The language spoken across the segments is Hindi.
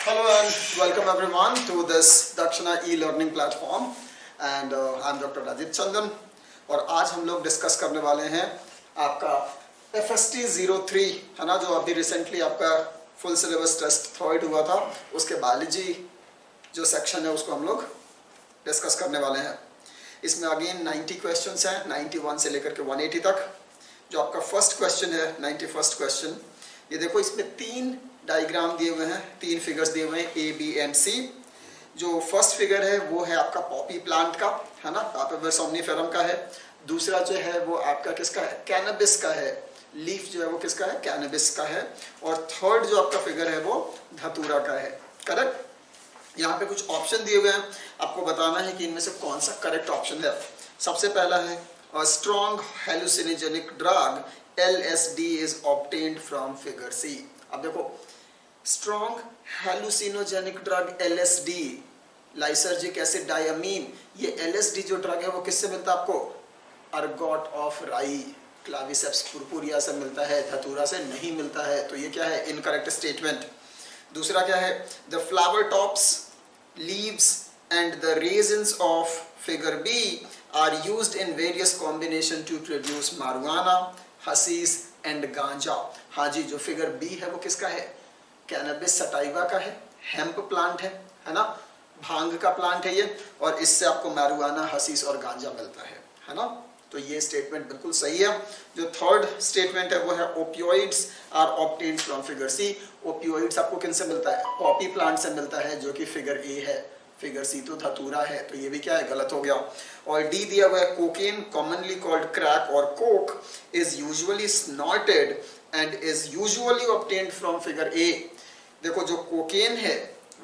Hello and welcome everyone to this Dakshina e-learning platform and I'm Dr. Rajiv Chandan और आज हम लोग डिस्कस करने वाले हैं आपका FST 03 है ना, जो अभी रिसेंटली आपका फुल सिलेबस टेस्ट थर्ड हुआ था, उसके बायोलॉजी जो सेक्शन है उसको हम लोग डिस्कस करने वाले हैं। इसमें अगेन 90 क्वेश्चंस हैं, 91 से लेकर के 180 तक। जो आपका फर्स्ट क्वेश्चन है 91st क्वेश्चन, ये देखो इसमें तीन डायग्राम दिए हुए हैं, तीन फिगर्स दिए हुए हैं ए बी एंड सी। जो फर्स्ट फिगर है वो है आपका पॉपी प्लांट का, है ना, पापावर सोमनिफेरम का है। दूसरा जो है वो आपका किसका है, कैनबिस का है। लीफ जो है वो किसका है, कैनबिस का है। और थर्ड जो आपका फिगर है वो धतूरा का है। करेक्ट। यहाँ पे कुछ ऑप्शन दिए हुए हैं, आपको बताना है कि इनमें से कौन सा करेक्ट ऑप्शन है। सबसे पहला है a strong hallucinogenic drug LSD is obtained from figure C। अब देखो strong हेलुसिनोजेनिक drug LSD, lysergic acid diamine, ये LSD जो ड्रग है वो किससे मिलता है आपको, अर्गोट ऑफ राई, क्लाविसेप्स पुरपुरिया से मिलता है, धतूरा से नहीं मिलता है। तो ये क्या है, इनकरेक्ट स्टेटमेंट। दूसरा क्या है, the flower tops, leaves and the resins of figure B are used in various combination to produce marijuana, hashish and ganja. हाँ जी, जो फिगर B है वो किसका है, कैनबिस सटाइवा का है, हेम्प प्लांट है ना, भांग का प्लांट है ये, और इससे आपको marijuana, हसीस और गांजा मिलता है ना। तो ये स्टेटमेंट बिल्कुल सही है। जो थर्ड स्टेटमेंट है वो है opioids are obtained from figure C। Opioids आपको किन से मिलता है, पॉपी प्लांट से मिलता है, जो कि फिगर A है। फिगर C तो धतूरा है, तो ये भी क्या है, गलत हो गया। और डी दिया हुआ है कोकेन कॉमनली कॉल्ड क्रैक और Coke is usually स्नॉटेड and is usually obtained from figure A। देखो जो कोकेन है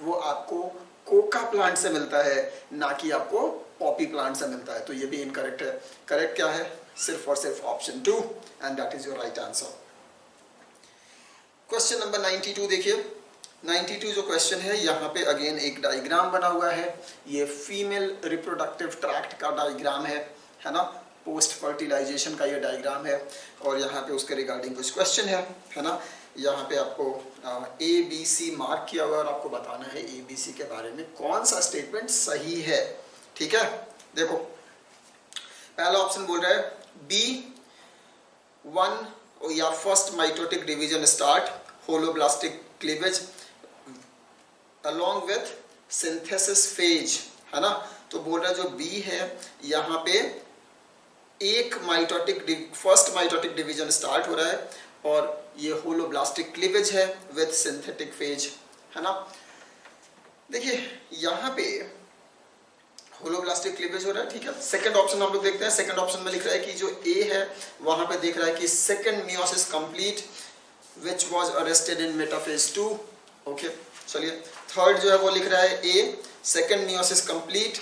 वो आपको कोका प्लांट से मिलता है, ना कि आपको पॉपी प्लांट से मिलता है। तो ये भी इनकरेक्ट है। करेक्ट क्या है, सिर्फ और सिर्फ option 2 and that is your right answer. Question number 92 देखिए। 92 जो क्वेश्चन है, यहाँ पे अगेन एक डायग्राम बना हुआ है। ये फीमेल रिप्रोडक्टिव ट्रैक्ट का डायग्राम है ना, पोस्ट फर्टिलाइजेशन का ये डायग्राम है। और यहाँ पे उसके रिगार्डिंग कुछ क्वेश्चन है ना। यहाँ पे आपको ABC मार्क किया हुआ है और आपको बताना है ABC के बारे में कौन सा स्टेटमेंट सही है। ठीक है, देखो पहला ऑप्शन बोल रहा है B1 या first mitotic division start, holoblastic cleavage along with synthesis phase, है ना। तो बोल रहा है जो B है यहाँ पे एक फर्स्ट माइटोटिक डिवीजन स्टार्ट हो रहा है और ये होलोब्लास्टिक क्लीवेज है विथ सिंथेटिक फेज, है ना। देखिए यहाँ पे होलोब्लास्टिक क्लीवेज हो रहा है, ठीक है। सेकंड ऑप्शन हम लोग देखते हैं। सेकंड ऑप्शन में लिख रहा है कि जो A है वहां पे देख रहा है कि second meiosis complete which was arrested in metaphase 2। Okay, चलिए थर्ड जो है वो लिख रहा है A second meiosis complete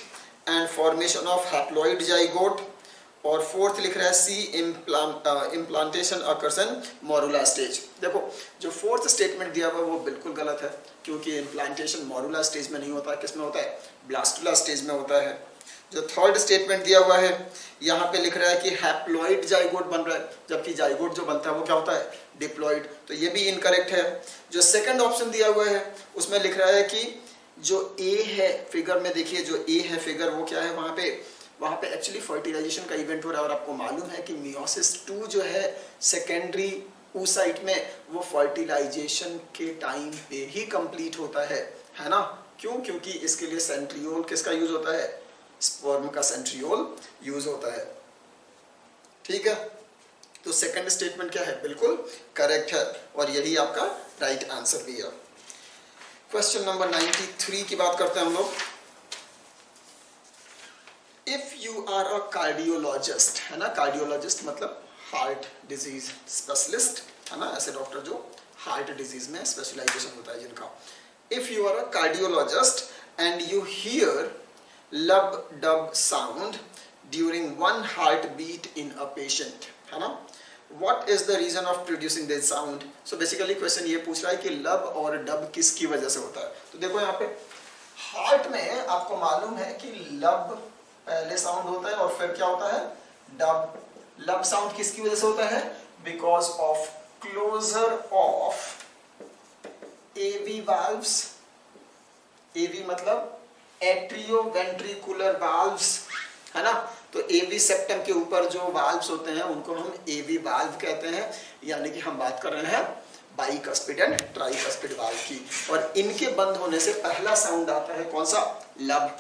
and formation of haploid zygote. और फोर्थ लिख रहा है C implantation occurs in morula stage. देखो जो फोर्थ स्टेटमेंट दिया हुआ है वो बिल्कुल गलत है, क्योंकि इम्प्लांटेशन मोरुला स्टेज में नहीं होता है, किस में होता है, ब्लास्टुला स्टेज में होता है। जो थर्ड स्टेटमेंट दिया हुआ है यहाँ पे लिख रहा है कि हैप्लॉइड जाइगोट बन रहा है, जबकि जाइगोट जो बनता है वो क्या होता है, डिप्लॉइड। तो ये भी इनकरेक्ट है। जो सेकंड ऑप्शन दिया हुआ है उसमें लिख रहा है कि जो A है फिगर में, देखिए जो A है फिगर वो क्या है, वहाँ पे एक्चुअली फर्टिलाइजेशन का इवेंट हो रहा है। और आपको मालूम है कि मियोसिस 2 जो है सेकेंडरी oocyte में, वो फर्टिलाइजेशन के टाइम पे ही कंप्लीट होता है ना। क्यों, क्योंकि इसके लिए सेंट्रियोल किसका यूज होता है, स्पर्म का सेंट्रियोल यूज होता है। ठीक है, तो सेकंड स्टेटमेंट क्या है, बिल्कुल करेक्ट है और यही आपका राइट आंसर भी है। क्वेश्चन नंबर 93 की बात करते हैं हम लोग। If you are a cardiologist, है ना, कार्डियोलॉजिस्ट मतलब हार्ट डिजीज स्पेशलिस्ट, है ना, ऐसे डॉक्टर जो हार्ट डिजीज में स्पेशलाइजेशन होता है जिनका। If you are a cardiologist and you hear lub dub sound during one heart beat in a patient, है ना, what is the reason of producing this sound। so basically question ये पूछ रहा है कि लब और डब किसकी वजह से होता है। तो देखो यहाँ पे हार्ट में आपको मालूम है कि लब पहले साउंड होता है और फिर क्या होता है, डब। लब साउंड किसकी वजह से होता है, because of closure of AV valves AV मतलब एट्रियोवेंट्रिकुलर वाल्व्स, है ना। तो एवी सेप्टम के ऊपर जो वाल्व्स होते हैं उनको हम एवी वाल्व कहते हैं, यानी कि हम बात कर रहे हैं बाइकस्पिड एंड ट्राइकस्पिड वाल्व की। और इनके बंद होने से पहला साउंड आता है कौन सा? लब।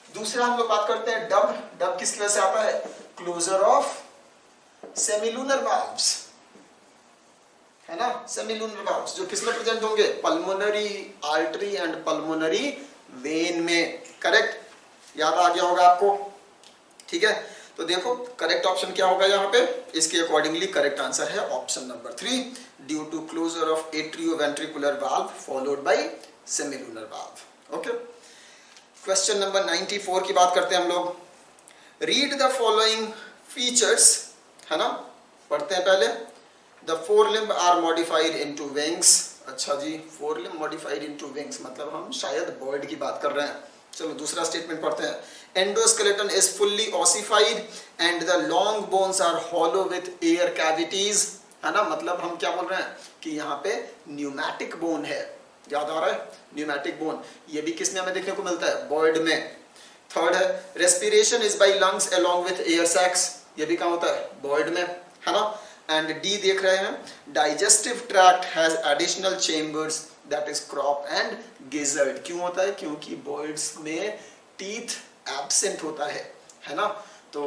दूसरा हम लोग बात करते हैं डब। डब किस तरह से आता है? क्लोजर ऑफ सेमिलुनर वाल्व्स, है ना। सेमिलुनर वाल्व्स जो किसमें प्रेजेंट होंगे? Pulmonary artery and pulmonary vein में। करेक्ट, याद आ गया होगा आपको, ठीक है। तो देखो करेक्ट ऑप्शन क्या होगा यहाँ पे, इसके अकॉर्डिंगली करेक्ट आंसर है option number 3, due to closure of atrioventricular valve followed by semilunar valve. Okay, question number 94 की बात करते हैं हम लोग। रीड द फॉलोइंग फीचर्स, है ना, पढ़ते हैं पहले। The forelimb are modified into wings. अच्छा जी, forelimb modified into wings मतलब हम शायद बर्ड की बात कर रहे हैं। चलो दूसरा स्टेटमेंट पढ़ते हैं। Endoskeleton is fully ossified and the long bones are hollow with air cavities, है ना। मतलब हम क्या बोल रहे हैं कि यहाँ पे न्यूमैटिक बोन है, याद आ रहा है, न्यूमैटिक बोन। ये भी किसमें हमें देखने को मिलता है? बर्ड में। थर्ड है respiration is by lungs along with air sacs, ये भी कहाँ होता है? बर्ड में, है ना। एंड डी देख रहे हैं, digestive tract has additional chambers that is crop and gizzard. क्यों होता है? क्योंकि बर्ड्स में टीथ एब्सेंट होता है ना। तो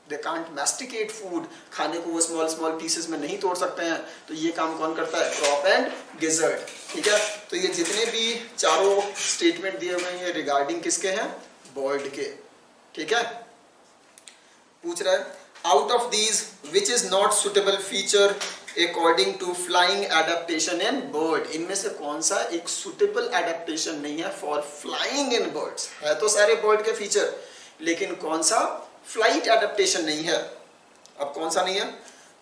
दे कांट मैस्टिकेट फूड, खाने को वो स्मॉल स्मॉल पीसेस में नहीं तोड़ सकते हैं। तो ये काम कौन करता है? क्रॉप एंड गिजर्ड, ठीक है। तो ये जितने भी चारों स्टेटमेंट दिए हुए हैं ये रिगार्डिंग किसके हैं? बर्ड के, ठीक है। पूछ रहा है out of these which is not suitable feature according to flying adaptation in bird. इनमें से कौन सा एक सुटेबल एडेप्टेशन नहीं है फॉर फ्लाइंग इन बर्ड्स? है तो सारे बर्ड के फीचर, लेकिन कौन सा फ्लाइट एडेप्टेशन नहीं है? अब कौन सा नहीं है?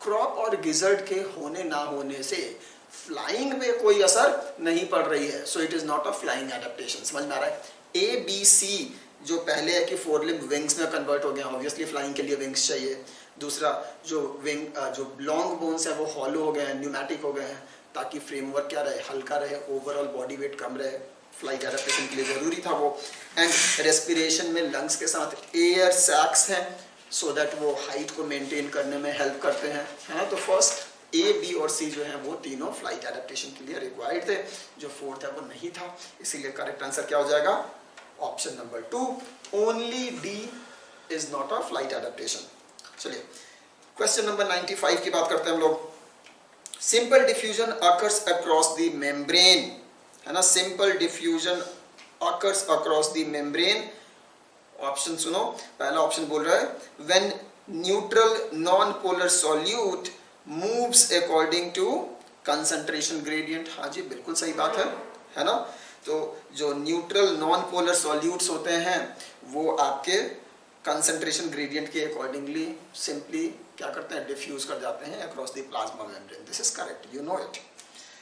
क्रॉप और गिजर्ड के होने ना होने से फ्लाइंग में कोई असर नहीं पड़ रही है, so it is not a flying adaptation. समझ में आ रहा है? ए बी सी जो पहले है कि फोर लिम्ब विंग्स में कन्वर्ट हो गया, ऑब्वियसली फ्लाइंग के लिए विंग्स चाहिए। दूसरा जो विंग जो लॉन्ग बोन्स है वो हॉलो हो गए हैं, न्यूमैटिक हो गए हैं, ताकि फ्रेमवर्क क्या रहे? हल्का रहे, ओवरऑल बॉडी वेट कम रहे। फ्लाइट एडेप्टेशन के लिए जरूरी था वो। एंड रेस्पिरेशन में लंग्स के साथ एयर सैक्स हैं, सो दैट वो हाइट को मेंटेन करने में हेल्प करते हैं, है ना। तो फर्स्ट ए बी और सी जो है वो तीनों फ्लाइट एडेप्टेशन के लिए रिक्वायर्ड थे, जो फोर्थ है वो नहीं था। इसीलिए करेक्ट आंसर क्या हो जाएगा? Option number 2, only D is not a flight adaptation. चलिए क्वेश्चन नंबर 95 की बात करते हैं हम लोग। Simple diffusion occurs across the membrane, है ना। Simple diffusion occurs across the membrane. Option सुनो, पहला ऑप्शन बोल रहा है when neutral non polar solute moves according to concentration gradient. हाँ जी, बिल्कुल सही बात है ना। तो जो न्यूट्रल नॉन पोलर सॉल्यूट्स होते हैं वो आपके कंसंट्रेशन ग्रेडियंट के अकॉर्डिंगली सिंपली क्या करते हैं? डिफ्यूज कर जाते हैं across the plasma membrane. This is correct, you know it.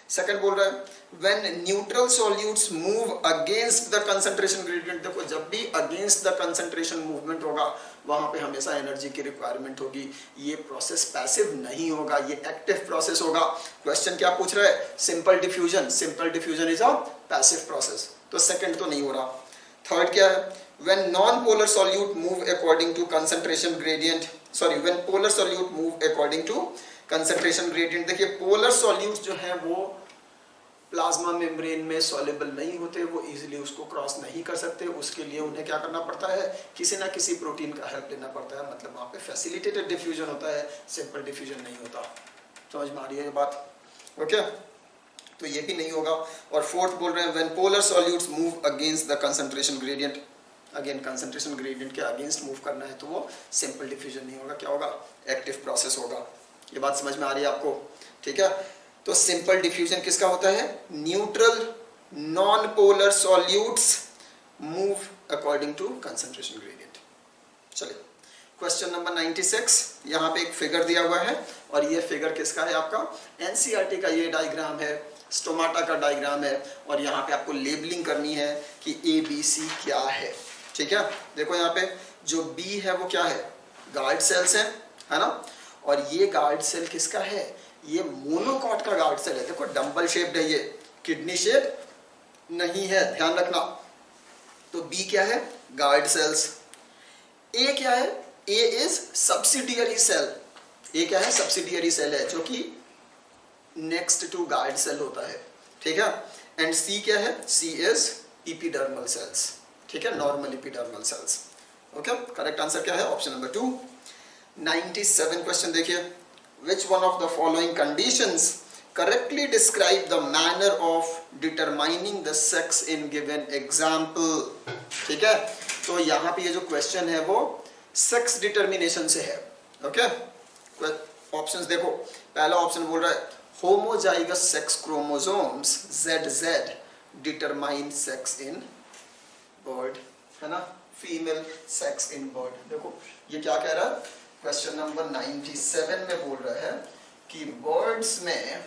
Second बोल रहा है when neutral solutes move against the concentration gradient. देखो जब भी अगेंस्ट द कंसंट्रेशन मूवमेंट होगा वहां पे हमेशा एनर्जी की रिक्वायरमेंट होगी। ये प्रोसेस पैसिव नहीं होगा, ये एक्टिव प्रोसेस होगा। क्वेश्चन क्या पूछ रहा है? Simple diffusion. Simple diffusion is a passive process, तो सेकंड तो नहीं हो रहा। थर्ड क्या है? When non polar solute move according to concentration gradient, sorry when polar solute move according to concentration gradient. देखिए पोलर सॉल्यूट्स जो हैं वो प्लाज्मा मेम्ब्रेन में सॉल्युबल नहीं होते, वो इजीली उसको क्रॉस नहीं कर सकते। उसके लिए उन्हें क्या करना पड़ता है? किसी ना किसी प्रोटीन का हेल्प लेना पड़ता है। मतलब वहाँ पे फैसिलिटेटेड डिफ्यूजन होता है, सिंपल डिफ्यूजन नहीं होता। समझ में आ रही है ये बात? ओके, तो ये भी नहीं होगा। और फोर्थ बोल रहे हैं when polar solutes move against the concentration gradient. Again concentration gradient के अगेंस्ट मूव करना है तो वो सिंपल डिफ्यूजन नहीं होगा, क्या होगा? एक्टिव प्रोसेस होगा। ये बात समझ में आ रही है आपको? ठीक है, तो सिंपल डिफ्यूजन किसका होता है? Neutral non polar solutes move according to concentration gradient. चलिए क्वेश्चन नंबर 96, यहाँ पे एक फिगर दिया हुआ है और ये फिगर किसका है? आपका एनसीईआरटी का ये डायग्राम है, स्टोमाटा का डायग्राम है, और यहाँ पे आपको लेबलिंग करनी है कि ABC क्या है। ठीक है, देखो यहाँ पे जो B है वो क्या है? गार्ड सेल्स है ना। और ये गार्ड सेल किसका है? ये मोनोकॉट का गार्ड सेल है। देखो डंबल शेप्ड है, ये किडनी शेप नहीं है, ध्यान रखना। तो बी क्या है, गार्ड सेल्स। ए क्या है, ए इज सब्सिडियरी सेल। ए क्या है, सब्सिडियरी सेल है जो कि नेक्स्ट टू गार्ड सेल होता है, ठीक है। एंड सी क्या है, सी इज इपिडर्मल सेल्स, ठीक है, normal epidermal cells. Okay, correct answer क्या है, ऑप्शन नंबर 2। 97 क्वेश्चन देखिए, which one of the following conditions correctly describe the manner of determining the sex in given example. ठीक है, तो यहाँ पे ये जो क्वेश्चन है वो सेक्स डिटर्मिनेशन से है। ओके, ऑप्शंस देखो, पहला ऑप्शन बोल रहा है homozygous sex chromosomes ZZ determine sex in bird, है ना, फीमेल सेक्स इन बर्ड। देखो ये क्या कह रहा है, क्वेश्चन नंबर 97 में बोल रहा है कि बर्ड्स में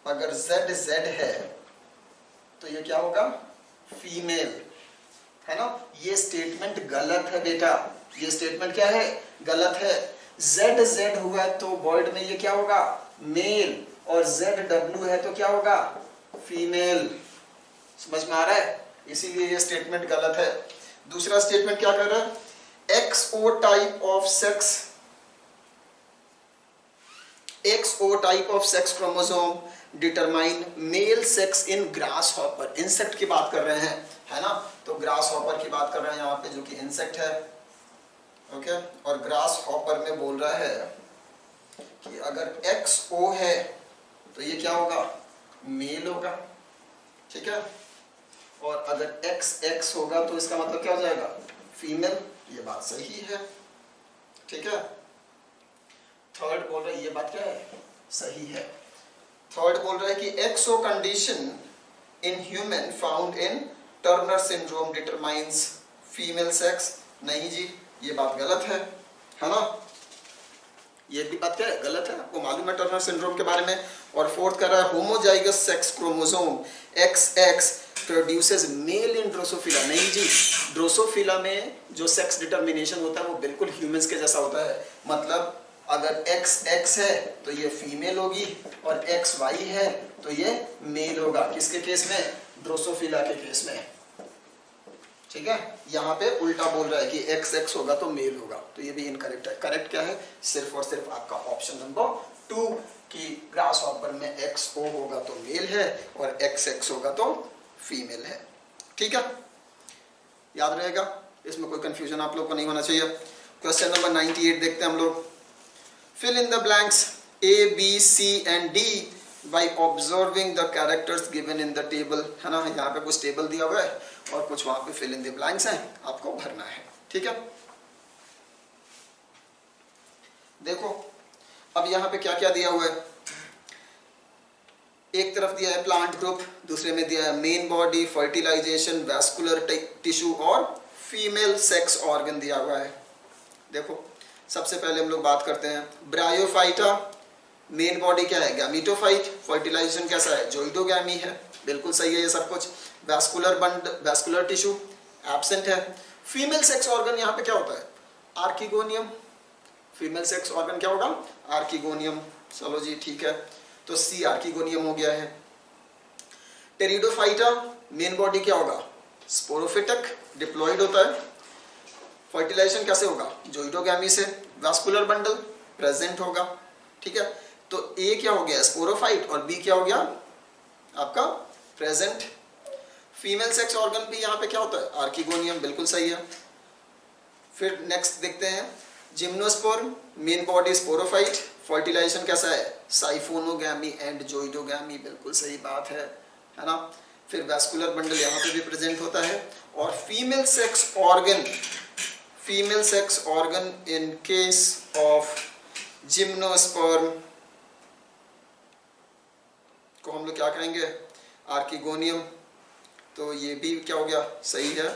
अगर ZZ है तो ये क्या होगा, फीमेल, है ना। ये स्टेटमेंट गलत है बेटा, ये स्टेटमेंट क्या है, गलत है। ZZ हुआ तो बर्ड में ये क्या होगा, मेल, और ZW है तो क्या होगा, फीमेल। समझ में आ रहा है, इसीलिए ये स्टेटमेंट गलत है। दूसरा स्टेटमेंट क्या कर रहा है, XO type of sex, XO type of sex chromosome determine male sex in grass hopper. Insect की बात कर रहे हैं, है ना, तो ग्रास हॉपर की बात कर रहे हैं यहाँ पे जो कि इंसेक्ट है। ओके, और ग्रास हॉपर में बोल रहा है कि अगर XO है तो ये क्या होगा, मेल होगा, ठीक है, और अगर XX होगा तो इसका मतलब क्या हो जाएगा, फीमेल। ये बात सही है, ठीक है। थर्ड बोल रहा है, ये बात क्या है, सही है। थर्ड बोल रहा है कि XO condition in human found in Turner syndrome determines female sex. नहीं जी, ये बात गलत है ना, ये भी बात क्या है, गलत है, आपको मालूम है टर्नर सिंड्रोम के बारे में। और फोर्थ कर रहा है homozygous sex chromosome XX produces male in Drosophila. नहीं जी, ड्रोसोफिला में जो सेक्स डिटर्मिनेशन होता है वो बिल्कुल ह्यूमंस के जैसा होता है। मतलब अगर XX है तो ये फीमेल होगी और XY है तो ये मेल होगा। किसके केस में, ड्रोसोफिला के केस में, ठीक है। यहाँ पे उल्टा बोल रहा है कि XX होगा तो मेल होगा, तो ये भी इनकरेक्ट है। करेक्ट क्या है, सिर्फ और सिर्फ आपका ऑप्शन नंबर 2 कि ग्रास हॉपर में XO होगा तो मेल है और XX होगा तो फीमेल है, ठीक है, याद रहेगा, इसमें कोई कंफ्यूजन आप लोग को नहीं होना चाहिए। क्वेश्चन नंबर 98 देखते हैं हम लोग। Fill in the blanks A, B, C and D by observing the characters given in the table, है ना। यहाँ पे कुछ टेबल दिया हुआ है और कुछ वहां पे fill in the blanks हैं, आपको भरना है, ठीक है। देखो अब यहाँ पे क्या क्या दिया हुआ है, एक तरफ दिया है प्लांट ग्रुप, दूसरे में दिया है main body, fertilisation, vascular tissue और फीमेल सेक्स ऑर्गन दिया हुआ है। देखो सबसे पहले हम लोग बात करते हैं ब्रायोफाइटा। मेन बॉडी क्या है, गैमीटोफाइट। फर्टिलाइजेशन कैसा है, जोइडोगैमी है, बिल्कुल सही है ये सब कुछ। वैस्कुलर टिश्यू एब्सेंट है। फीमेल सेक्स ऑर्गन यहाँ पे क्या होता है, आर्किगोनियम। फीमेल सेक्स ऑर्गन क्या होगा, आर्किगोनियम। चलो जी ठीक है, तो सी आर्किगोनियम हो गया है। टेरिडोफाइटा मेन बॉडी क्या होगा, स्पोरोफिटिक, डिप्लॉइड होता है। फर्टिलाइजेशन कैसे होगा, जोइडोगैमी से। वैस्कुलर बंडल प्रेजेंट होगा, ठीक है। तो ए क्या हो गया, स्पोरोफाइट, और बी क्या हो गया आपका प्रेजेंट। फीमेल सेक्स ऑर्गन भी यहाँ पे क्या होता है, आर्किगोनियम, बिल्कुल सही है। फिर नेक्स्ट देखते हैं जिम्नोस्पोर्म, मेन बॉडी स्पोरोफाइट। फर्टिलाइजेशन कैसा है, साइफोनोगैमी एंड जोइडोगैमी, बिल्कुल सही बात है ना। फिर वैस्कुलर बंडल यहाँ पे भी प्रेजेंट होता है। और female sex organ in case of gymnosperm को हम लोग क्या कहेंगे, आर्किगोनियम। तो ये भी क्या हो गया, सही है।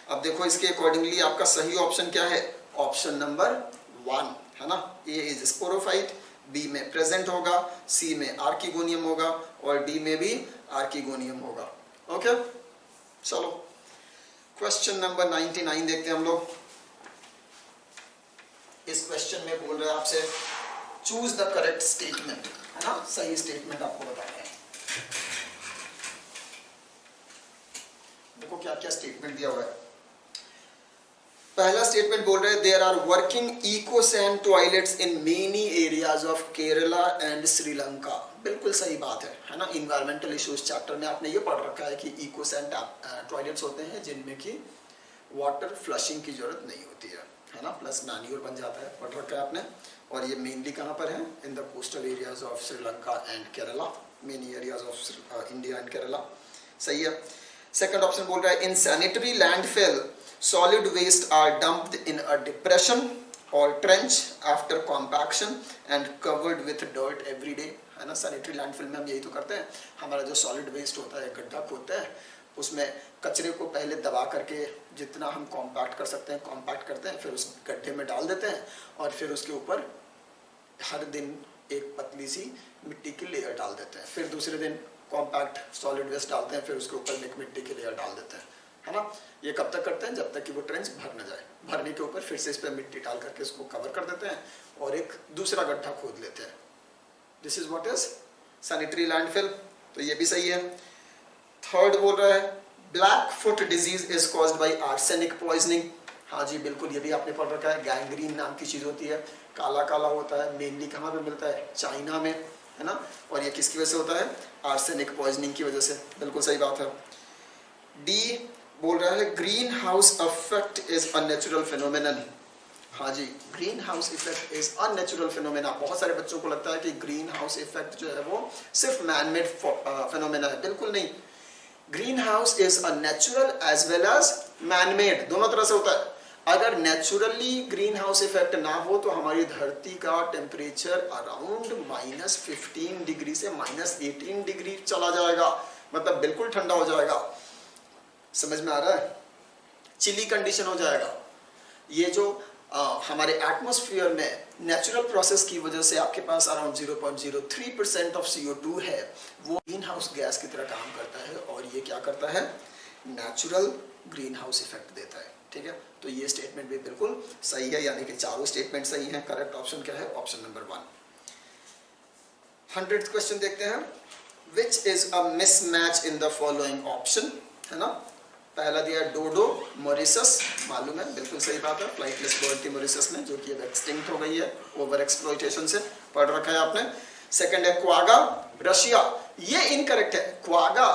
अब देखो इसके अकॉर्डिंगली आपका सही ऑप्शन क्या है, ऑप्शन नंबर 1 है ना। ए इज स्पोरोफाइट, बी में प्रेजेंट होगा, सी में आर्किगोनियम होगा और डी में भी आर्किगोनियम होगा। ओके, चलो क्वेश्चन नंबर 99 देखते हैं हम लोग। इस क्वेश्चन में बोल रहे हैं आपसे चूज द करेक्ट स्टेटमेंट, है ना, सही स्टेटमेंट आपको बताना है। देखो क्या क्या स्टेटमेंट दिया हुआ है। पहला स्टेटमेंट बोल रहे हैं there are working ecosan toilets in many areas of Kerala and Sri Lanka. बिल्कुल सही बात है ना। इन्वायरमेंटल इश्यूज चैप्टर में आपने ये पढ़ रखा है कि इकोसैन टॉयलेट्स होते हैं जिनमें कि वाटर फ्लशिंग की जरूरत नहीं होती है ना, प्लस मैन्यूर बन जाता है, पढ़ रखा है आपने। और ये मेनली कहाँ पर है? In the coastal areas of Sri Lanka and Kerala, many areas of India and Kerala. सही है। सेकंड ऑप्शन बोल रहा है in sanitary landfill solid waste are dumped in a depression or trench after compaction and covered with dirt every day, है ना। सैनिटरी लैंडफिल में हम यही तो करते हैं, हमारा जो सॉलिड वेस्ट होता है गड्ढा खोदते हैं, उसमें कचरे को पहले दबा करके जितना हम कॉम्पैक्ट कर सकते हैं कॉम्पैक्ट करते हैं, फिर उस गड्ढे में डाल देते हैं और फिर उसके ऊपर हर दिन एक पतली सी मिट्टी की लेयर डाल देते हैं, फिर दूसरे दिन कॉम्पैक्ट सॉलिड वेस्ट डालते हैं, फिर उसके ऊपर एक मिट्टी की लेयर डाल देते हैं, है ना। ये कब तक करते हैं? जब तक कि वो ट्रेंच भर न जाए। भरने के ऊपर फिर से इस पर मिट्टी डाल करके इसको कवर कर देते हैं और एक दूसरा गड्ढा खोद लेते हैं। This is what is sanitary landfill. तो ये भी सही है। थर्ड बोल रहा है black foot disease is caused by arsenic poisoning. हाँ जी बिल्कुल, ये भी आपने पढ़ रखा है। गैंग्रीन नाम की चीज होती है, काला काला होता है, मेनली कहाँ पे मिलता है? चाइना में, है ना। और ये किसकी वजह से होता है? आर्सेनिक पॉइजनिंग की वजह से। बिल्कुल सही बात है। डी बोल रहा है greenhouse effect is a natural phenomenon. हाँ जी, greenhouse effect is a natural phenomena. बहुत सारे बच्चों को लगता है कि ग्रीन हाउस इफेक्ट जो है वो सिर्फ मैन मेड फिनोमेना है। बिल्कुल नहीं। Green house is a natural as well as man made, दोनों तरह से होता है। अगर नेचुरली ग्रीन हाउस इफेक्ट ना हो तो हमारी धरती का टेम्परेचर अराउंड -15 डिग्री से -18 डिग्री चला जाएगा, मतलब बिल्कुल ठंडा हो जाएगा। समझ में आ रहा है? चिली कंडीशन हो जाएगा। ये जो हमारे एटमॉस्फेयर में नेचुरल प्रोसेस की वजह से आपके पास अराउंड 0.03% ऑफ CO2 है, वो ग्रीन हाउस गैस की तरह काम करता है और ये क्या करता है? नेचुरल ग्रीन हाउस इफेक्ट देता है। ठीक है, तो ये स्टेटमेंट भी बिल्कुल सही है, यानी कि चारों स्टेटमेंट सही हैं। करेक्ट ऑप्शन क्या है? Option number 1। 100th क्वेश्चन देखते हैं। Which is a mismatch in the following option, है ना। पहला दिया डोडो मॉरिशस, मालूम है, बिल्कुल सही बात है। फ्लाइटलेस बर्ड थी मॉरिशस में, जो कि अब एक्सटिंक्ट हो गई है ओवर एक्सप्लॉइटेशन से, पढ़ रखा है आपने। सेकंड है क्वागा रशिया, ये इनकरेक्ट है। क्वागा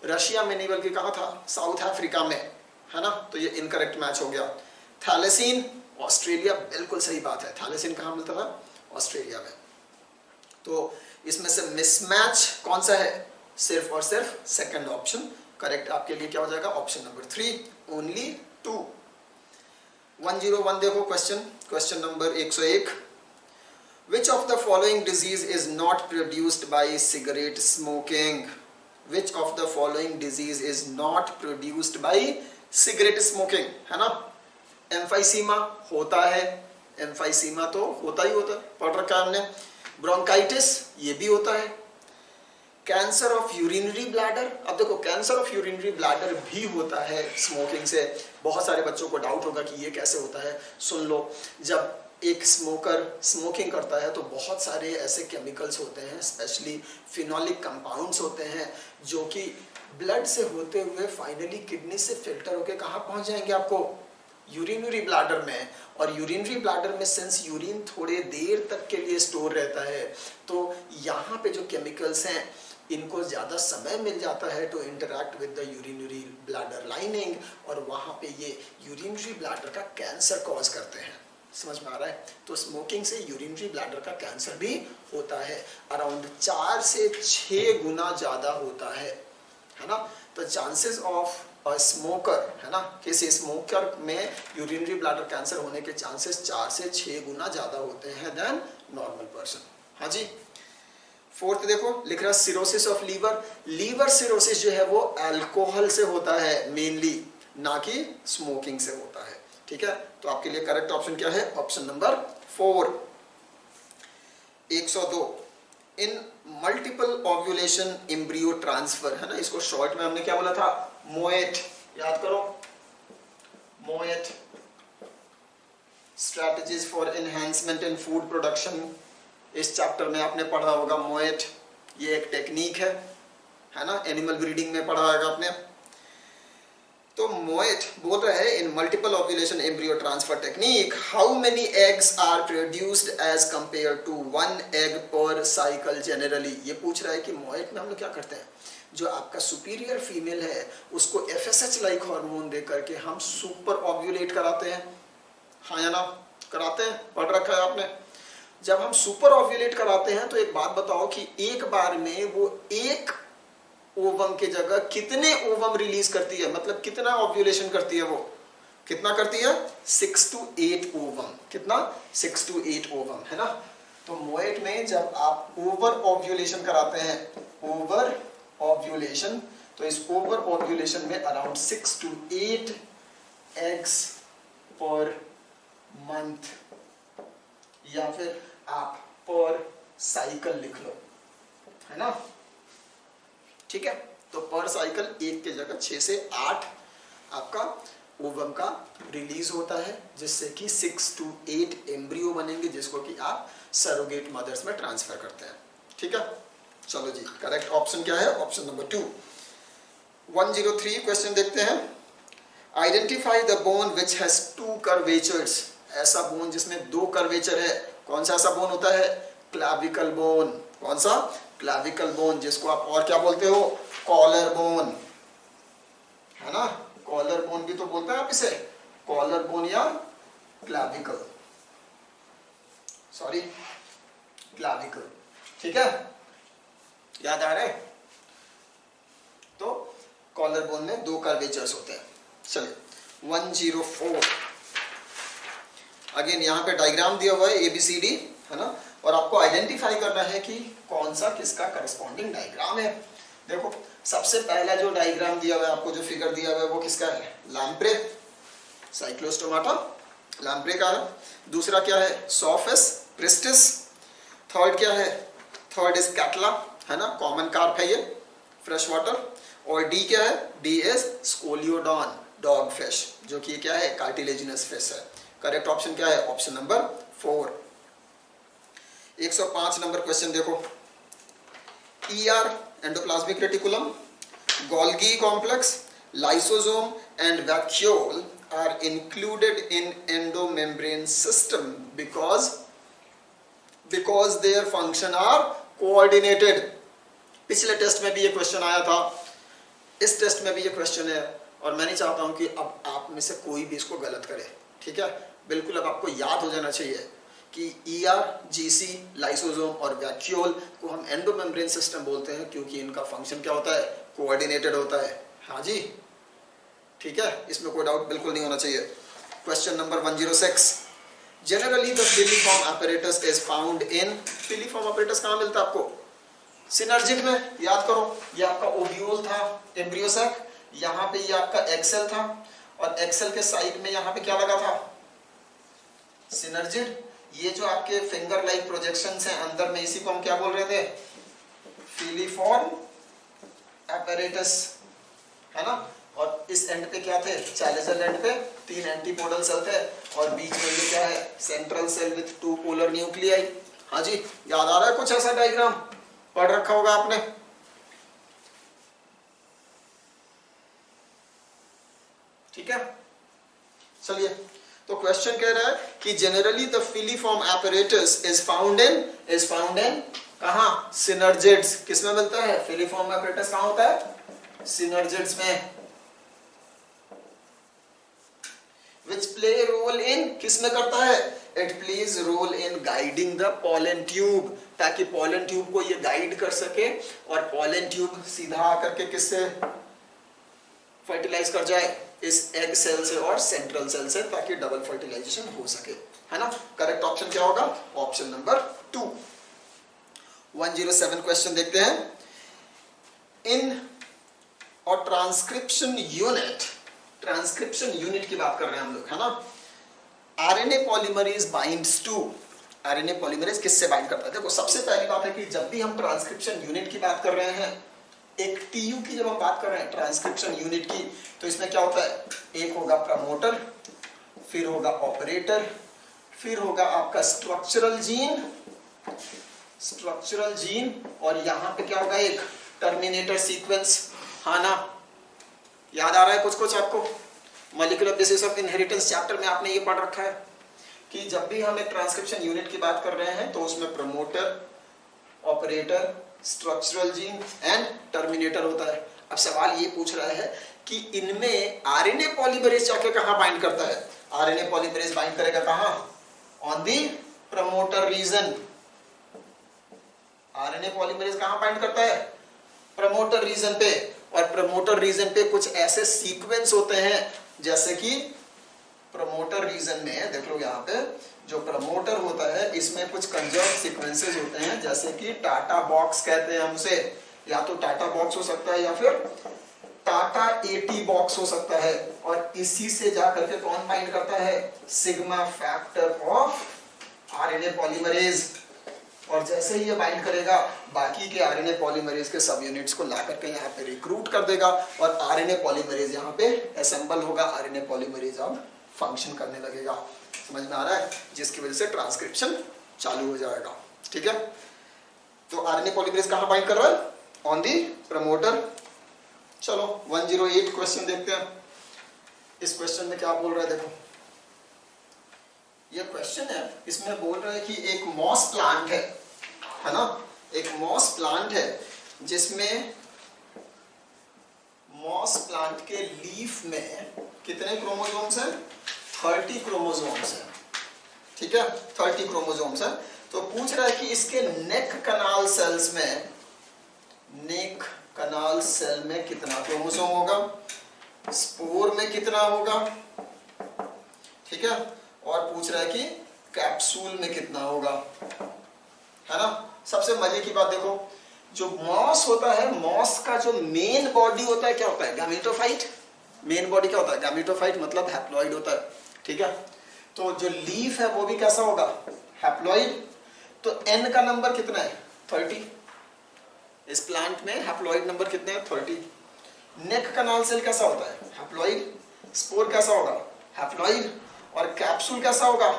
रशिया में नहीं बल्कि कहाँ था? साउथ अफ्रीका में, है ना। तो ये इनकरेक्ट मैच हो गया। थैलेसीन ऑस्ट्रेलिया, बिल्कुल सही बात है। थैलेसीन कहाँ मिलता था? ऑस्ट्रेलिया में। तो इसमें से मिसमैच कौन सा है? सिर्फ और सिर्फ सेकंड ऑप्शन करेक्ट आपके लिए क्या हो जाएगा? Option number 3, only 2। 101 देखो question number 101। Which of the following disease is not produced by cigarette smoking? Which of the following disease is not produced by cigarette smoking, है ना। एम्फाइसीमा होता है, एम्फाइसीमा तो होता ही होता है, पढ़ रखा है हमने। ब्रोंकाइटिस ये भी होता है। कैंसर ऑफ यूरिनरी ब्लैडर, अब देखो कैंसर ऑफ यूरिनरी ब्लैडर भी होता है स्मोकिंग से। बहुत सारे बच्चों को डाउट होगा कि ये कैसे होता है। सुन लो, जब एक स्मोकर स्मोकिंग करता है तो बहुत सारे ऐसे केमिकल्स होते हैं, स्पेशली फिनोलिक कंपाउंड्स होते हैं, जो कि ब्लड से होते हुए फाइनली किडनी से फिल्टर होके कहाँ पहुँच जाएंगे? आपको यूरिनरी ब्लैडर में। और यूरिनरी ब्लैडर में सिंस यूरिन थोड़े देर तक के लिए स्टोर रहता है, तो यहाँ पे जो केमिकल्स हैं इनको ज़्यादा समय मिल जाता है to interact with the urinary bladder lining, और वहाँ पे ये यूरिनरी ब्लैडर का कैंसर कॉज करते हैं। समझ में आ रहा है? तो स्मोकिंग से यूरिनरी ब्लैडर का कैंसर भी होता है, अराउंड 4 से 6 गुना ज़्यादा होता है ना। तो चांसेस ऑफ स्मोकर, है ना, किसी स्मोकर में यूरिनरी ब्लैडर कैंसर होने के चांसेस 4 से 6 गुना ज़्यादा होते हैं देन नॉर्मल पर्सन। हाँ जी। 4th देखो, लिख रहा है cirrhosis of liver. Liver cirrhosis जो है वो अल्कोहल से होता है मेनली, ना कि स्मोकिंग से होता है। ठीक है, तो आपके लिए करेक्ट ऑप्शन क्या है? Option number 4। 102 इन मल्टीपल ओव्यूलेशन एम्ब्रियो ट्रांसफर, है ना, इसको शॉर्ट में हमने क्या बोला था? मोएट, याद करो, मोएट, strategies for enhancement in food production. इस चैप्टर में आपने पढ़ा होगा मोएट, ये एक टेक्निक है ना, एनिमल ब्रीडिंग में पढ़ा होगा आपने। मोएट बोल रहे हैं in multiple ovulation embryo transfer technique how many eggs are produced as compared to 1 egg per cycle generally. ये पूछ रहा है कि मोएट में हम लोग क्या करते हैं, जो आपका सुपीरियर फीमेल है उसको एफएसएच लाइक हार्मोन दे करके हम सुपर ओव्यूलेट कराते हैं, हाँ या ना कराते हैं, पढ़ रखा है आपने। जब हम सुपर ओव्यूलेट कराते हैं तो एक बात बताओ कि एक बार में वो एक ओवम के जगह कितने ओवम रिलीज करती है, मतलब कितना ओव्यूलेशन करती है, वो कितना करती है 6 to 8 ओवम, कितना 6 to 8 ओवम, है ना। तो मोएट में जब आप ओवर ओव्यूलेशन कराते हैं, ओवर ओव्यूलेशन, तो इस ओवर ओव्यूलेशन में around 6 to 8 eggs per month, या फिर आप पर साइकिल लिख लो, है ना, ठीक है। तो पर साइकिल एक के जगह 6 से 8 आपका ओवम का रिलीज होता है, जिससे कि 6 to 8 एम्ब्रियो बनेंगे, जिसको कि आप सरोगेट मदर्स में ट्रांसफर करते हैं, ठीक है। चलो जी, करेक्ट ऑप्शन क्या है, ऑप्शन नंबर 2। 103 क्वेश्चन देखते हैं। Identify the bone which has 2 curvatures. ऐसा बोन जिसमें 2 कर्वेचर है, कौन सा ऐसा बोन होता है, क्लाविकल बोन। कौन सा, क्लाविकल बोन, जिसको आप और क्या बोलते हो, कॉलर बोन, है ना, कॉलर बोन भी तो बोलते हैं आप इसे, कॉलर बोन या क्लाविकल, सॉरी क्लाविकल, ठीक है, याद आ रहा है। तो कॉलर बोन में 2 कर्वेचर्स होते हैं। चलिए 104, अगेन यहाँ पे डायग्राम दिया हुआ है ABCD, है ना, और आपको आइडेंटिफाई करना है कि कौन सा किसका करस्पॉन्डिंग डायग्राम है। देखो सबसे पहला जो डायग्राम दिया हुआ है आपको, जो फिगर दिया हुआ है वो किसका है, लैम्प्रे, साइक्लोस्टोमाटा लैम्प्रे का है। दूसरा क्या है, सोफिस प्रिस्टिस। थर्ड क्या है, थर्ड इज कैटला, है ना, कॉमन कार्प है ये, फ्रेश वाटर। और डी क्या है, D is Scoliodon, dog fish, जो कि क्या है, कार्टिलेजिनस फिश है। करेक्ट ऑप्शन क्या है, ऑप्शन नंबर 4। 105 नंबर क्वेश्चन देखो। ER endoplasmic reticulum, Golgi complex, lysosome and vacuole are included in endomembrane system because their function are coordinated. पिछले टेस्ट में भी ये क्वेश्चन आया था, इस टेस्ट में भी ये क्वेश्चन है, और मैं नहीं चाहता हूं कि अब आप में से कोई भी इसको गलत करे, ठीक है। बिल्कुल अब आपको याद हो जाना चाहिए कि ER, GC, लाइसोसोम और वैक्यूल को हम एंडोमेम्ब्रेन सिस्टम बोलते हैं, क्योंकि इनका फंक्शन क्या होता है, कोऑर्डिनेटेड होता है। हाँ जी, ठीक है, इसमें कोई डाउट बिल्कुल नहीं होना चाहिए। Question number 106, generally the filiform apparatus is found in, filiform apparatus कहाँ मिलता है आपको, सिनर्जिड में। याद करो, ये आपका ओव्यूल था, एम्ब्रियो सैक, यहाँ पे ये आपका एक्सेल था, और एक्सेल के साइड में यहाँ पे क्या लगा था, सिनर्जिड। ये जो आपके फिंगर लाइक प्रोजेक्शंस हैं अंदर में, इसी को हम क्या बोल रहे थे, फिलीफॉर्म apparatus, है ना। और इस एंड पे क्या थे, चैलेजल एंड पे 3 एंटीपोडल सेल थे, और बीच में ये क्या है, central cell with 2 polar nuclei. हाँ जी, याद आ रहा है कुछ ऐसा डायग्राम, पढ़ रखा होगा आपने। ठीक है, चलिए, तो क्वेश्चन कह रहा है कि generally the filiform apparatus is found in कहां, सिनर्जिड्स। किसमें मिलता है, फिलीफॉर्म apparatus कहां होता है, सिनर्जिड्स में। विच प्ले रोल इन, किसमें करता है, it plays role in guiding the pollen tube, ताकि पॉलन ट्यूब को ये गाइड कर सके, और पॉलन ट्यूब सीधा आकर के किससे फर्टिलाइज कर जाए, इस एग सेल से और सेंट्रल सेल से, ताकि डबल फर्टिलाइजेशन हो सके, है ना। करेक्ट ऑप्शन क्या होगा, ऑप्शन नंबर 2। 107 क्वेश्चन देखते हैं। इन और ट्रांसक्रिप्शन यूनिट की बात कर रहे हैं हम लोग, है ना। RNA polymerase binds to, RNA polymerase किससे बाइंड करता है। देखो सबसे पहली बात है कि जब भी हम ट्रांसक्रिप्शन यूनिट की बात कर रहे हैं, एक TU की जब हम बात कर रहे हैं ट्रांसक्रिप्शन यूनिट की, तो इसमें क्या होता है, एक होगा प्रमोटर, फिर होगा ऑपरेटर, फिर होगा आपका स्ट्रक्चरल जीन, और यहाँ पे क्या होगा, एक टर्मिनेटर सीक्वेंस। हाँ ना, याद आ रहा है कुछ कुछ आपको। Molecular basis of inheritance chapter में आपने ये पढ़ रखा है कि जब भी हम एक ट्रांसक्रिप्शन यूनिट की बात कर रहे हैं तो उसमें promoter, operator, structural gene and terminator होता है। अब सवाल ये पूछ रहा है कि इनमें आरएनए पॉलीमरेज जाके कहां बाइंड करता है? आरएनए पॉलीमरेज बाइंड करेगा कहां? On the promoter region. RNA polymerase कहां बाइंड करता है? प्रमोटर रीजन पे। और प्रमोटर रीजन पे कुछ ऐसे सीक्वेंस होते हैं जैसे कि प्रमोटर रीजन में देख लो, यहाँ पे जो प्रमोटर होता है इसमें कुछ कंजर्व सीक्वेंसेस होते हैं जैसे कि टाटा बॉक्स कहते हैं हम उसे, या तो टाटा बॉक्स हो सकता है या फिर टाटा 80 बॉक्स हो सकता है। और इसी से जाकर के कौन बाइंड करता है? Sigma factor of RNA polymerase. और जैसे ही ये बाइंड करेगा बाकी के आरएनए पॉलीमरेज के सब यूनिट्स को ला करके यहाँ पे रिक्रूट कर देगा और आरएनए पॉलीमरेज यहाँ पे असेंबल होगा। आरएनए पॉलीमरेज अब फंक्शन करने लगेगा। समझ में आ रहा है? जिसकी वजह से ट्रांसक्रिप्शन चालू हो जाएगा। ठीक है, तो आरएनए पॉलीमरेज कहाँ बाइंड कर रहा है? On the promoter. चलो 108 क्वेश्चन देखते हैं। इस क्वेश्चन में क्या बोल रहा है देखो, ये क्वेश्चन है, इसमें बोल रहा है कि एक मॉस प्लांट है ना, एक मॉस प्लांट है जिसमें मॉस प्लांट के लीफ में कितने क्रोमोसोम्स हैं? 30 क्रोमोसोम्स हैं। ठीक है, 30 क्रोमोसोम्स हैं। तो पूछ रहा है कि इसके नेक कनाल सेल्स में, नेक कनाल सेल में कितना क्रोमोसोम होगा, स्पोर में कितना होगा, ठीक है, और पूछ रहा है कि कैप्सूल में कितना होगा, है ना। सबसे मजे की बात देखो, जो मॉस होता है, मॉस का जो मेन बॉडी होता है क्या होता है? गैमेटोफाइट। मेन बॉडी क्या होता है? गैमेटोफाइट, मतलब हैप्लॉइड होता है। ठीक है, तो जो लीफ है वो भी कैसा होगा? हैप्लॉइड। तो एन का नंबर कितना है? 30। इस प्लांट में हैप्लॉइड नंबर कितने हैं? 30। नेक कनाल सेल कैसा होता है? हैप्लॉइड। स्पोर कैसा होगा? हैप्लॉइड। और कैप्सूल कैसा होगा?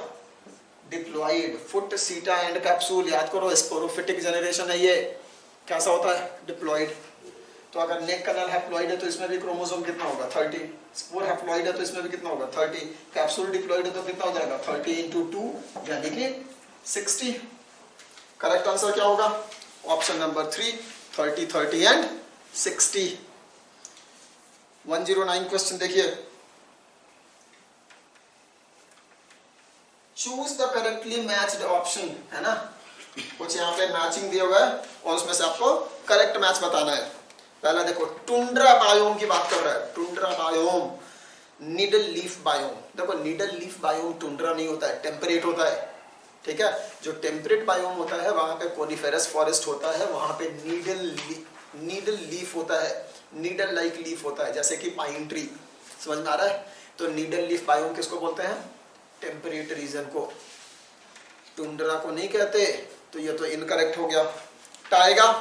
डिप्लॉइड। फुट, सीटा एंड कैप्सूल, याद करो, स्पोरोफिटिक जनरेशन है ये। कैसा होता है? डिप्लॉइड। तो अगर नेक कनाल हैप्लॉइड है तो इसमें भी क्रोमोसोम कितना होगा? 30। स्पोर हैप्लॉइड है तो इसमें भी कितना होगा? 30। कैप्सूल डिप्लॉइड है तो कितना हो जाएगा? 30 × 2 यानी कि 60। करेक्ट आंसर क्या होगा? Option number 3, 30, 30 and 60। 109 क्वेश्चन देखिए, choose the correctly matched option, है ना। कुछ यहाँ पे मैचिंग दिया हुआ है और उसमें से आपको करेक्ट मैच बताना है। पहला देखो, टुंड्रा बायोम की बात कर रहा है। Tundra biome, needle leaf biome. देखो, नीडल लीफ बायोम टुंड्रा नहीं होता है, टेम्परेट होता है। ठीक है, जो टेम्परेट बायोम होता है वहां पे कोनिफेरस फॉरेस्ट होता है, वहां पे नीडल लीफ होता है, नीडल लाइक लीफ होता है, जैसे कि पाइन ट्री। समझ में आ रहा है? तो नीडल लीफ बायोम किसको बोलते हैं? टेम्परेट रीजन को। टुंड्रा को नहीं कहते, तो ये तो इनकरेक्ट हो गया। टाइगा,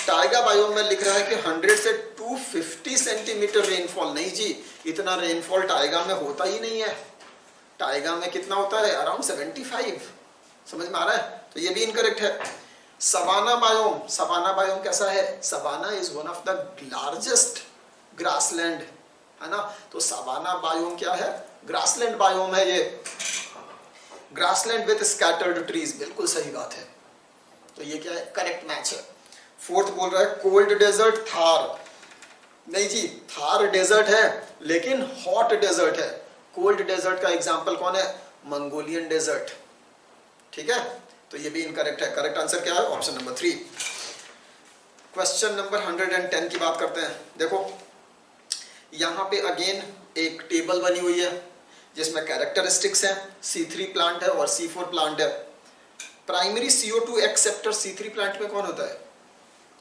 टाइगा बायोम में लिख रहा है कि 100 से 250 सेंटीमीटर रेनफॉल। नहीं जी, इतना रेनफॉल टाइगा में होता ही नहीं है। टाइगा में कितना होता है? अराउंड 75। समझ में आ रहा है? तो ये भी इनकरेक्ट है। सवाना बायोम, सवाना बायोम कैसा है? Savanna is one of the largest grassland, है ना। तो सवाना बायोम क्या है? ग्रासलैंड बायोम है ये। ग्रासलैंड विद स्कैटर्ड ट्रीज, बिल्कुल सही बात है। तो ये क्या है? करेक्ट मैच है। फोर्थ बोल रहा है कोल्ड डेजर्ट थार। नहीं जी, थार डेजर्ट है लेकिन हॉट डेजर्ट है। कोल्ड डेजर्ट का एग्जांपल कौन है? Mongolian desert. ठीक है, तो ये भी इनकरेक्ट है। करेक्ट आंसर क्या है? Option number 3। क्वेश्चन नंबर 110 की बात करते हैं। देखो, यहाँ पे अगेन एक टेबल बनी हुई है जिसमें कैरेक्टरिस्टिक्स हैं। C3 प्लांट है और C4 प्लांट है। Primary CO2 acceptor C3 plant में कौन होता है?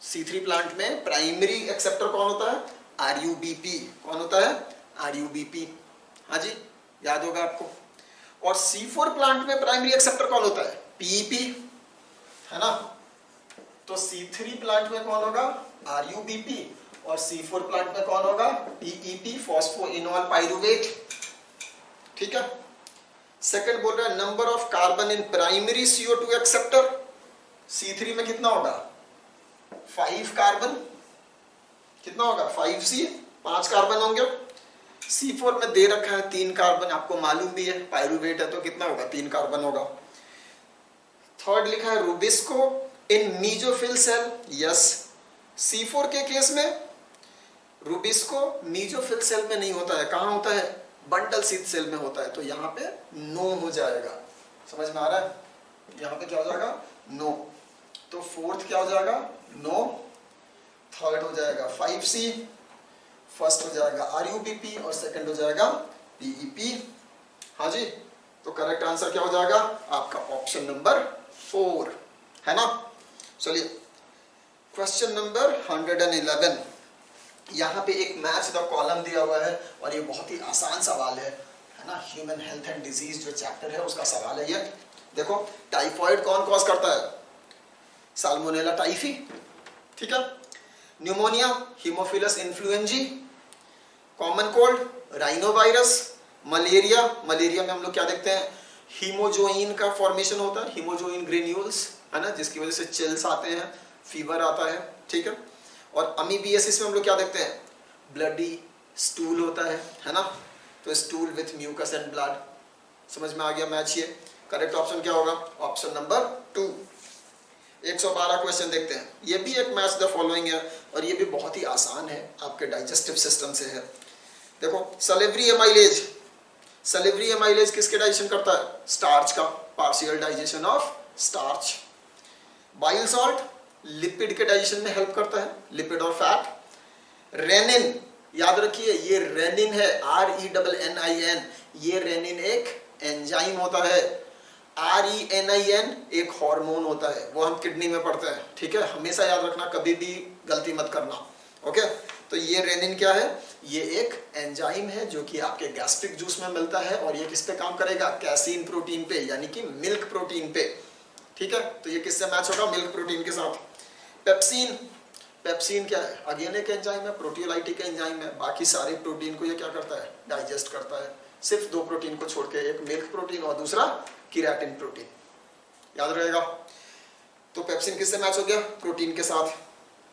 C3 प्लांट में प्राइमरी एक्सेप्टर कौन होता है? RUBP। कौन होता है? RUBP। हाँ जी, याद होगा आपको। और C4 प्लांट में प्राइमरी एक्सेप्टर कौन होता है? PEP, है ना। तो C3 प्लांट में कौन होगा? RUBP। और C4 प्लांट में कौन होगा? PEP, phosphoenol pyruvate. ठीक है। सेकंड बोल रहा है number of carbon in primary CO2 acceptor. C3 में कितना होगा? 5 कार्बन। कितना होगा? 5C, 5 कार्बन होंगे। C4 में दे रखा है 3 कार्बन, आपको मालूम भी है पायरुवेट है तो कितना होगा, 3 कार्बन होगा। थर्ड लिखा है रुबिस्को इन मीजोफिल सेल, यस। C4 के केस में रुबिस्को मीजोफिल सेल में नहीं होता है, कहाँ होता है, बंडल शीथ सेल में होता है, तो यहाँ पे नो हो जाएगा। समझ में आ रहा है, यहाँ पे क्या हो जाएगा, नो। तो फोर्थ क्या हो जाएगा, नो। थर्ड हो जाएगा 5C, फर्स्ट हो जाएगा RUBP और सेकंड हो जाएगा PEP। हाँ जी, तो करेक्ट आंसर क्या हो जाएगा आपका ऑप्शन नंबर 4, है ना। चलिए क्वेश्चन नंबर 111, यहाँ पे एक मैच द कॉलम दिया हुआ है और ये बहुत ही आसान सवाल है ना। ह्यूमन हेल्थ एंड डिजीज जो चैप्टर है उसका सवाल है ये। देखो टाइफॉइड कौन कॉज करता है, साल्मोनेला टाइफी, ठीक है। Pneumonia Haemophilus influenzae, common cold rhinovirus, malaria, malaria में हम लोग क्या देखते हैं, हीमोजोइन का फॉर्मेशन होता है, हीमोजोइन ग्रेन्यूल्स, है ना, जिसकी वजह से चिल्स आते हैं, फीवर आता है, ठीक है। और अमीबियासिस में हम लोग क्या देखते हैं, ब्लडी स्टूल होता है ना, तो stool with mucus and blood. समझ में आ गया मैच ये। करेक्ट ऑप्शन क्या होगा, ऑप्शन नंबर 2। 112 क्वेश्चन देखते हैं, ये भी एक मैच द फॉलोइंग है और ये भी बहुत ही आसान है, आपके डाइजेस्टिव सिस्टम से है। देखो सलेवरी एमाइलेज, सलेवरी एमाइलेज किसके डाइजेशन करता है, स्टार्च का, partial digestion of starch. Bile salt lipid के डाइजेशन में हेल्प करता है, लिपिड और फैट। रेनिन, याद रखिए ये रेनिन है, RENNIN, ये रेनिन एक एंजाइम होता है। RENIN एक हार्मोन होता है, वो हम किडनी में पढ़ते हैं, ठीक है, हमेशा याद रखना, कभी भी गलती मत करना, ओके। तो ये रेनिन क्या है, ये एक एंजाइम है जो कि आपके गैस्ट्रिक जूस में मिलता है और ये किस पे काम करेगा, कैसीन प्रोटीन पे, यानी कि मिल्क प्रोटीन पे, ठीक है। तो ये किससे मैच होगा, मिल्क प्रोटीन के साथ। पेप्सिन, पेप्सिन क्या है, अगेन एक एंजाइम है, प्रोटियोलाइटिक एंजाइम है, बाकी सारे प्रोटीन को ये क्या करता है, डाइजेस्ट करता है, सिर्फ 2 प्रोटीन को छोड़ के, एक मिल्क प्रोटीन और दूसरा केराटिन प्रोटीन, याद रहेगा। तो पेप्सिन किससे मैच हो गया, प्रोटीन के साथ।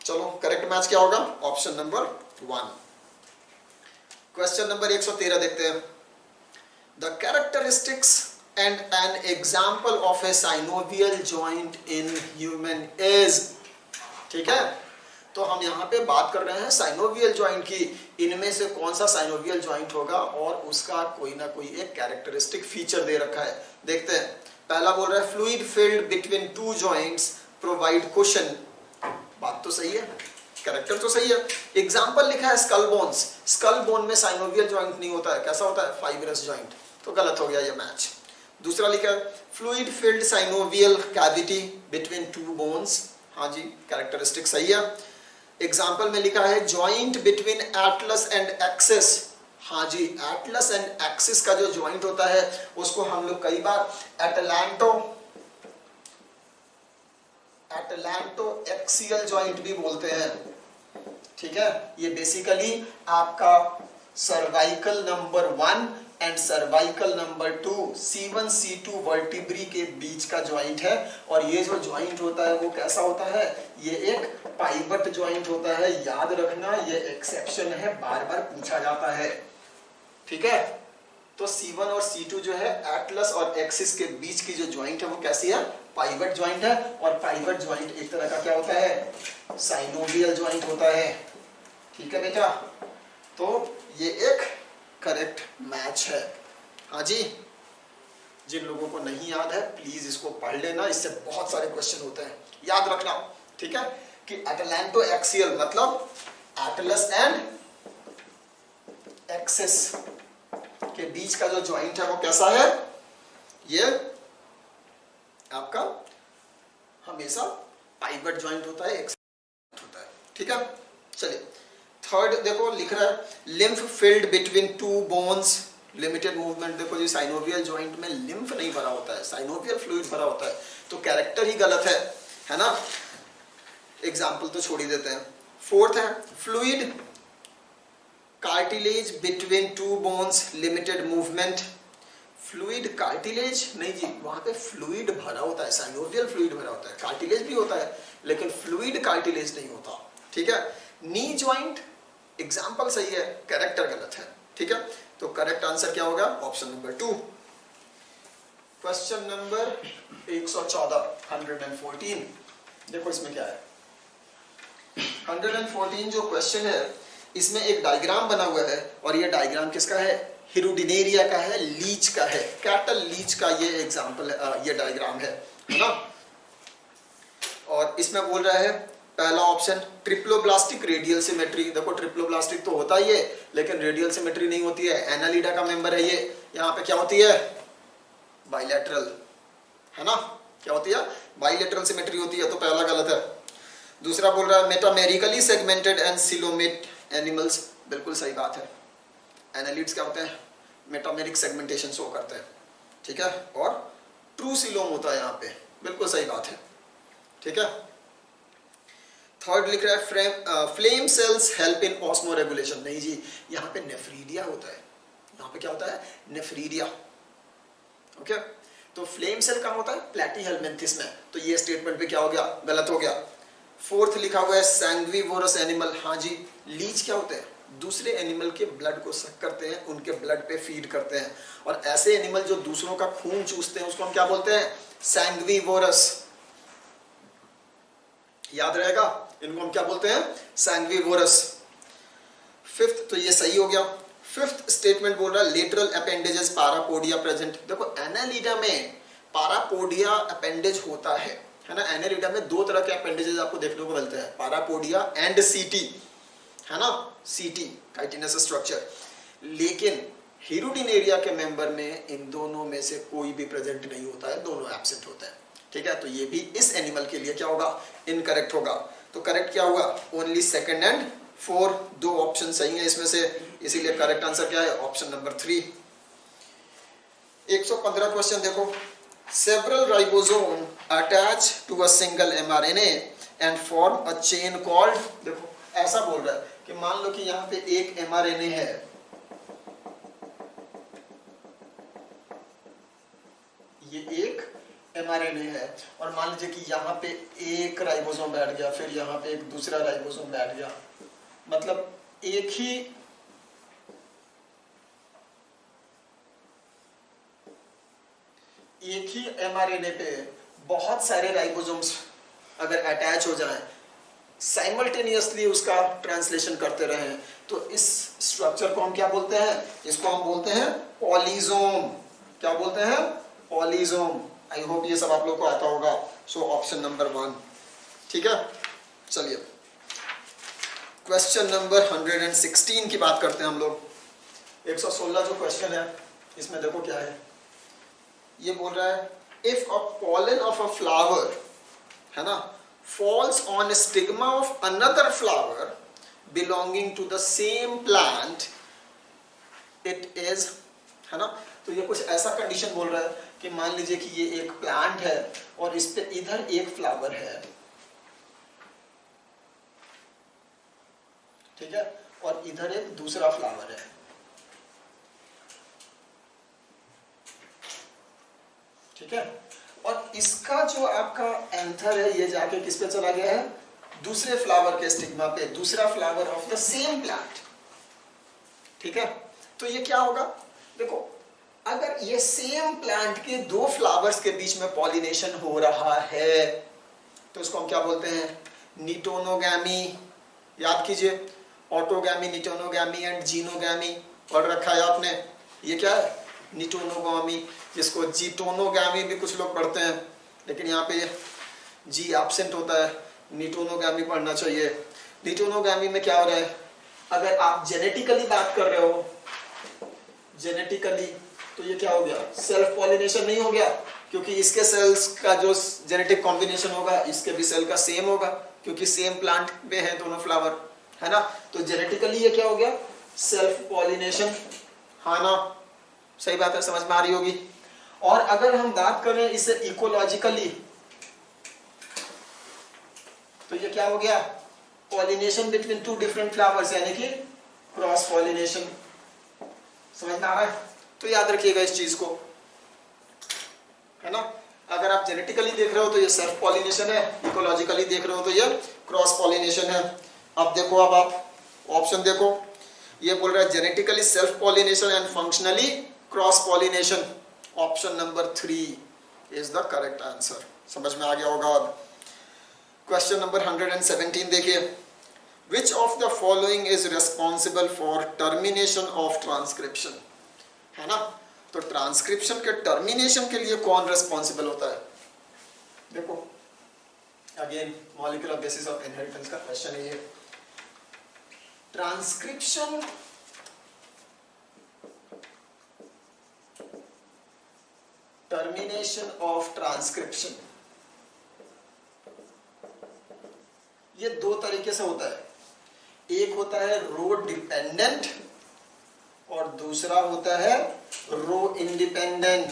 चलो करेक्ट मैच क्या होगा, ऑप्शन नंबर 1। क्वेश्चन नंबर 113 देखते हैं। The characteristics and an example of A synovial joint in human is, ठीक है। तो हम यहाँ पे बात कर रहे हैं साइनोवियल जॉइंट की, इनमें से कौन सा साइनोवियल जॉइंट होगा और उसका कोई ना कोई एक कैरेक्टरिस्टिक फीचर दे रखा है। देखते हैं, पहला बोल रहा है fluid filled between 2 joints provide cushion, बात तो सही है, कैरेक्टर तो सही है। एग्जाम्पल लिखा है स्कल बोन्स, स्कल बोन में साइनोवियल जॉइंट नहीं होता है, कैसा होता है, फाइब्रस जॉइंट, तो गलत हो गया ये मैच। दूसरा लिखा है fluid filled synovial cavity between 2 bones, हाँ जी कैरेक्टरिस्टिक सही है। एग्जाम्पल में लिखा है joint between Atlas and axis, हाँ जी एटलस एंड एक्सिस का जो जॉइंट होता है उसको हम लोग कई बार एटलांटो एक्सियल जॉइंट भी बोलते हैं, ठीक है। ये बेसिकली आपका cervical number 1 and cervical number 2 C1 C2 vertebrae के बीच का जॉइंट है और ये जो जॉइंट होता है वो कैसा होता है, ये एक पाइवट जॉइंट होता है, याद रखना ये एक्सेप्शन है, बार बार पूछा जाता है, ठीक है। तो C1 और C2 जो है एटलस और एक्सिस के बीच की जो जॉइंट है वो कैसी है, पाइवट जॉइंट है। और पाइवट जॉइंट एक तरह का क्या होता है, साइनोवियल जॉइंट होता है, ठीक है बेटा। तो ये एक करेक्ट मैच है, हाँ जी। जिन लोगों को नहीं याद है प्लीज इसको पढ़ लेना, इससे बहुत सारे क्वेश्चन होते हैं, याद रखना, ठीक है। कि एटलांटो एक्सियल मतलब एटलस एंड एक्सिस के बीच का जो जॉइंट है वो कैसा है, ये आपका हमेशा पाइवट जॉइंट होता है, एक्सिस होता है, ठीक है। चलिए थर्ड देखो लिख रहा है lymph field between 2 bones, limited movement. देखो जी साइनोवियल जॉइंट में लिम्फ नहीं भरा होता है, साइनोवियल फ्लूइड भरा होता है, तो कैरेक्टर ही गलत है ना। एग्जाम्पल तो छोड़ ही देते हैं। फोर्थ है fluid cartilage between 2 bones, limited movement. Fluid cartilage नहीं जी, वहां पे फ्लूइड भरा होता है, साइनोवियल फ्लूइड भरा होता है, कार्टिलेज भी होता है लेकिन फ्लूइड कार्टिलेज नहीं होता, ठीक है। नी जॉइंट एग्जाम्पल सही है, कैरेक्टर गलत है, ठीक है। करेक्ट आंसर क्या होगा? Option number 2। Question number 114, 114। देखो इसमें क्या है। 114 जो क्वेश्चन है, इसमें एक डायग्राम बना हुआ है और ये डायग्राम किसका है? हिरुडिनेरिया का है, लीच का है, कैटल लीच का ये एग्जांपल है, ये डायग्राम है ना। और इसमें बोल रहा है पहला ऑप्शन ट्रिप्लोब्लास्टिक रेडियल सिमेट्री। देखो ट्रिप्लोब्लास्टिक तो होता ही है, लेकिन रेडियल सिमेट्री नहीं होती है। एनालिडा का मेंबर है ये। यहाँ पे क्या होती है? बाइलेटरल, है ना। क्या होती है? बाइलेटरल सिमेट्री होती है, तो पहला गलत है। दूसरा बोल रहा है metamerically segmented and coelomate animals. बिल्कुल सही बात है। एनालिड्स क्या होते हैं? मेटामेरिक सेगमेंटेशन शो करते हैं, ठीक है। और ट्रू सिलोम होता है यहाँ पे, बिल्कुल सही बात है, ठीक है। थर्ड लिख रहा है flame cells help in osmo regulation. नहीं जी, यहाँ पे नेफ्रीडिया होता है। यहाँ पे क्या होता है? Nephridia, okay. तो फ्लेम सेल कहाँ होता है? प्लैटीहेल्मिन्थेस में। तो ये स्टेटमेंट पे क्या हो गया? गलत हो गया। फोर्थ लिखा हुआ है सैंग्विवोरस एनिमल। हाँ जी, लीच क्या होते हैं? दूसरे एनिमल के ब्लड को सक करते हैं, उनके ब्लड पे फीड करते हैं। और ऐसे एनिमल जो दूसरों का खून चूसते हैं उसको हम क्या बोलते हैं? सैंग्विवोरस। याद रहेगा, इनको हम क्या बोलते हैं? सैंग्विवोरस। फिफ्थ, तो ये सही हो गया। फिफ्थ स्टेटमेंट बोल रहा है लेटरल अपेंडेजेस पारापोडिया प्रेजेंट। देखो एनालिडा में पारापोडिया अपेंडेज होता है ना। एनालिडा में दो तरह के अपेंडेजेस आपको देखने को मिलते हैं, पारापोडिया एंड सीटी, है ना। सीटी काइटिनस स्ट्रक्चर। लेकिन हिरुडिनेरिया के मेंबर में इन दोनों में से कोई भी प्रेजेंट नहीं होता है, दोनों एब्सेंट होते हैं, ठीक है। तो ये भी इस एनिमल के लिए क्या होगा? इनकरेक्ट होगा। तो करेक्ट क्या हुआ? ओनली सेकंड एंड 4, दो ऑप्शन सही है इसमें से, इसीलिए करेक्ट आंसर क्या है? Option number 3। 115 क्वेश्चन देखो। Several ribosome attach to a single mRNA and form a chain called. देखो ऐसा बोल रहा है कि मान लो कि यहाँ पे एक एमआरएनए है, ये एक एमआरएनए है, और मान लीजिए कि यहाँ पे एक राइबोसोम बैठ गया, फिर यहाँ पे एक दूसरा राइबोसोम बैठ गया। मतलब एक ही एमआरएनए पे बहुत सारे राइबोसोम्स अगर अटैच हो जाएं, साइमल्टेनियसली उसका ट्रांसलेशन करते रहें, तो इस स्ट्रक्चर को हम क्या बोलते हैं? इसको हम बोलते हैं पॉलीजोम। क्या बोलते हैं? पॉलीजोम। आई होप ये सब आप लोग को आता होगा। सो ऑप्शन नंबर 1, ठीक है। चलिए क्वेश्चन नंबर 116 की बात करते हैं हम लोग। 116 जो क्वेश्चन है, इसमें देखो क्या है। ये बोल रहा है if a pollen of a flower, है ना, falls on a stigma of another flower belonging to the same plant, it is, है ना। तो ये कुछ ऐसा कंडीशन बोल रहा है कि मान लीजिए कि ये एक प्लांट है और इस पे इधर एक फ्लावर है, ठीक है, और इधर एक दूसरा फ्लावर है, ठीक है। और इसका जो आपका एंथर है ये जाके किस पे चला गया है? दूसरे फ्लावर के स्टिग्मा पे, दूसरा flower of the same plant, ठीक है। तो ये क्या होगा? देखो अगर ये सेम प्लांट के दो फ्लावर्स के बीच में पॉलिनेशन हो रहा है तो इसको हम क्या बोलते हैं? निटोनोगैमी। याद कीजिए, ऑटोगैमी, निटोनोगैमी एंड जीनोगैमी पढ़ रखा है आपने। ये क्या है? निटोनोगैमी, जिसको जीटोनोगैमी भी कुछ लोग पढ़ते हैं, लेकिन यहाँ पे जी एब्सेंट होता है, निटोनोगैमी पढ़ना चाहिए। निटोनोगैमी में क्या हो रहा है? अगर आप जेनेटिकली बात कर रहे हो, जेनेटिकली, तो ये क्या हो गया? सेल्फ पॉलिनेशन नहीं हो गया, क्योंकि इसके सेल्स का जो जेनेटिक कॉम्बिनेशन होगा इसके भी सेल का सेम होगा, क्योंकि सेम प्लांट में है दोनों फ्लावर, है ना। तो जेनेटिकली ये क्या हो गया? सेल्फ पॉलिनेशन, हाँ ना, सही बात है, समझ में आ रही होगी। और अगर हम बात करें इसे इकोलॉजिकली, तो ये क्या हो गया? Pollination between two different flowers, यानी कि क्रॉस पॉलिनेशन। समझ में आ रहा है? तो याद रखिएगा इस चीज को, है ना। अगर आप जेनेटिकली देख रहे हो तो ये सेल्फ पॉलिनेशन है, इकोलॉजिकली देख रहे हो तो ये क्रॉस पॉलिनेशन है। अब देखो, अब आप ऑप्शन देखो, ये बोल रहा है genetically self pollination and functionally cross pollination. Option number 3 is the correct answer. समझ में आ गया होगा। अब क्वेश्चन नंबर 117 देखिए, which of the following is responsible for termination of transcription, है ना। तो ट्रांसक्रिप्शन के टर्मिनेशन के लिए कौन रिस्पॉन्सिबल होता है? देखो again molecular basis of inheritance का क्वेश्चन है ये। ट्रांसक्रिप्शन टर्मिनेशन ऑफ ट्रांसक्रिप्शन ये दो तरीके से होता है। एक होता है रो डिपेंडेंट और दूसरा होता है रो इंडिपेंडेंट।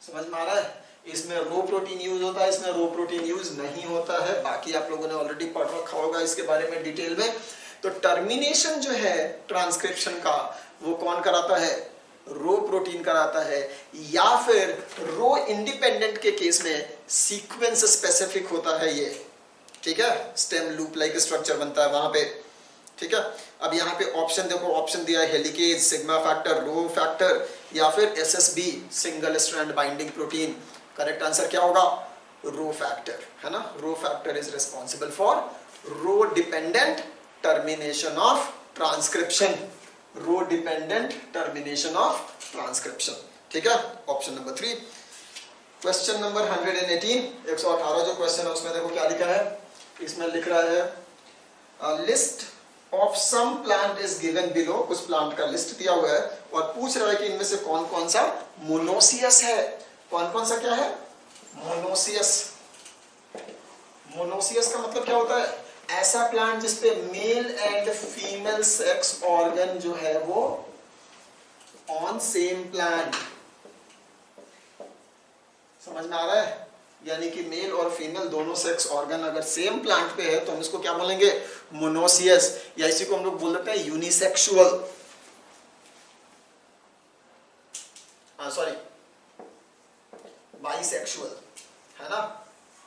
समझ में आ रहा है? इसमें रो प्रोटीन यूज होता है, इसमें रो प्रोटीन यूज नहीं होता है। बाकी आप लोगों ने ऑलरेडी पढ़ रखा होगा इसके बारे में डिटेल में। तो टर्मिनेशन जो है ट्रांसक्रिप्शन का वो कौन कराता है? रो प्रोटीन कराता है, या फिर रो इंडिपेंडेंट के केस में सीक्वेंस स्पेसिफिक होता है ये, ठीक है। स्टेम लूप लाइक स्ट्रक्चर बनता है वहां पे, ठीक है। अब यहाँ पे ऑप्शन देखो, ऑप्शन दिया है helicase, sigma factor, rho factor या फिर SSB single strand binding protein. Correct answer क्या होगा? रो फैक्टर, है ना। Rho factor is responsible for rho dependent termination of transcription. Rho dependent termination of transcription, ठीक है। Option number 3। क्वेश्चन नंबर 118, 118 जो क्वेश्चन है उसमें देखो क्या लिखा है। इसमें लिख रहा है list of some plant is given below. कुछ प्लांट का लिस्ट दिया हुआ है और पूछ रहा है कि इनमें से कौन कौन सा मोनोसियस है। कौन कौन सा क्या है? मोनोसियस। मोनोसियस का मतलब क्या होता है? ऐसा प्लांट जिसपे male and female sex organ जो है वो ऑन सेम प्लांट। समझ में आ रहा है? यानी कि मेल और फीमेल दोनों सेक्स ऑर्गन अगर सेम प्लांट पे है तो हम इसको क्या बोलेंगे? मोनोसियस। या इसी को हम लोग बोल देते हैं यूनिसेक्सुअल, सॉरी बाइसेक्सुअल, है ना।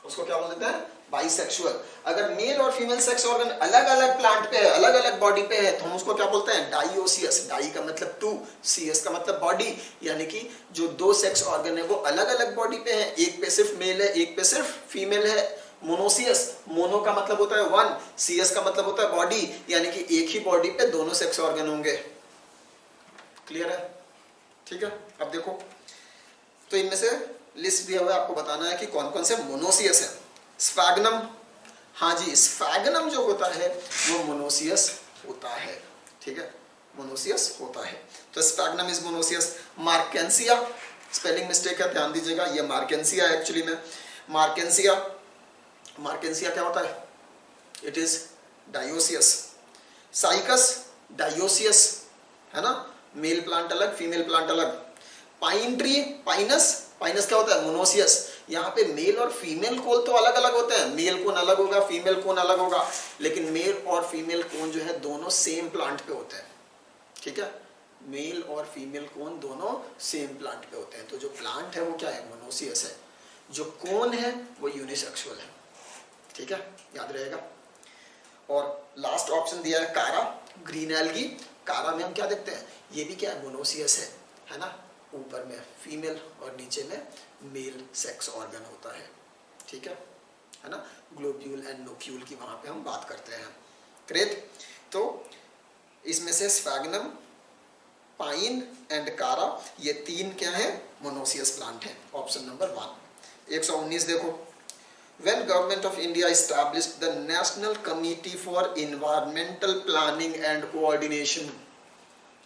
उसको क्या बोल देते हैं? बाइसेक्सुअल। अगर मेल और फीमेल सेक्स ऑर्गन अलग अलग प्लांट पे है, अलग अलग बॉडी पे है, तो हम उसको क्या बोलते हैं? डाइओसियस। डाई का मतलब 2, सीएस का मतलब बॉडी, यानी कि जो दो सेक्स ऑर्गन है वो अलग अलग बॉडी पे है, एक पे सिर्फ मेल है, एक पे सिर्फ फीमेल है। मोनोसियस, मोनो का मतलब होता है 1, सीएस का मतलब होता है बॉडी, यानी कि एक ही बॉडी पे दोनों सेक्स ऑर्गन होंगे। क्लियर है? ठीक है। अब देखो तो इनमें से लिस्ट दिया हुआ है, आपको बताना है कि कौन कौन से मोनोसियस है। स्फैग्नम, हाँ जी, स्फैग्नम जो होता है वो मोनोसियस होता है, ठीक है, मोनोसियस होता है। तो sphagnum is monoecious. मार्केंसिया, spelling mistake है, ध्यान दीजिएगा, ये मार्केंसिया एक्चुअली में मार्केंसिया। मार्केंसिया क्या होता है? It is dioecious. Cycas dioecious, है ना, मेल प्लांट अलग, फीमेल प्लांट अलग। पाइन ट्री, पाइनस, पाइनस क्या होता है? मोनोसियस। यहाँ पे मेल और फीमेल कोन तो अलग अलग होते हैं, मेल कोन अलग होगा, फीमेल कोन अलग होगा, लेकिन मेल और फीमेल कोन जो है दोनों सेम प्लांट पे होते हैं, ठीक है। मेल और फीमेल कोन दोनों सेम प्लांट पे होते हैं। तो जो प्लांट है वो क्या है? मोनोसियस है। जो कोन है वो यूनिसेक्सुअल है, ठीक है, याद रहेगा। और लास्ट ऑप्शन दिया है कारा, ग्रीन एल्गी। कारा में हम क्या देखते हैं? ये भी क्या है? मोनोसियस है ना। ऊपर में फीमेल और नीचे में मेल सेक्स ऑर्गन होता है, ठीक है ना। ग्लोब्यूल एंड नोक्यूल की वहां पे हम बात करते हैं। ग्रेट। तो इसमें से स्फैग्नम, पाइन एंड कारा, ये तीन क्या है? मोनोसियस प्लांट है। Option number 1। 119 देखो, When Government of India established the National Committee for Environmental Planning and Coordination।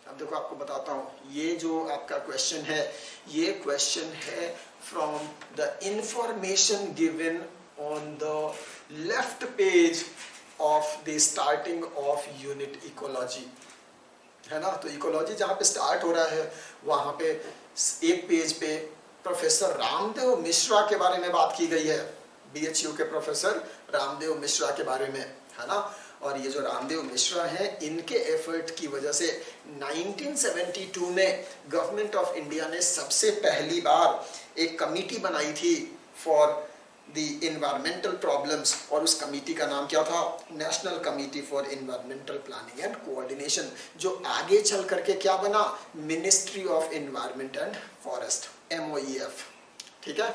अब देखो आपको बताता हूँ, ये जो आपका क्वेश्चन है, ये क्वेश्चन है from the information given on the left page of the starting of unit ecology, है ना। तो इकोलॉजी जहाँ पे स्टार्ट हो रहा है वहाँ पे एक पेज पे प्रोफेसर रामदेव मिश्रा के बारे में बात की गई है, बीएचयू के प्रोफेसर रामदेव मिश्रा के बारे में, है ना। और ये जो रामदेव मिश्रा हैं, इनके एफर्ट की वजह से 1972 में गवर्नमेंट ऑफ इंडिया ने सबसे पहली बार एक कमेटी बनाई थी फॉर द इन्वायरमेंटल प्रॉब्लम्स, और उस कमेटी का नाम क्या था? National committee for environmental planning and coordination, जो आगे चल करके क्या बना? Ministry of environment and forest, MOEF। ठीक है,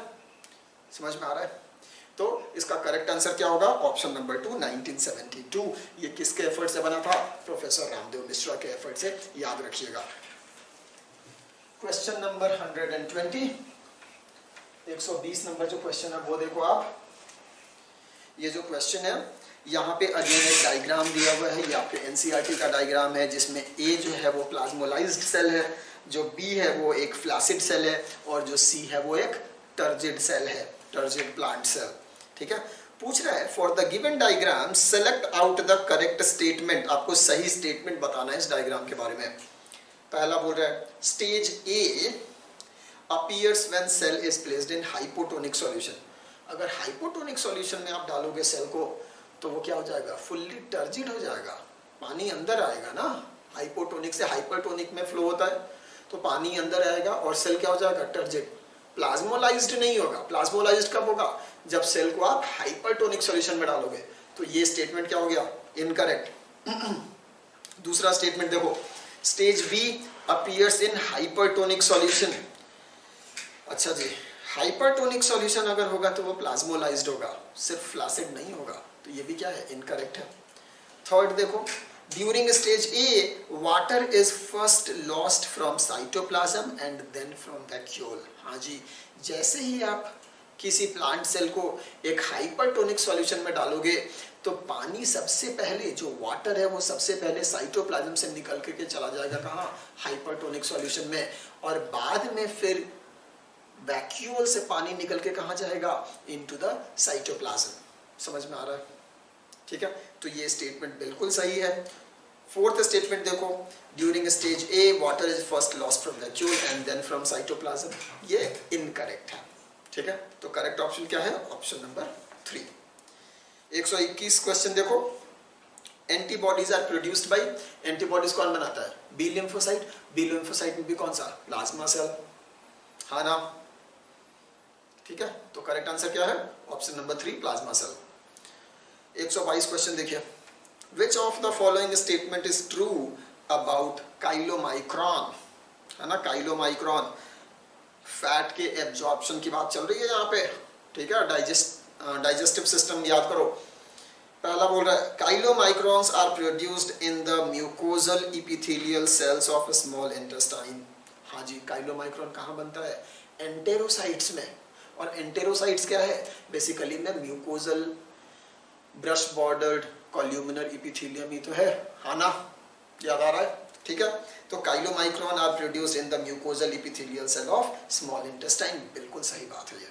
समझ में आ रहा है? तो इसका करेक्ट आंसर क्या होगा? Option number 2, 1972। ये किसके एफर्ट से बना था? प्रोफेसर रामदेव मिश्रा के एफर्ट से, याद रखिएगा। क्वेश्चन नंबर 120, 120 नंबर जो क्वेश्चन है वो देखो आप। ये जो क्वेश्चन है यहाँ पे अगेन एक डायग्राम दिया हुआ है, ये आपके NCERT का डायग्राम है, जिसमें A जो है वो प्लाज्मोलाइज्ड सेल है, जो B है वो एक फ्लासिड सेल है, और जो C है वो एक टर्जिड सेल है, टर्जिड प्लांट सेल। ठीक है, पूछ रहा है for the given diagram select out the correct statement. आपको सही स्टेटमेंट बताना है इस डायग्राम के बारे में। पहला बोल रहा है stage A appears when cell is placed in hypotonic solution। अगर हाइपोटोनिक सॉल्यूशन में आप डालोगे सेल को तो वो क्या हो जाएगा? फुल्ली टर्जिड हो जाएगा, पानी अंदर आएगा ना। हाइपोटोनिक से हाइपरटोनिक में फ्लो होता है, तो पानी अंदर आएगा और सेल क्या हो जाएगा? टर्जिड। प्लाज्मोलाइज्ड नहीं होगा। प्लाज्मोलाइज्ड कब होगा? जब सेल को आप हाइपरटोनिक सॉल्यूशन में डालोगे। तो ये स्टेटमेंट क्या हो गया? इनकरेक्ट। दूसरा स्टेटमेंट देखो, स्टेज B अपीयर्स इन हाइपरटोनिक सॉल्यूशन। अच्छा जी, हाइपरटोनिक सॉल्यूशन अगर होगा तो वो प्लाज्मोलाइज्ड होगा, सिर्फ फ्लासिड नहीं होगा। तो ये भी क्या है? इनकरेक्ट है। थर्ड देखो, during stage A water is first lost from cytoplasm and then from vacuole. हाँ जी, जैसे ही आप किसी प्लांट सेल को एक हाइपरटोनिक सॉल्यूशन में डालोगे तो पानी सबसे पहले, जो वाटर है वो सबसे पहले साइटोप्लाज्म से निकल के चला जाएगा कहाँ? हाइपरटोनिक सॉल्यूशन में, और बाद में फिर वैक्यूल से पानी निकल के कहाँ जाएगा? Into the cytoplasm. समझ में आ रहा है? ठीक है, तो ये स्टेटमेंट बिल्कुल सही है। फोर्थ स्टेटमेंट देखो, during stage A water is first lost from vacuole and then from cytoplasm. ये इनकरेक्ट है। ठीक है, तो करेक्ट ऑप्शन क्या है? Option number 3। 121 क्वेश्चन देखो, antibodies are produced by. Antibodies कौन बनाता है? B lymphocyte. बी लिम्फोसाइट में भी कौन सा? Plasma cell. हाँ ना? ठीक है, तो करेक्ट आंसर क्या है? Option number 3, plasma cell. 122 question देखिए, which of the following statement is true about chylomicron. है ना, काइलोमाइक्रॉन फैट के एब्जॉर्प्शन की बात चल रही है यहाँ पे। ठीक है, डाइजेस्टिव सिस्टम याद करो। पहला बोल रहा है chylomicrons are produced in the mucosal epithelial cells of small intestine. हाँ जी, काइलोमाइक्रॉन कहाँ बनता है? एंटेरोसाइट्स में। और एंटेरोसाइट्स क्या है? बेसिकली में mucosal brush bordered columnar epithelium ही तो है। हाँ ना, याद आ रहा है? ठीक है, तो chylomicron are produced in the mucosal epithelial cell of small intestine. बिल्कुल सही बात है ये।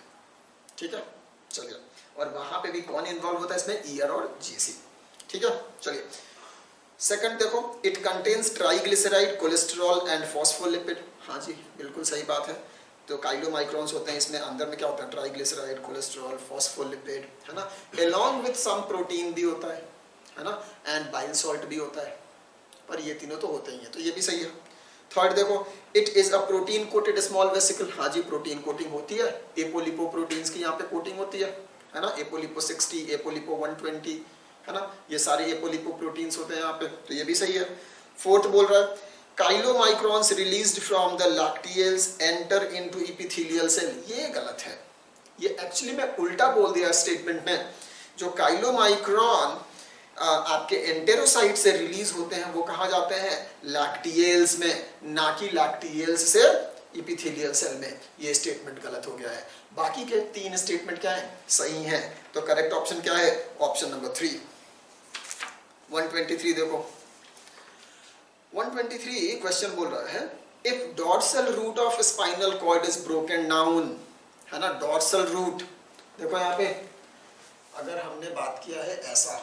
ठीक है, चलिए, और वहां पे भी कौन इन्वॉल्व होता है इसमें? ईयर और GC। ठीक है, चलिए सेकंड देखो, it contains triglyceride, cholesterol and phospholipid. हाँ जी, बिल्कुल सही बात है। तो काइलोमाइक्रॉन्स होते हैं, इसमें अंदर में क्या होता है? ट्राइग्लिसराइड, कोलेस्ट्रॉल, फॉस्फोलिपिड, है ना, एलॉन्ग विथ सम प्रोटीन भी होता है ना, एंड बाइल सॉल्ट भी होता है, पर ये तीनों तो होते ही हैं, तो ये भी सही है। थर्ड देखो, it is a protein coated small vesicle. हाँ जी, प्रोटीन कोटिंग होती है, एपोलिपोप्रोटीन्स की यहाँ पे कोटिंग होती है ना, एपोलिपो 60, एपोलिपो 120, है ना, ये सारे एपोलिपोप्रोटीन्स होते हैं यहाँ पे, तो ये भी सही है। फोर्थ बोल रहा है chylomicrons released from the lacteals enter into epithelial cell. ये गलत है, ये एक्चुअली मैं उल्टा बोल दिया स्टेटमेंट में। जो काइलोमाइक्रॉन आपके एंटेरोसाइट से रिलीज होते हैं वो कहाँ जाते हैं? लैक्टियल्स में, ना कि लैक्टियल्स से एपिथेलियल सेल में। ये स्टेटमेंट गलत हो गया है। बाकी के 3 स्टेटमेंट क्या है? सही हैं। तो करेक्ट ऑप्शन क्या है? Option number 3। 123 देखो, 123 क्वेश्चन बोल रहा है if dorsal root of spinal cord is broken down. है ना, डॉर्सल रूट देखो यहाँ पे, अगर हमने बात किया है ऐसा,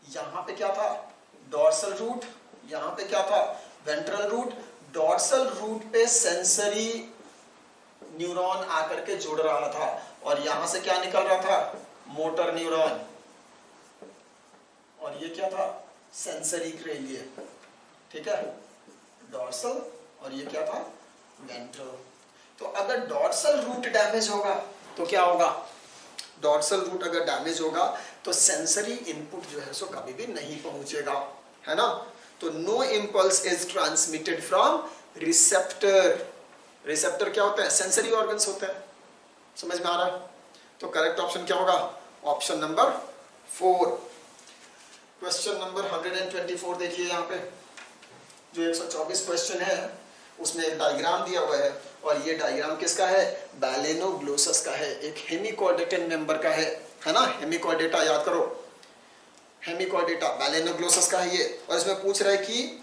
यहां पे क्या था? डॉर्सल रूट, यहां पे क्या था? Ventral root. डॉर्सल रूट पे सेंसरी न्यूरॉन आकर के जुड़ रहा था और यहां से क्या निकल रहा था? Motor neuron. और ये क्या था? Sensory granule. ठीक है, डॉर्सल, और ये क्या था? वेंट्रल। तो अगर डॉर्सल रूट डैमेज होगा तो क्या होगा, डॉर्सल रूट अगर डैमेज होगा तो सेंसरी इनपुट जो है सो कभी भी नहीं पहुंचेगा, है ना। तो no impulse is transmitted from receptor. Receptor क्या होता है, सेंसरी ऑर्गन्स होते हैं, समझ में आ रहा है। तो करेक्ट ऑप्शन क्या होगा, ऑप्शन नंबर 4। क्वेश्चन नंबर 124 देखिए, यहाँ पे जो 124 क्वेश्चन है उसमें एक डायग्राम दिया हुआ है, और ये डायग्राम किसका है, बैलेनोग्लोसस का है, एक हेमिकॉर्डेटन मेंबर का है ना। हेमिकॉर्डेटा याद करो, हेमिकॉर्डेटा बैलेनोग्लोसस का है ये। और इसमें पूछ रहा है कि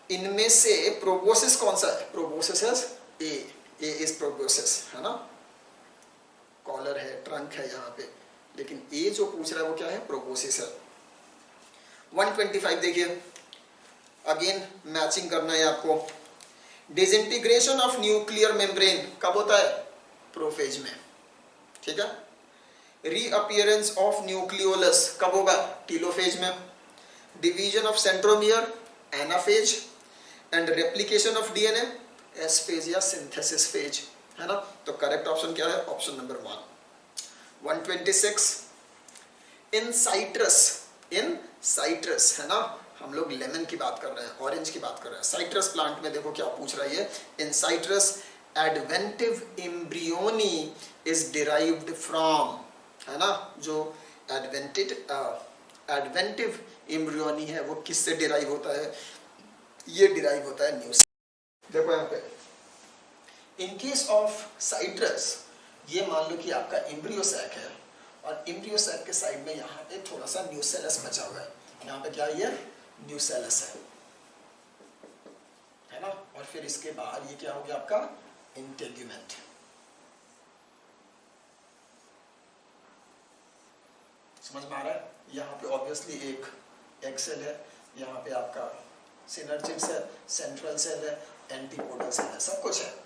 इनमें से प्रोबोसिस कौन सा है, प्रोबोसिस ए इज प्रोबोसिस, है ना। कॉलर है, ट्रंक है यहाँ पे, लेकिन ए जो पूछ रहा है वो क्या है, प्रोबोसिस है। 125 देखिए, अगेन मैचिंग करना है आपको। डिसइंटीग्रेशन ऑफ न्यूक्लियर मेम्ब्रेन कब होता है, प्रोफेज में, ठीक है। रीअपियरेंस ऑफ न्यूक्लियोलस कब होगा, टीलोफेज में। Division of centromere, anaphase. And replication of DNA, S phase या सिंथेसिस फेज, है ना। तो करेक्ट ऑप्शन क्या है, ऑप्शन नंबर 1। 126 इन साइट्रस, है ना, हम लोग लेमन की बात कर रहे हैं, ऑरेंज की बात कर रहे हैं। साइट्रस प्लांट में देखो क्या पूछ रहा है, in citrus adventive embryony is derived from, है ना। जो एडवेंटिव एम्ब्रियोनी है वो किससे डिराइव होता है, ये डिराइव होता है न्यूस। देखो यहाँ पे इन केस ऑफ साइट्रस, ये मान लो कि आपका एम्ब्रियो सैक है, और एम्ब्रियो सैक के साइड में यहाँ पे थोड़ा सा न्यूसेलस बचा हुआ है, यहाँ पे क्या है, ये न्यूसेलस है ना। और फिर इसके बाहर ये क्या हो गया आपका, इंटेग्यूमेंट। समझ में आ रहा है। यहाँ पे ऑब्वियसली एक एग सेल है, यहाँ पे आपका सिनर्जिड सेल, सेंट्रल सेल है, एंटीपोडल सेल है, सब कुछ है।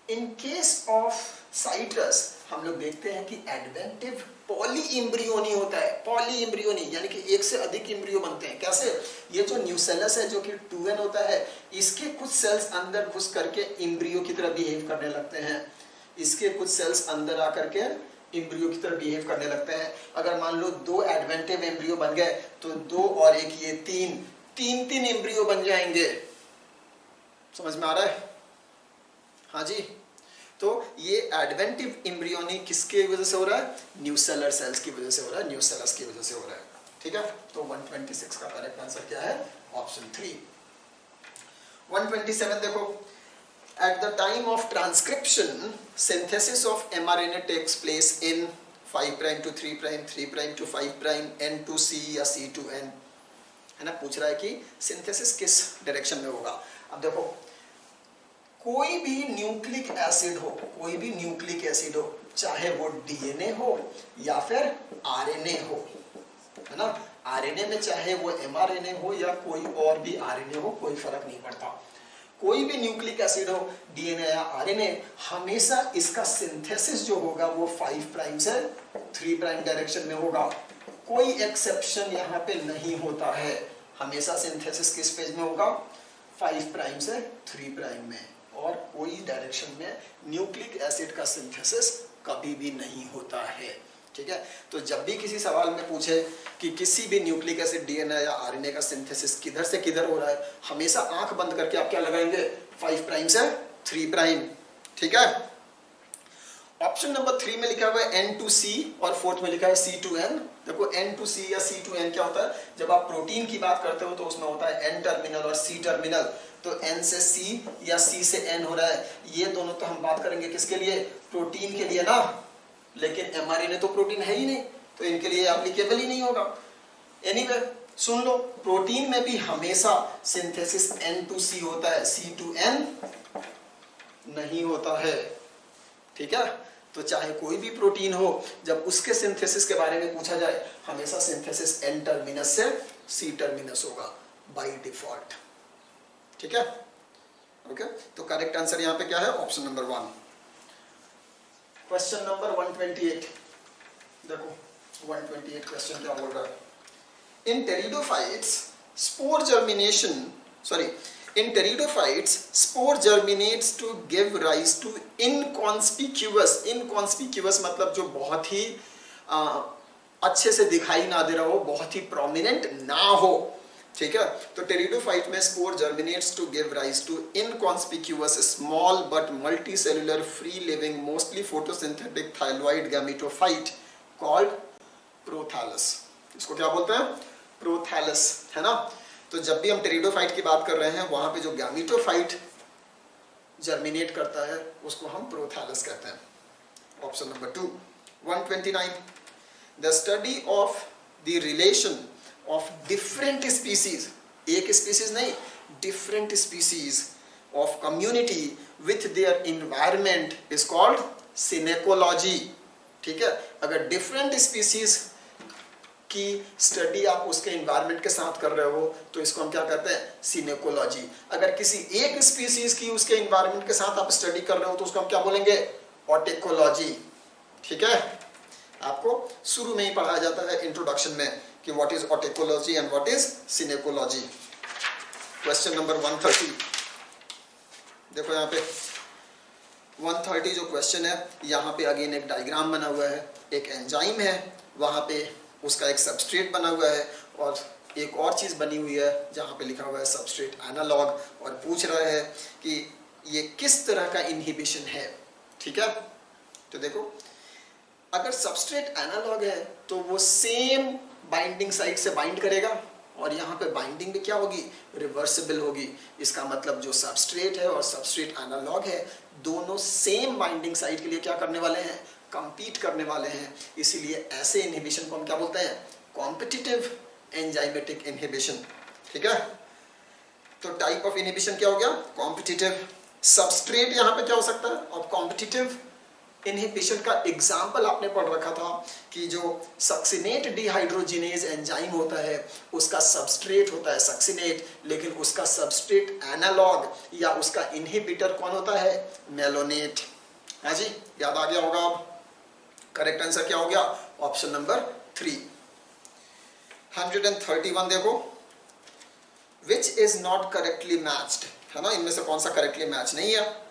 इन केस ऑफ साइट्रस हम लोग देखते हैं कि एडवेंटिव पॉली इम्ब्रियोनी होता है। पॉली इम्ब्रियोनी यानी कि एक से अधिक इम्ब्रियो बनते हैं। कैसे, ये जो न्यूसेलस है जो कि 2n होता है, इसके कुछ सेल्स अंदर घुस करके इम्ब्रियो की तरह बिहेव करने लगते हैं। इसके कुछ सेल्स अंदर आकर के इम्ब्रियो की तरह बिहेव करने लगते हैं। अगर मान लो 2 एडवेंटिव एम्ब्रियो बन गए तो 2 और 1 ये 3 एम्ब्रियो बन जाएंगे। समझ में आ रहा है, हाँ जी। तो ये एडवेंटिव एम्ब्रियोनी किसके वजह से हो रहा है, न्यूसेलर सेल्स की वजह से हो रहा है, न्यूसेलस की वजह से हो रहा है, ठीक है। तो 126 का करेक्ट आंसर क्या है, ऑप्शन 3। 127 देखो, at the time of transcription synthesis of mRNA takes place in 5' to 3', 3' to 5', N to C या C to N, है ना। पूछ रहा है कि सिंथेसिस किस डायरेक्शन में होगा। अब देखो, कोई भी न्यूक्लिक एसिड हो, कोई भी न्यूक्लिक एसिड हो, चाहे वो डीएनए हो या फिर आरएनए हो, है ना। आरएनए में चाहे वो एमआरएनए हो या कोई और भी आरएनए हो, कोई फर्क नहीं पड़ता। कोई भी न्यूक्लिक एसिड हो, डीएनए या आरएनए, हमेशा इसका सिंथेसिस जो होगा वो 5' से 3' डायरेक्शन में होगा। कोई एक्सेप्शन यहाँ पे नहीं होता है, हमेशा सिंथेसिस किस पेज में होगा, 5' से 3' में, और कोई डायरेक्शन में न्यूक्लिक एसिड का सिंथेसिस कभी भी नहीं होता है, ठीक है। तो जब भी किसी सवाल में पूछे कि किसी भी न्यूक्लिक एसिड, डीएनए या आरएनए का सिंथेसिस किधर से किधर हो रहा है, हमेशा आंख बंद करके आप क्या लगाएंगे, 5' से 3', ठीक है। ऑप्शन नंबर 3 में लिखा हुआ है N to C और 4th में लिखा है C to N। देखो N to C या C to N क्या होता है, जब आप प्रोटीन की बात करते हो तो उसमें होता है N टर्मिनल और C टर्मिनल। तो N से C या C से N हो रहा है, ये दोनों तो हम बात करेंगे किसके लिए, प्रोटीन के लिए ना। लेकिन mRNA तो प्रोटीन है ही नहीं, तो इनके लिए एप्लीकेबल ही नहीं होगा। एनीवे सुन लो, प्रोटीन में भी हमेशा सिंथेसिस N to C होता है, C to N नहीं होता है, ठीक है। तो चाहे कोई भी प्रोटीन हो, जब उसके सिंथेसिस के बारे में पूछा जाए, हमेशा सिंथेसिस N टर्मिनस से C टर्मिनस होगा बाय डिफॉल्ट, ठीक है। ओके, तो करेक्ट आंसर यहाँ पे क्या है, ऑप्शन नंबर 1। क्वेश्चन नंबर 128 देखो, 128 क्वेश्चन क्या बोल रहा है, in pteridophytes spore germination, sorry, In pteridophytes, spore germinates to give rise to inconspicuous मतलब जो बहुत ही अच्छे से दिखाई ना दे रहा हो, बहुत ही प्रोमिनेंट ना हो, ठीक है। तो टेरिडोफाइट में spore germinates to give rise to inconspicuous small but multicellular free living mostly photosynthetic thalloid gametophyte called prothallus. इसको क्या बोलते हैं? प्रोथैलस, है ना। तो जब भी हम टेरिडोफाइट की बात कर रहे हैं, वहां पे जो गैमेटोफाइट जर्मिनेट करता है उसको हम प्रोथैलस कहते हैं। Option number 2। 129, the study of the relation of different species, एक स्पीसीज नहीं, different species of community with their environment is called synecology, ठीक है। अगर डिफरेंट स्पीसीज की स्टडी आप उसके इन्वायरमेंट के साथ कर रहे हो तो इसको हम क्या कहते हैं? सिनेकोलॉजी। अगर किसी एक स्पीसीज की उसके इन्वायरमेंट के साथ आप स्टडी कर रहे हो तो उसको हम क्या बोलेंगे? ऑटिकोलॉजी, ठीक है। आपको शुरू में ही पढ़ाया जाता है इंट्रोडक्शन में कि what is autecology and what is synecology. Question number 130, देखो यहाँ पे 130 जो क्वेश्चन है, यहाँ पे अगेन एक डायग्राम बना हुआ है, एक एंजाइम है, वहाँ पे उसका एक सबस्ट्रेट बना हुआ है और एक और चीज़ बनी हुई है जहाँ पे लिखा हुआ है सबस्ट्रेट एनालॉग, और पूछ रहा है कि ये किस तरह का इनहिबिशन है, ठीक है। तो देखो, अगर सबस्ट्रेट एनालॉग है तो वो सेम बाइंडिंग साइट से बाइंड करेगा और यहाँ पे बाइंडिंग भी क्या होगी? रिवर्सिबल होगी। इसका मतलब जो सबस्ट्रेट है और सबस्ट्रेट एनालॉग है, दोनों सेम बाइंडिंग साइट के लिए क्या करने वाले हैं? कंपीट करने वाले हैं। इसीलिए ऐसे इनहिबिशन को हम क्या बोलते हैं? कॉम्पिटिटिव एंजाइमेटिक इनहिबिशन, ठीक है। तो टाइप ऑफ इनहिबिशन क्या हो गया? कॉम्पिटिटिव। सबस्ट्रेट यहाँ पे क्या हो सकता है? और कॉम्पिटिटिव इनहिबिशन का एग्जाम्पल आपने पढ़ रखा था कि जो सक्सिनेट डिहाइड्रोजिनेज एंजाइम होता है उसका सबस्ट्रेट होता है सक्सिनेट, लेकिन उसका सबस्ट्रेट एनालॉग या उसका इनहिबिटर कौन होता है? मेलोनेट। हाँ जी, याद आ गया होगा अब। करेक्ट आंसर क्या हो गया? Option number 3। 131 देखो, विच इज नॉट करेक्टली मैच्ड, है ना। इनमें से कौन सा करेक्टली मैच नहीं है?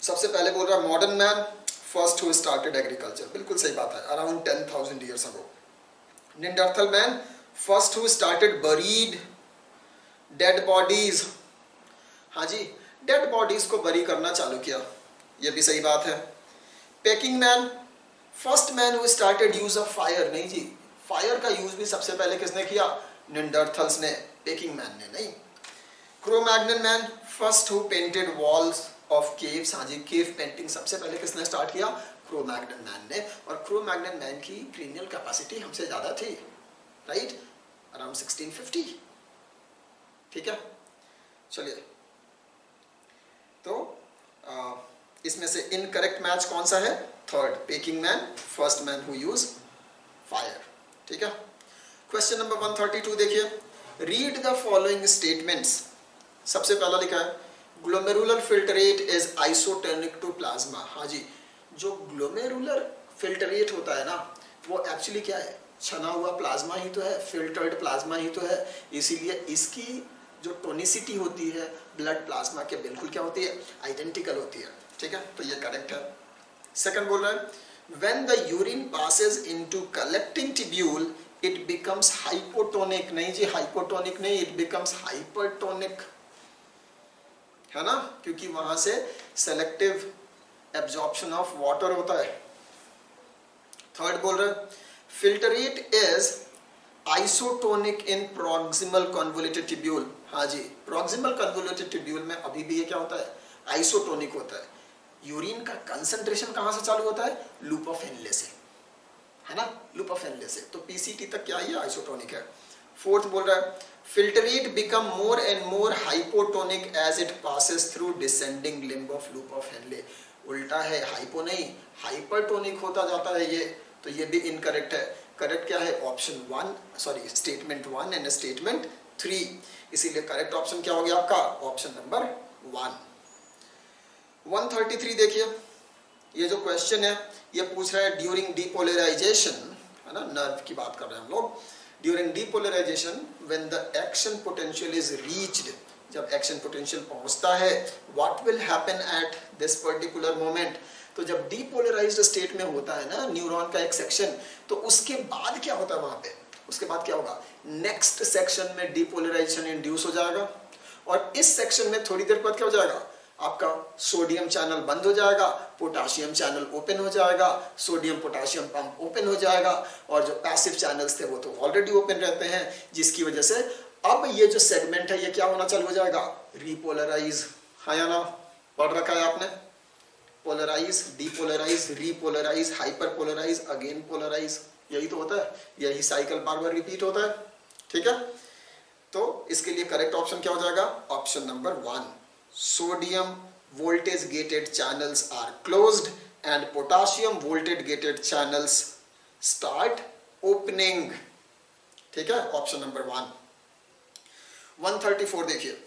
सबसे पहले बोल रहा है modern man first who started agriculture, बिल्कुल सही बात है, around 10,000 years ago. Neanderthal man first who started buried dead bodies, हाँ जी, डेड बॉडीज को बरी करना चालू किया, ये भी सही बात है। Packing man first man who started use of fire, नहीं जी, फायर का यूज भी सबसे पहले किसने किया? निंडरथल्स ने, पेकिंग मैन ने नहीं। Cro-Magnon man first who painted walls of caves, हाँ जी, केव पेंटिंग सबसे पहले किसने स्टार्ट किया? क्रो-मैग्नन मैन ने। और क्रो-मैग्नन मैन की क्रेनियल कैपेसिटी हमसे ज्यादा थी, राइट, अराउंड 1650, ठीक है। चलिए, तो इसमें से इनकरेक्ट मैच कौन सा है? Third, packing man first man who use fire, ठीक है। क्वेश्चन नंबर 132 देखिए, रीड द फॉलोइंग स्टेटमेंट्स। सबसे पहला लिखा है glomerular filtrate is isotonic to plasma, हाँ जी, जो ग्लोमेरुलर फिल्टरेट होता है ना, वो एक्चुअली क्या है? छना हुआ प्लाज्मा ही तो है, फिल्टर्ड प्लाज्मा ही तो है, इसीलिए इसकी जो टोनिसिटी होती है ब्लड प्लाज्मा के बिल्कुल क्या होती है? आइडेंटिकल होती है, ठीक है। तो ये करेक्ट है। सेकंड बोल रहा है when the urine passes into collecting tubule it becomes hypotonic, नहीं जी, हाइपोटोनिक नहीं, इट बिकम्स हाइपरटोनिक, है ना, क्योंकि वहां से सेलेक्टिव एब्जॉर्प्शन ऑफ वाटर होता है। थर्ड बोल रहे हैं filtrate is isotonic in proximal convoluted tubule, हाँ जी, प्रॉक्सिमल कन्वोल्यूटेड ट्यूब्यूल में अभी भी ये क्या होता है? आइसोटोनिक होता है। यूरिन का कंसंट्रेशन कहां से चालू होता है? लूप ऑफ हेनले से, है ना, लूप ऑफ हेनले से। तो पीसीटी तक क्या है? आइसोटोनिक है। फोर्थ बोल रहा है filtrate become more and more hypotonic as it passes through descending limb of loop of Henle, उल्टा है, हाइपो नहीं, हाइपरटोनिक होता जाता है ये, तो ये भी इनकरेक्ट है। करेक्ट क्या है? Option 1, sorry, statement 1 and statement 3, इसीलिए करेक्ट ऑप्शन क्या हो गया आपका? Option number 1। 133 देखिए, ये जो क्वेश्चन है ये पूछ रहा है ड्यूरिंग डीपोलराइजेशन, है ना, नर्व की बात कर रहे हैं हम लोग। During depolarisation when the action potential is reached जब एक्शन पोटेंशियल पहुंचता है, what will happen at this particular moment, तो जब डीपोलराइज्ड स्टेट में होता है ना न्यूरॉन का एक सेक्शन, तो उसके बाद क्या होता है वहां पे, उसके बाद क्या होगा, नेक्स्ट सेक्शन में डीपोलराइजेशन इंड्यूस हो जाएगा, और इस सेक्शन में थोड़ी देर बाद क्या हो जाएगा, आपका सोडियम चैनल बंद हो जाएगा, पोटाशियम चैनल ओपन हो जाएगा, सोडियम पोटाशियम पंप ओपन हो जाएगा, और जो पैसिव चैनल्स थे वो तो ऑलरेडी ओपन रहते हैं, जिसकी वजह से अब ये जो सेगमेंट है ये क्या होना चालू हो जाएगा, रीपोलराइज। हाँ या ना, पढ़ रखा है आपने, polarise, depolarise, repolarise, hyperpolarise, again polarise, यही तो होता है, यही साइकिल बार बार रिपीट होता है। ठीक है, तो इसके लिए करेक्ट ऑप्शन क्या हो जाएगा, option number 1, sodium voltage gated channels are closed and potassium voltage gated channels start opening। ठीक है, ऑप्शन नंबर 1। 134 देखिए,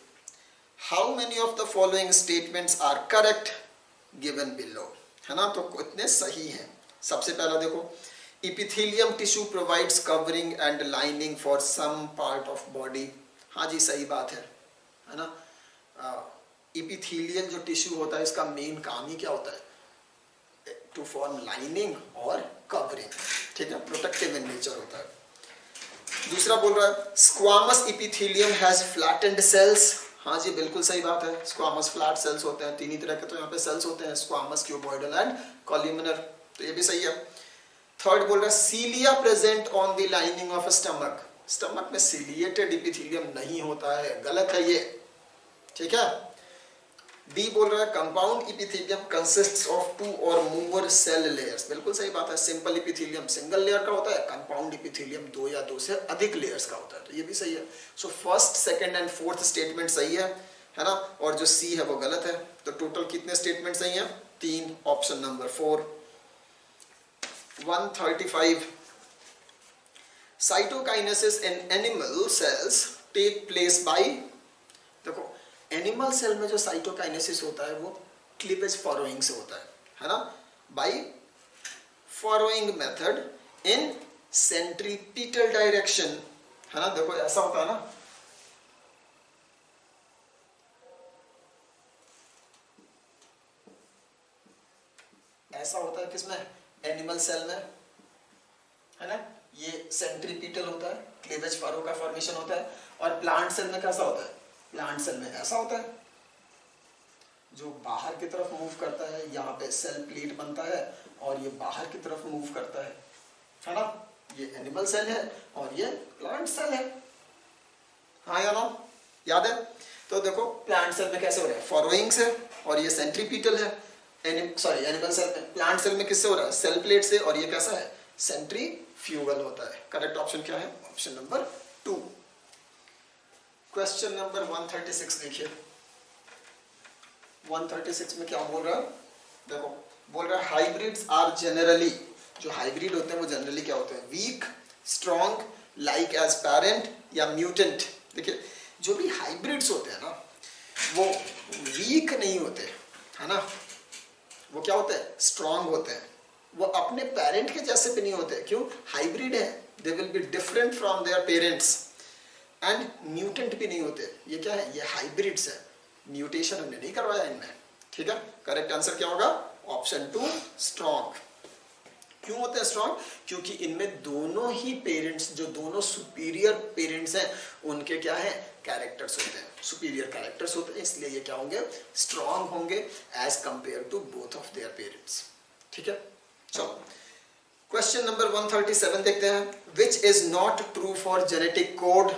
how many of the following statements are correct given below, है ना, तो इतने सही हैं। सबसे पहला देखो, epithelium tissue provides covering and lining for some part of body। हाँ जी, सही बात है ना। इपिथेलियल जो टिश्यू होता है इसका मेन काम ही क्या होता है, टू फॉर्म लाइनिंग और कवरिंग। ठीक है, प्रोटेक्टिव इन नेचर होता है। दूसरा बोल रहा है squamous epithelium has flattened cells. हाँ जी, बिल्कुल सही बात है, स्क्वामस फ्लैट सेल्स होते हैं, तीन ही तरह के तो यहाँ पे सेल्स होते हैं, स्क्वामस, क्यूबॉइडल एंड कॉल्यूमिनर, तो ये भी सही है। थर्ड बोल रहा है cilia present on the lining of stomach. Stomach में सिलिएटेड इपिथेलियम नहीं होता है, गलत है ये। ठीक है, डी बोल रहा है कंपाउंड इपिथेलियम कंसिस्ट्स ऑफ 2 और मोर सेल लेयर्स। बिल्कुल सही बात है, सिंपल इपिथेलियम सिंगल लेयर का होता है, कंपाउंड इपिथेलियम 2 या 2 से अधिक लेयर्स का होता है, तो ये भी सही है। So first, second and fourth statement सही है ना, और जो सी है वो गलत है। तो टोटल कितने स्टेटमेंट सही हैं, 3, option number 4। 135 cytokinesis in animal cells take place by, देखो एनिमल सेल में जो साइटोकाइनेसिस होता है वो क्लीवेज फॉरोइंग से होता है ना, by furrowing method in centripetal direction, है ना। देखो ऐसा होता है ना, ऐसा होता है किसमें, एनिमल सेल में, है ना, ये सेंट्रीपिटल होता है, क्लीवेज फॉरो का फॉर्मेशन होता है। और प्लांट सेल में कैसा होता है, प्लांट सेल में ऐसा होता है, जो बाहर की तरफ मूव करता है, यहाँ पे सेल प्लेट बनता है और ये बाहर की तरफ मूव करता है ना। ये एनिमल सेल है और ये प्लांट सेल है। हाँ या ना, याद है। तो देखो प्लांट सेल में कैसे हो रहा है, फॉरोइंग से, और ये सेंट्रीपिटल है। एनिमल सेल में, प्लांट सेल में किससे हो रहा है, सेल प्लेट से, और ये कैसा है, सेंट्रीफ्यूगल होता है। करेक्ट ऑप्शन क्या है, ऑप्शन नंबर 2। क्वेश्चन नंबर 136 देखिए, 136 में क्या बोल रहा है, देखो बोल रहा है हाइब्रिड्स आर जनरली, जो हाइब्रिड होते हैं वो जनरली क्या होते हैं, weak, strong, like as parent, या म्यूटेंट। देखिए जो भी हाइब्रिड्स होते हैं ना वो वीक नहीं होते, है ना, वो क्या होते हैं, स्ट्रॉन्ग होते हैं। वो अपने पेरेंट के जैसे भी नहीं होते, क्यों, हाइब्रिड है, they will be different from their parents. And mutant भी नहीं होते, ये क्या है, ये हाइब्रिड्स है, म्यूटेशन हमने नहीं करवाया इनमें। ठीक है, करेक्ट आंसर क्या होगा, ऑप्शन 2, स्ट्रॉन्ग। क्यों होते हैं स्ट्रॉन्ग, क्योंकि इनमें दोनों ही पेरेंट्स, जो दोनों सुपीरियर पेरेंट्स हैं, उनके क्या है, कैरेक्टर्स होते हैं, सुपीरियर कैरेक्टर्स होते हैं, इसलिए ये क्या होंगे, स्ट्रॉन्ग होंगे as compared to both of their parents. ठीक है, चलो क्वेश्चन नंबर 137 देखते हैं। Which is not true for genetic code,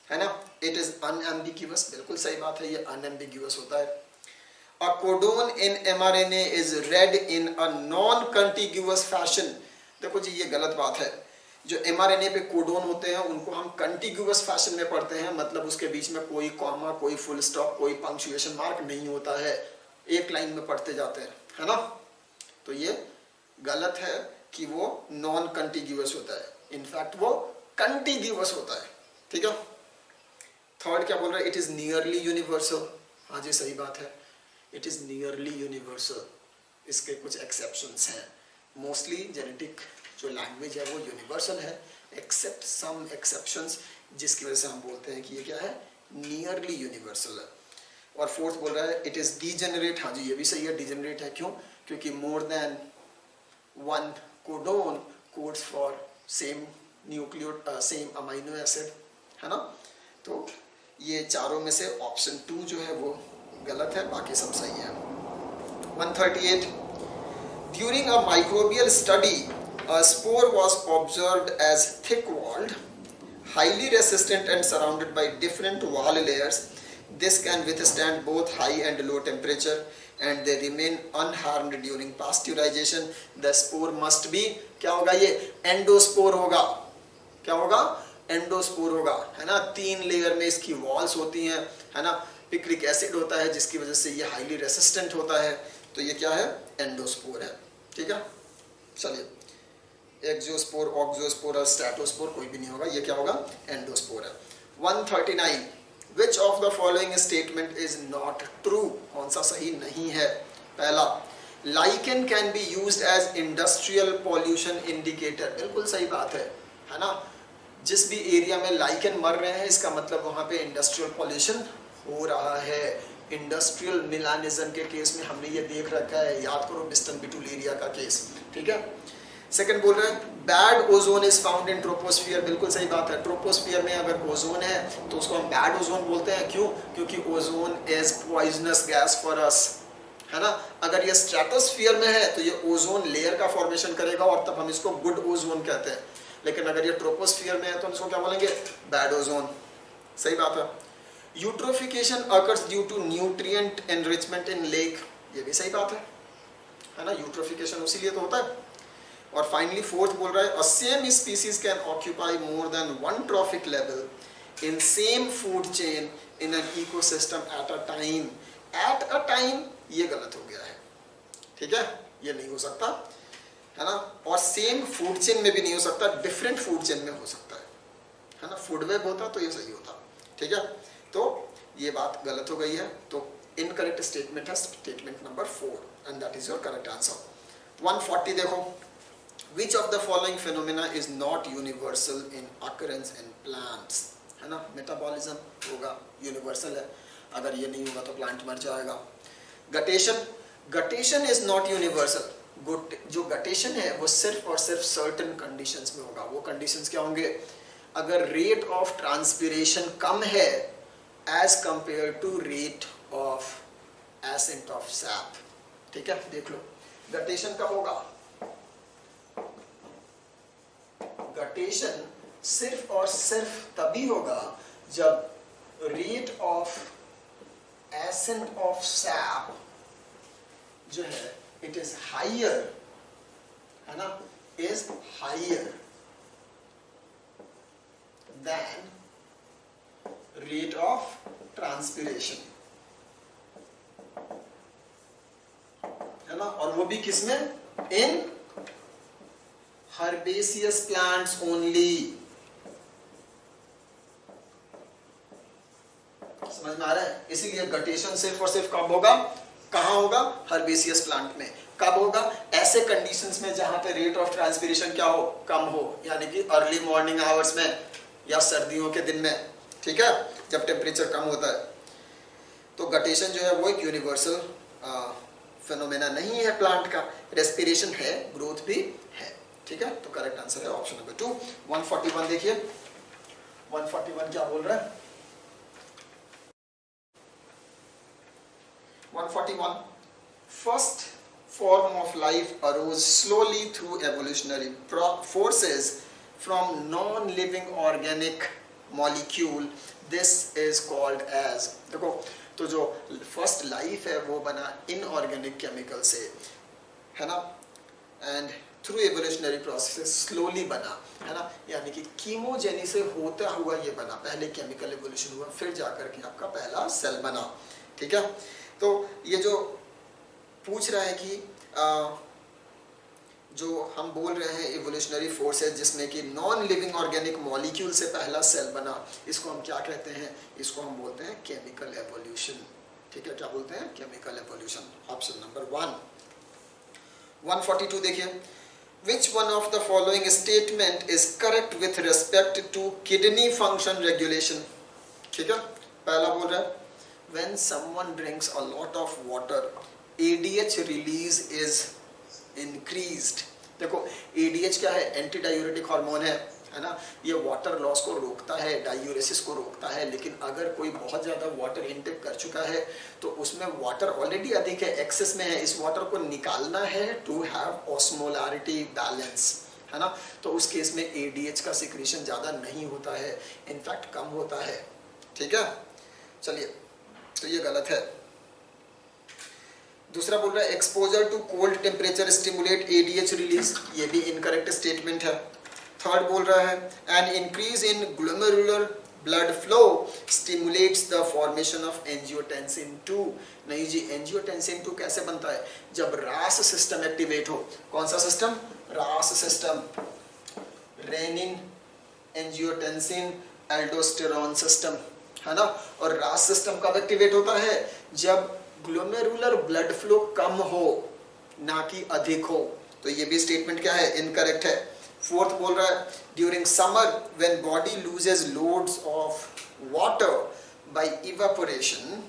है ना, इट इज अनएम्बिग्यूअस। बिल्कुल सही बात है, ये अनएम्बिग्यूअस होता है। A codon in mRNA is read in a non-contiguous fashion। देखो जी ये गलत बात है, जो mRNA पे कोडोन होते हैं उनको हम कंटिग्यूअस फैशन में पढ़ते हैं, मतलब उसके बीच में कोई कॉमा, कोई फुल स्टॉप, कोई पंक्चुएशन मार्क नहीं होता है, एक लाइन में पढ़ते जाते हैं, है ना। तो ये गलत है कि वो नॉन कंटिग्यूअस होता है, इनफैक्ट वो कंटिग्यूअस होता है। ठीक है, थर्ड क्या बोल रहा है, इट इज नियरली यूनिवर्सल। हाँ जी सही बात है, इट इज नियरली यूनिवर्सल, इसके कुछ एक्सेप्शंस हैं। मोस्टली जेनेटिक जो लैंग्वेज है वो यूनिवर्सल है, एक्सेप्ट सम एक्सेप्शंस, जिसकी वजह से हम बोलते हैं कि ये क्या है, नियरली यूनिवर्सल है। और फोर्थ बोल रहा है इट इज डीजेनरेट, हाँ जी ये भी सही है, डीजेनरेट है। क्यों? क्योंकि more than one codon codes for same same amino acid, है ना। तो ये चारों में से ऑप्शन 2 जो है वो गलत है, बाकी सब सही है। 138 during a microbial study a spore was observed as thick-walled, highly resistant and surrounded by different wall layers. This can withstand both high and low temperature and they remain unharmed during pasteurization. The spore must be, क्या होगा ये? एंडोस्पोर होगा। क्या होगा? एंडोस्पोर होगा, है ना। 3 लेयर में इसकी वॉल्स होती हैं, है ना। पिक्रिक एसिड होता है जिसकी वजह से ये हाईली रेसिस्टेंट होता है। तो ये क्या है? एंडोस्पोर है। ठीक है, चलिए एक्सोस्पोर, ऑक्सोस्पोर और स्ट्रेटोस्पोर कोई भी नहीं होगा, ये क्या होगा? एंडोस्पोर है। 139 which of the following statement is not true? कौन सा सही नहीं है? पहला, lichen can be used as industrial pollution indicator, बिल्कुल सही बात है ना। जिस भी एरिया में लाइकेन मर रहे हैं इसका मतलब वहां पे इंडस्ट्रियल पॉल्यूशन हो रहा है। इंडस्ट्रियल मिलानिज्म के केस में हमने ये देख रखा है, याद करो बिस्टन बिटूल एरिया का केस। ठीक है, सेकंड बोल रहे हैं bad ozone is found in troposphere, बिल्कुल सही बात है। ट्रोपोस्फियर में अगर ओजोन है तो उसको हम बैड ओजोन बोलते हैं। क्यों? क्योंकि ozone is poisonous gas for us, है ना। अगर ये स्ट्रेटोस्फियर में है तो ये ओजोन लेयर का फॉर्मेशन करेगा और तब हम इसको गुड ओजोन कहते हैं। लेकिन अगर ये ट्रोपोस्फियर में है तो हम इसको क्या बोलेंगे? Bad ozone. सही बात है। Eutrophication occurs due to nutrient enrichment in lake, ये भी सही बात है ना। यूट्रोफिकेशन उसीलिए तो होता है। और फाइनली फोर्थ बोल रहा है अ same species can occupy more than one trophic level in same food chain in an ecosystem at a time. At a time ये गलत हो गया है, ठीक है, ये नहीं हो सकता, है ना। और सेम फूड चेन में भी नहीं हो सकता, डिफरेंट फूड चेन में हो सकता है ना। फूड वेब होता तो ये सही होता, ठीक है। तो ये बात गलत हो गई है, तो इनकरेक्ट स्टेटमेंट है statement number 4 and that is your correct answer. 140 देखो, Which of the following phenomena is not universal in occurrence in plants? है ना, मेटाबॉलिज्म होगा, यूनिवर्सल है, अगर ये नहीं होगा तो प्लांट मर जाएगा। Guttation, guttation is not universal. जो गटेशन है वो सिर्फ और सिर्फ सर्टेन कंडीशंस में होगा। वो कंडीशंस क्या होंगे? अगर रेट ऑफ ट्रांसपिरेशन कम है as compared to rate of ascent of sap, ठीक है। देख लो गटेशन कब होगा? गटेशन सिर्फ और सिर्फ तभी होगा जब rate of ascent of sap जो है इट इज हायर, है ना, is higher than rate of transpiration, है ना। और वो भी किसमें? इन herbaceous plants only। समझ में आ रहा है? इसीलिए गटेशन सिर्फ और सिर्फ कब होगा? कहां होगा? हर्बेसियस प्लांट में। कब होगा? ऐसे कंडीशंस में जहां पे रेट ऑफ ट्रांसपिरेशन क्या हो? कम हो, यानी कि अर्ली मॉर्निंग आवर्स में या सर्दियों के दिन में, ठीक है, जब टेम्परेचर कम होता है। तो गटेशन जो है वो एक यूनिवर्सल फेनोमेना नहीं है प्लांट का। रेस्पिरेशन है, ग्रोथ भी है, ठीक है। तो करेक्ट आंसर है ऑप्शन नंबर 2। 141 देखिए, 141 क्या बोल रहा है? 141 first form of life arose slowly through evolutionary forces from non-living organic molecule. This is called as, देखो तो जो फर्स्ट लाइफ है वो बना इनऑर्गेनिक केमिकल से, है ना, and through evolutionary process slowly बना, है ना, यानी कि कीमोजेनी से होता हुआ ये बना। पहले केमिकल एवोल्यूशन हुआ, फिर जाकर के आपका पहला सेल बना, ठीक है। तो ये जो पूछ रहा है कि जो हम बोल रहे हैं एवोल्यूशनरी फोर्सेस जिसमें कि नॉन लिविंग ऑर्गेनिक मॉलिक्यूल से पहला सेल बना, इसको हम क्या कहते हैं? इसको हम बोलते हैं केमिकल एवोल्यूशन, ठीक है। क्या बोलते हैं? Chemical evolution. Option number 1। 142 देखिए, which one of the following statement is correct with respect to kidney function regulation? ठीक है, पहला बोल रहा है when someone drinks a lot of water ADH release is increased। देखो ADH क्या है, एंटी डायूरेटिक हार्मोन है ना, ये वाटर लॉस को रोकता है, डायूरेसिस को रोकता है। लेकिन अगर कोई बहुत ज़्यादा वाटर इनटेक कर चुका है तो उसमें वाटर ऑलरेडी अधिक है, एक्सेस में है, इस वाटर को निकालना है टू हैव ऑस्मोलैरिटी बैलेंस, है ना। तो उस केस में ADH का सिक्रीशन ज़्यादा नहीं होता है, इनफैक्ट कम होता है। ठीक है, चलिए, तो ये गलत है। दूसरा बोल रहा है exposure to cold temperature stimulate ADH release, ये भी इनकरेक्ट स्टेटमेंट है। थर्ड बोल रहा है an increase in glomerular blood flow stimulates the formation of angiotensin 2। नहीं जी, एंजियोटेंसिन 2 कैसे बनता है, जब रास सिस्टम एक्टिवेट हो। कौन सा सिस्टम, रास system, renin angiotensin aldosterone system, है ना। और रास सिस्टम कब एक्टिवेट होता है, जब ग्लोमेरुलर ब्लड फ्लो कम हो, ना कि अधिक हो। तो ये भी स्टेटमेंट क्या है, इनकरेक्ट है। फोर्थ बोल रहा है during summer when body loses loads of water bye evaporation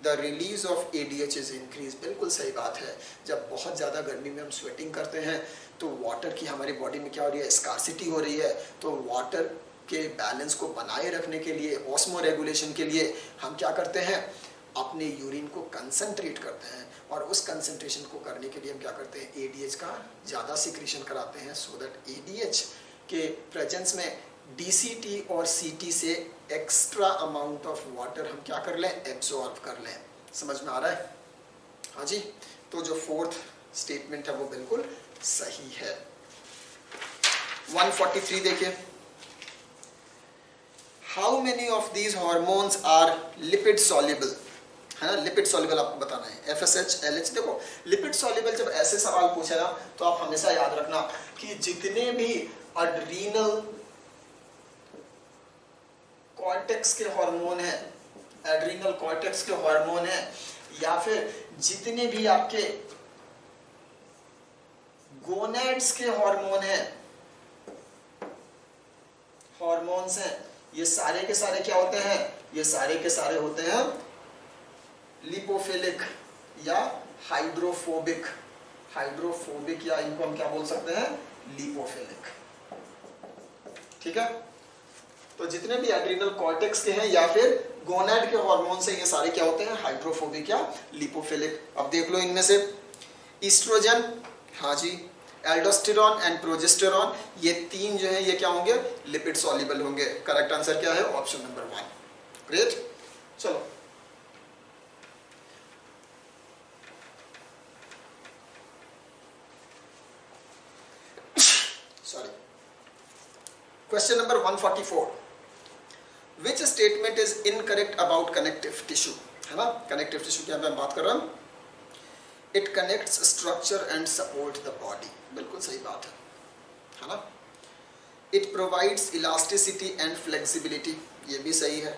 the release of ADH is increase. बिल्कुल सही बात है, जब बहुत ज़्यादा गर्मी में हम स्वेटिंग करते हैं तो वाटर की हमारी बॉडी में क्या हो रही है, स्कार्सिटी हो रही है। तो वाटर के बैलेंस को बनाए रखने के लिए, ऑस्मो रेगुलेशन के लिए हम क्या करते हैं, अपने यूरिन को कंसंट्रेट करते हैं। और उस कंसंट्रेशन को करने के लिए हम क्या करते हैं, ADH का ज़्यादा सिक्रीशन कराते हैं, सो दैट ADH के प्रेजेंस में DCT और CT से एक्स्ट्रा अमाउंट ऑफ वाटर हम क्या कर लें, एब्जॉर्ब कर लें। समझ में आ रहा है, हाँ जी। तो जो फोर्थ स्टेटमेंट है वो बिल्कुल सही है। 143 देखिए, how many of these hormones are lipid soluble, है ना। लिपिड सॉल्युबल आपको बताना है, FSH LH। देखो लिपिड सॉल्युबल जब ऐसे सवाल पूछे ना तो आप हमेशा याद रखना कि जितने भी एड्रीनल कॉर्टेक्स के हार्मोन है, एड्रीनल कॉर्टेक्स के हार्मोन है, या फिर जितने भी आपके गोनेड्स के हार्मोन है, हार्मोन्स हैं, ये सारे के सारे क्या होते हैं, ये सारे के सारे होते हैं लिपोफिलिक या हाइड्रोफोबिक। हाइड्रोफोबिक या इनको हम क्या बोल सकते हैं, लिपोफिलिक। ठीक है, तो जितने भी एड्रीनल कॉर्टेक्स के हैं या फिर गोनाड के हार्मोन से, ये सारे क्या होते हैं, हाइड्रोफोबिक या लिपोफिलिक। अब देख लो इनमें से ईस्ट्रोजन, हाँ जी, एल्डोस्टेरॉन एंड प्रोजेस्टेरॉन, ये तीन जो है ये क्या होंगे, लिपिड सॉल्युबल होंगे। करेक्ट आंसर क्या है, ऑप्शन नंबर 1। ग्रेट, चलो question number 144, which statement is incorrect about connective tissue, है ना। कनेक्टिव टिश्यू की हम बात कर रहे हैं, it connects structure and support the body. बिल्कुल सही बात है ना। It provides elasticity and flexibility, ये भी सही है।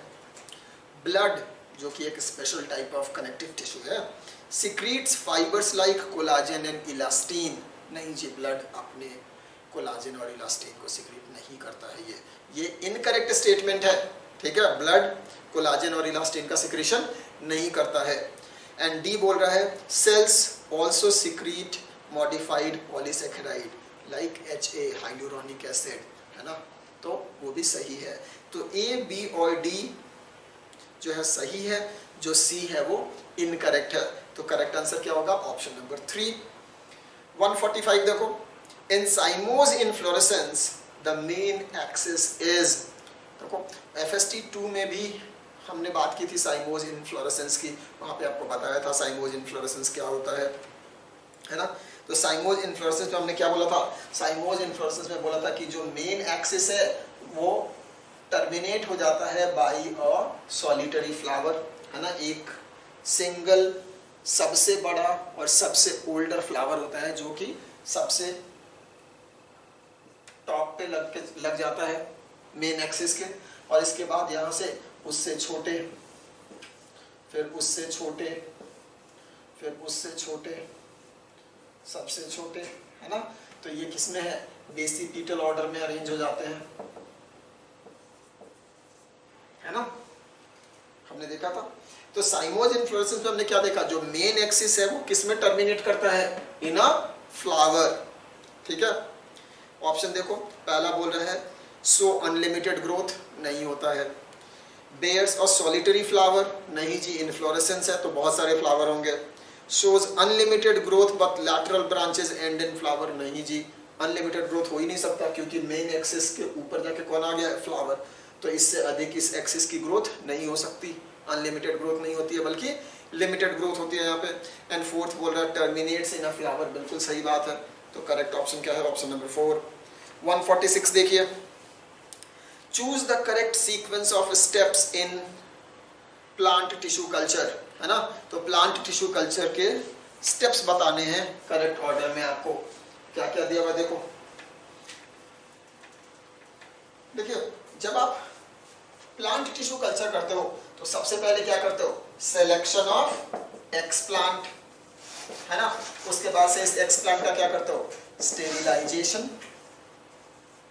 ब्लड, जो कि एक special type of connective tissue है, secretes fibres like collagen and elastin. नहीं जी, ब्लड अपने कोलाजन और इलास्टीन को सिक्रीट नहीं करता है, ये इनकरेक्ट स्टेटमेंट है। ठीक है, ब्लड कोलाजन और इलास्टीन का सिक्रीशन नहीं करता है। एंड डी बोल रहा है cells also secrete modified polysaccharide like HA hyaluronic acid, है ना। तो वो भी सही है। तो A, B और D जो है सही है, जो C है वो इनकरेक्ट है। तो करेक्ट आंसर क्या होगा, ऑप्शन नंबर 3। 145 देखो, in cymose inflorescence the main axis is, देखो FST2 में भी हमने बात की थी साइमोज इन्फ्लोरेसेंस की, वहाँ पे आपको बताया था साइमोज इन्फ्लोरेसेंस क्या होता है ना। तो साइमोज इन्फ्लोरेसेंस में हमने क्या बोला था, साइमोज इन्फ्लोरेसेंस में बोला था कि जो मेन एक्सिस है वो टर्मिनेट हो जाता है बाय अ सॉलिटरी फ्लावर, है ना। एक सिंगल सबसे बड़ा और सबसे ओल्डर फ्लावर होता है जो कि सबसे टॉप पे लग जाता है मेन एक्सिस के, और इसके बाद यहाँ से उससे छोटे, फिर उससे छोटे, फिर उससे छोटे, सबसे छोटे, है ना। तो ये किसमें है, बेसिपिटल ऑर्डर में अरेंज हो जाते हैं, है ना। हमने देखा था। तो साइमोज इन्फ्लोरेसेंस में हमने क्या देखा, जो मेन एक्सिस है वो किस में टर्मिनेट करता है, इन अ फ्लावर। ठीक है, ऑप्शन देखो, पहला बोल रहा है सो अनलिमिटेड ग्रोथ, नहीं होता है। बेयर्स और सॉलिटरी फ्लावर, नहीं जी, इन्फ्लोरेसेंस है तो बहुत सारे फ्लावर होंगे। Shows unlimited growth but lateral branches and in flower, नहीं जी, अनलिमिटेड ग्रोथ हो ही नहीं सकता क्योंकि मेन एक्सिस के ऊपर जाके कौन आ गया है, फ्लावर। तो इससे अधिक इस एक्सिस की ग्रोथ नहीं हो सकती, अनलिमिटेड ग्रोथ नहीं होती है बल्कि लिमिटेड ग्रोथ होती है यहाँ पे। एंड फोर्थ बोल रहा है टर्मिनेट्स इन अ फ्लावर, बिल्कुल सही बात है। तो करेक्ट ऑप्शन क्या है, ऑप्शन नंबर 4। 146 देखिए, choose the correct sequence of steps in plant tissue culture, है ना। तो प्लांट टिश्यू कल्चर के स्टेप्स बताने हैं करेक्ट ऑर्डर में। आपको क्या क्या दिया हुआ देखो, देखिए जब आप प्लांट टिश्यू कल्चर करते हो तो सबसे पहले क्या करते हो, सिलेक्शन ऑफ एक्सप्लांट, है ना। उसके बाद से इस एक्सप्लांट का क्या करते हो, स्टेरिलाइजेशन,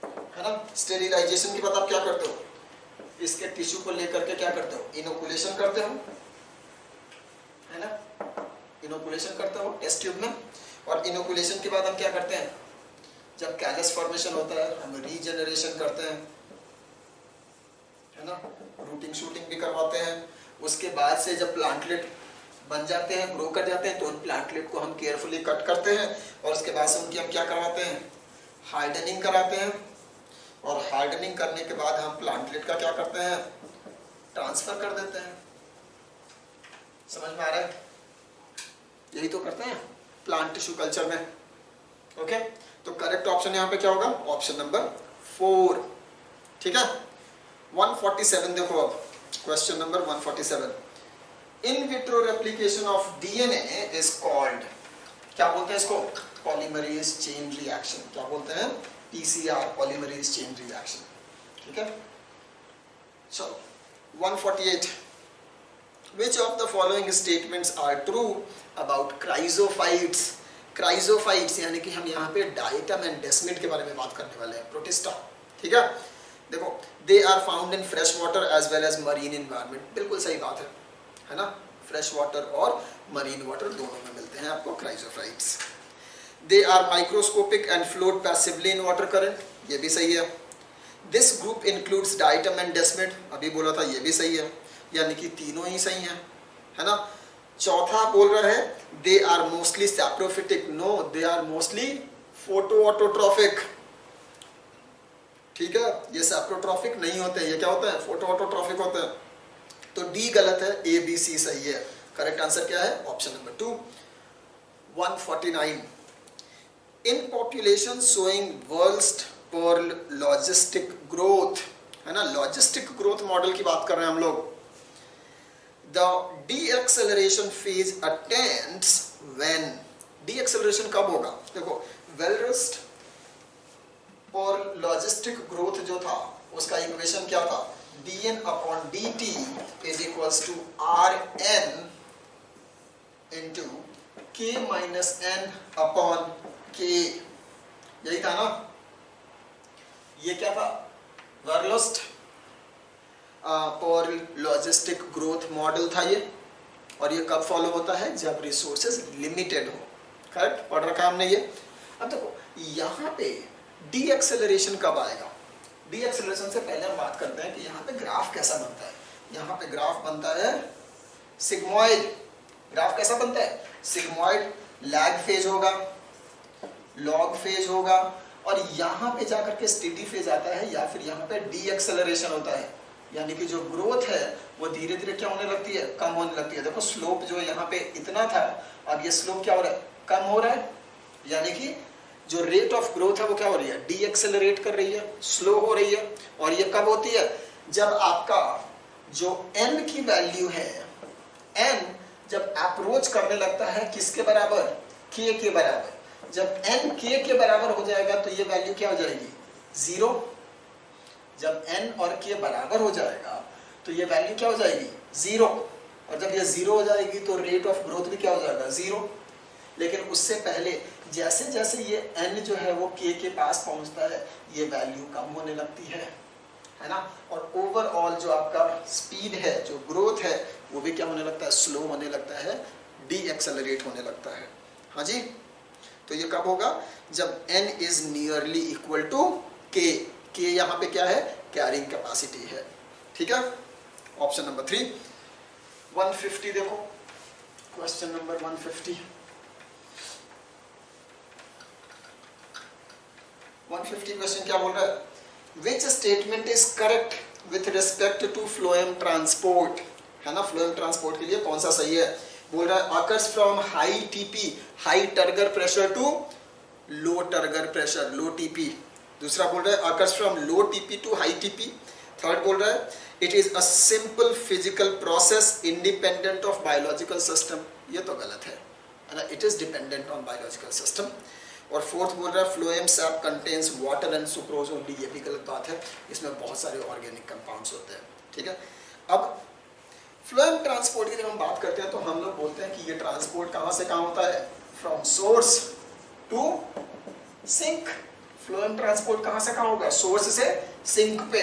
है ना। स्टेरिलाइजेशन के बाद आप क्या करते हो, इसके टिश्यू को लेकर के क्या करते हो, इनोकुलेशन करते हो, है ना। इनोकुलेशन करते हो टेस्ट ट्यूब में। और इनोकुलेशन के बाद हम क्या करते हैं, जब कैलस फॉर्मेशन होता है हम रीजेनरेशन करते हैं, है ना, रूटिंग शूटिंग भी करवाते हैं। उसके बाद से जब प्लांटलेट बन जाते हैं, ग्रो कर जाते हैं, तो उन प्लांटलेट को हम केयरफुली कट करते हैं और उसके बाद से उनकी हम क्या करवाते हैं, हार्डनिंग कराते हैं। और हार्डनिंग करने के बाद हम प्लांटलेट का क्या करते हैं, ट्रांसफर कर देते हैं। समझ में आ रहा है, यही तो करते हैं प्लांट टिश्यू कल्चर में। ओके, तो करेक्ट ऑप्शन यहाँ पे क्या होगा, ऑप्शन नंबर 4। ठीक है, 147 देखो, अब question number 147, in vitro replication of DNA is called, क्या बोलते हैं इसको, पॉलीमरेज चेन रिएक्शन। क्या बोलते हैं, पीसीआर, पॉलीमरेज चेन रिएक्शन। ठीक है, चलो 148, which of the following statements are true about chrysophytes? Chrysophytes यानी कि हम यहाँ पे डाइटम एंड डेस्मिड के बारे में बात करने वाले हैं, प्रोटिस्टा। ठीक है, देखो, they are found in fresh water as well as marine environment, बिल्कुल सही बात है ना। फ्रेश वाटर और मरीन वाटर दोनों में मिलते हैं आपको chrysophytes. They are microscopic and float passively in water current, ये भी सही है। This group includes diatom and desmid, अभी बोला था, ये भी सही है, यानी कि तीनों ही सही हैं, है ना। चौथा बोल रहा है they are mostly saprophytic, no, they are mostly photoautotrophic. ठीक है, ये सैप्रोट्रॉफिक नहीं होते, ये क्या होते हैं, फोटो ऑटोट्रॉफिक होते हैं। तो डी गलत है, ए बी सी सही है। करेक्ट आंसर क्या है, option number 2। 149, in population showing Verhulst Pearl logistic growth, है ना, लॉजिस्टिक ग्रोथ मॉडल की बात कर रहे हैं हम लोग। The deceleration phase attends when, deceleration कब होगा, देखो, वेलरस्ट और लॉजिस्टिक ग्रोथ जो था उसका इक्वेशन क्या था, dn upon dt is equals to rn into k minus n upon k, यही था ना। ये क्या था, वेलरस्ट और लॉजिस्टिक ग्रोथ मॉडल था ये, और ये कब फॉलो होता है, जब रिसोर्सेज लिमिटेड हो। करेक्ट पढ़ रखा हमने ये। अब देखो यहाँ पे डी एक्सेलरेशन कब आएगा, डी एक्सेलरेशन से पहले हम बात करते हैं कि यहाँ पे ग्राफ कैसा बनता है। यहाँ पे ग्राफ बनता है सिग्मॉइड, ग्राफ कैसा बनता है, सिग्मॉइड, लैग फेज होगा, लॉग फेज होगा, और यहाँ पे जाकर के स्टेडी फेज आता है, या फिर यहाँ पे डी एक्सेलरेशन होता है, यानी कि जो ग्रोथ है वो धीरे धीरे क्या होने लगती है, कम होने लगती है। देखो स्लोप जो यहाँ पे इतना था, अब ये स्लोप क्या हो रहा है, कम हो रहा है, यानी कि जो रेट ऑफ ग्रोथ है वो क्या हो रही है, डी एक्सेलरेट कर रही है, स्लो हो रही है। और ये कब होती है, जब आपका जो n की वैल्यू है, n जब अप्रोच करने लगता है किसके बराबर, k के बराबर। जब n k के बराबर हो जाएगा तो ये वैल्यू क्या हो जाएगी, 0। जब n और k बराबर हो जाएगा तो ये वैल्यू क्या हो जाएगी, 0। और जब ये 0 हो जाएगी तो रेट ऑफ ग्रोथ भी क्या हो जाएगा, 0। लेकिन उससे पहले जैसे जैसे ये n जो है वो k के पास पहुंचता है, ये वैल्यू कम होने लगती है है ना, और ओवरऑल जो आपका स्पीड है, जो ग्रोथ है, वो भी क्या होने लगता है, स्लो होने लगता है, डी एक्सेलरेट होने लगता है। हाँ जी, तो ये कब होगा, जब n is nearly equal to k। k यहाँ पे क्या है, कैरिंग कैपेसिटी है। ठीक है, ऑप्शन नंबर 3। 150 देखो, क्वेश्चन नंबर 150। 150 क्वेश्चन क्या बोल रहा है, which statement is correct with respect to phloem transport, है ना, फ्लोएम ट्रांसपोर्ट के लिए कौन सा सही है। बोल रहा है occurs from high TP, high turgor pressure to low turgor pressure, low TP. दूसरा बोल रहा है occurs from low TP to high TP. Third बोल रहा है it is a simple physical process independent of biological system. ये तो गलत है ना, it is dependent on biological system. और फोर्थ बोल रहा है phloem sap contains water and sucrose only. ये भी गलत बात है, इसमें बहुत सारे ऑर्गेनिक कंपाउंड्स होते हैं। ठीक है, अब फ्लोएम ट्रांसपोर्ट की जब हम बात करते हैं तो हम लोग बोलते हैं कि ये ट्रांसपोर्ट कहाँ से कहाँ होता है, from source to sink. Phloem transport कहाँ से कहाँ होगा, सोर्स से सिंक पे।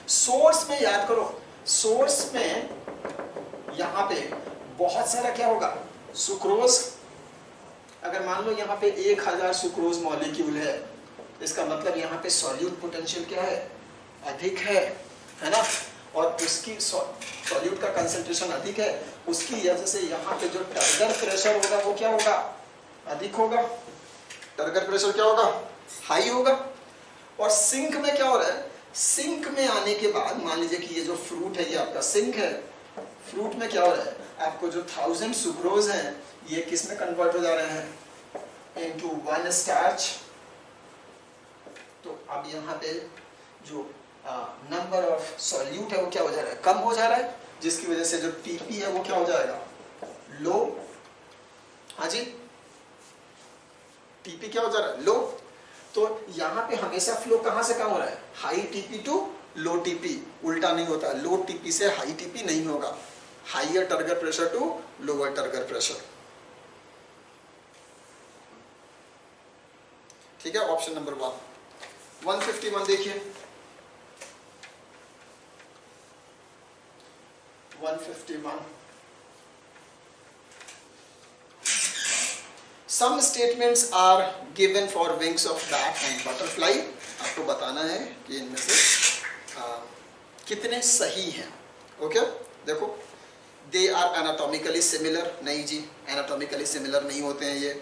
सोर्स में याद करो, सोर्स में यहाँ पे बहुत सारा क्या होगा, सुक्रोज। अगर मान लो यहाँ पे 1000 सुक्रोज मॉलिक्यूल है, इसका मतलब यहाँ पे सॉल्यूट पोटेंशियल क्या है, अधिक है ना, और उसकी सॉल्यूट का कंसंट्रेशन अधिक है, उसकी वजह से यहाँ पे जो टर्गर प्रेशर होगा वो क्या होगा, अधिक होगा। टर्गर प्रेशर क्या होगा, हाई होगा। और सिंक में क्या हो रहा है, सिंक में आने के बाद मान लीजिए कि ये जो फ्रूट है ये आपका सिंक है, फ्रूट में क्या हो रहा है, आपको जो 1000 सुक्रोज हैं ये किस में कन्वर्ट हो जा रहे हैं, इनटू 1 स्टार्च। तो अब यहाँ पे जो नंबर ऑफ सॉल्यूट है वो क्या हो जा रहा है, कम हो जा रहा है, जिसकी वजह से जो टीपी है वो क्या हो जाएगा, लो। हाँ जी, टीपी क्या हो जा रहा है, लो। तो यहाँ पे हमेशा फ्लो कहाँ से कहाँ हो रहा है, high TP to low TP, उल्टा नहीं होता, लो टीपी से हाई टीपी नहीं होगा, higher turgor pressure to lower turgor pressure. ठीक है, ऑप्शन नंबर 1। 151 देखिए, 151 Some statements are given for wings of bat and butterfly। आपको बताना है कि इनमें से कितने सही हैं। ओके, देखो, दे आर एनाटॉमिकली सिमिलर, नहीं जी, एनाटॉमिकली सिमिलर नहीं होते हैं ये।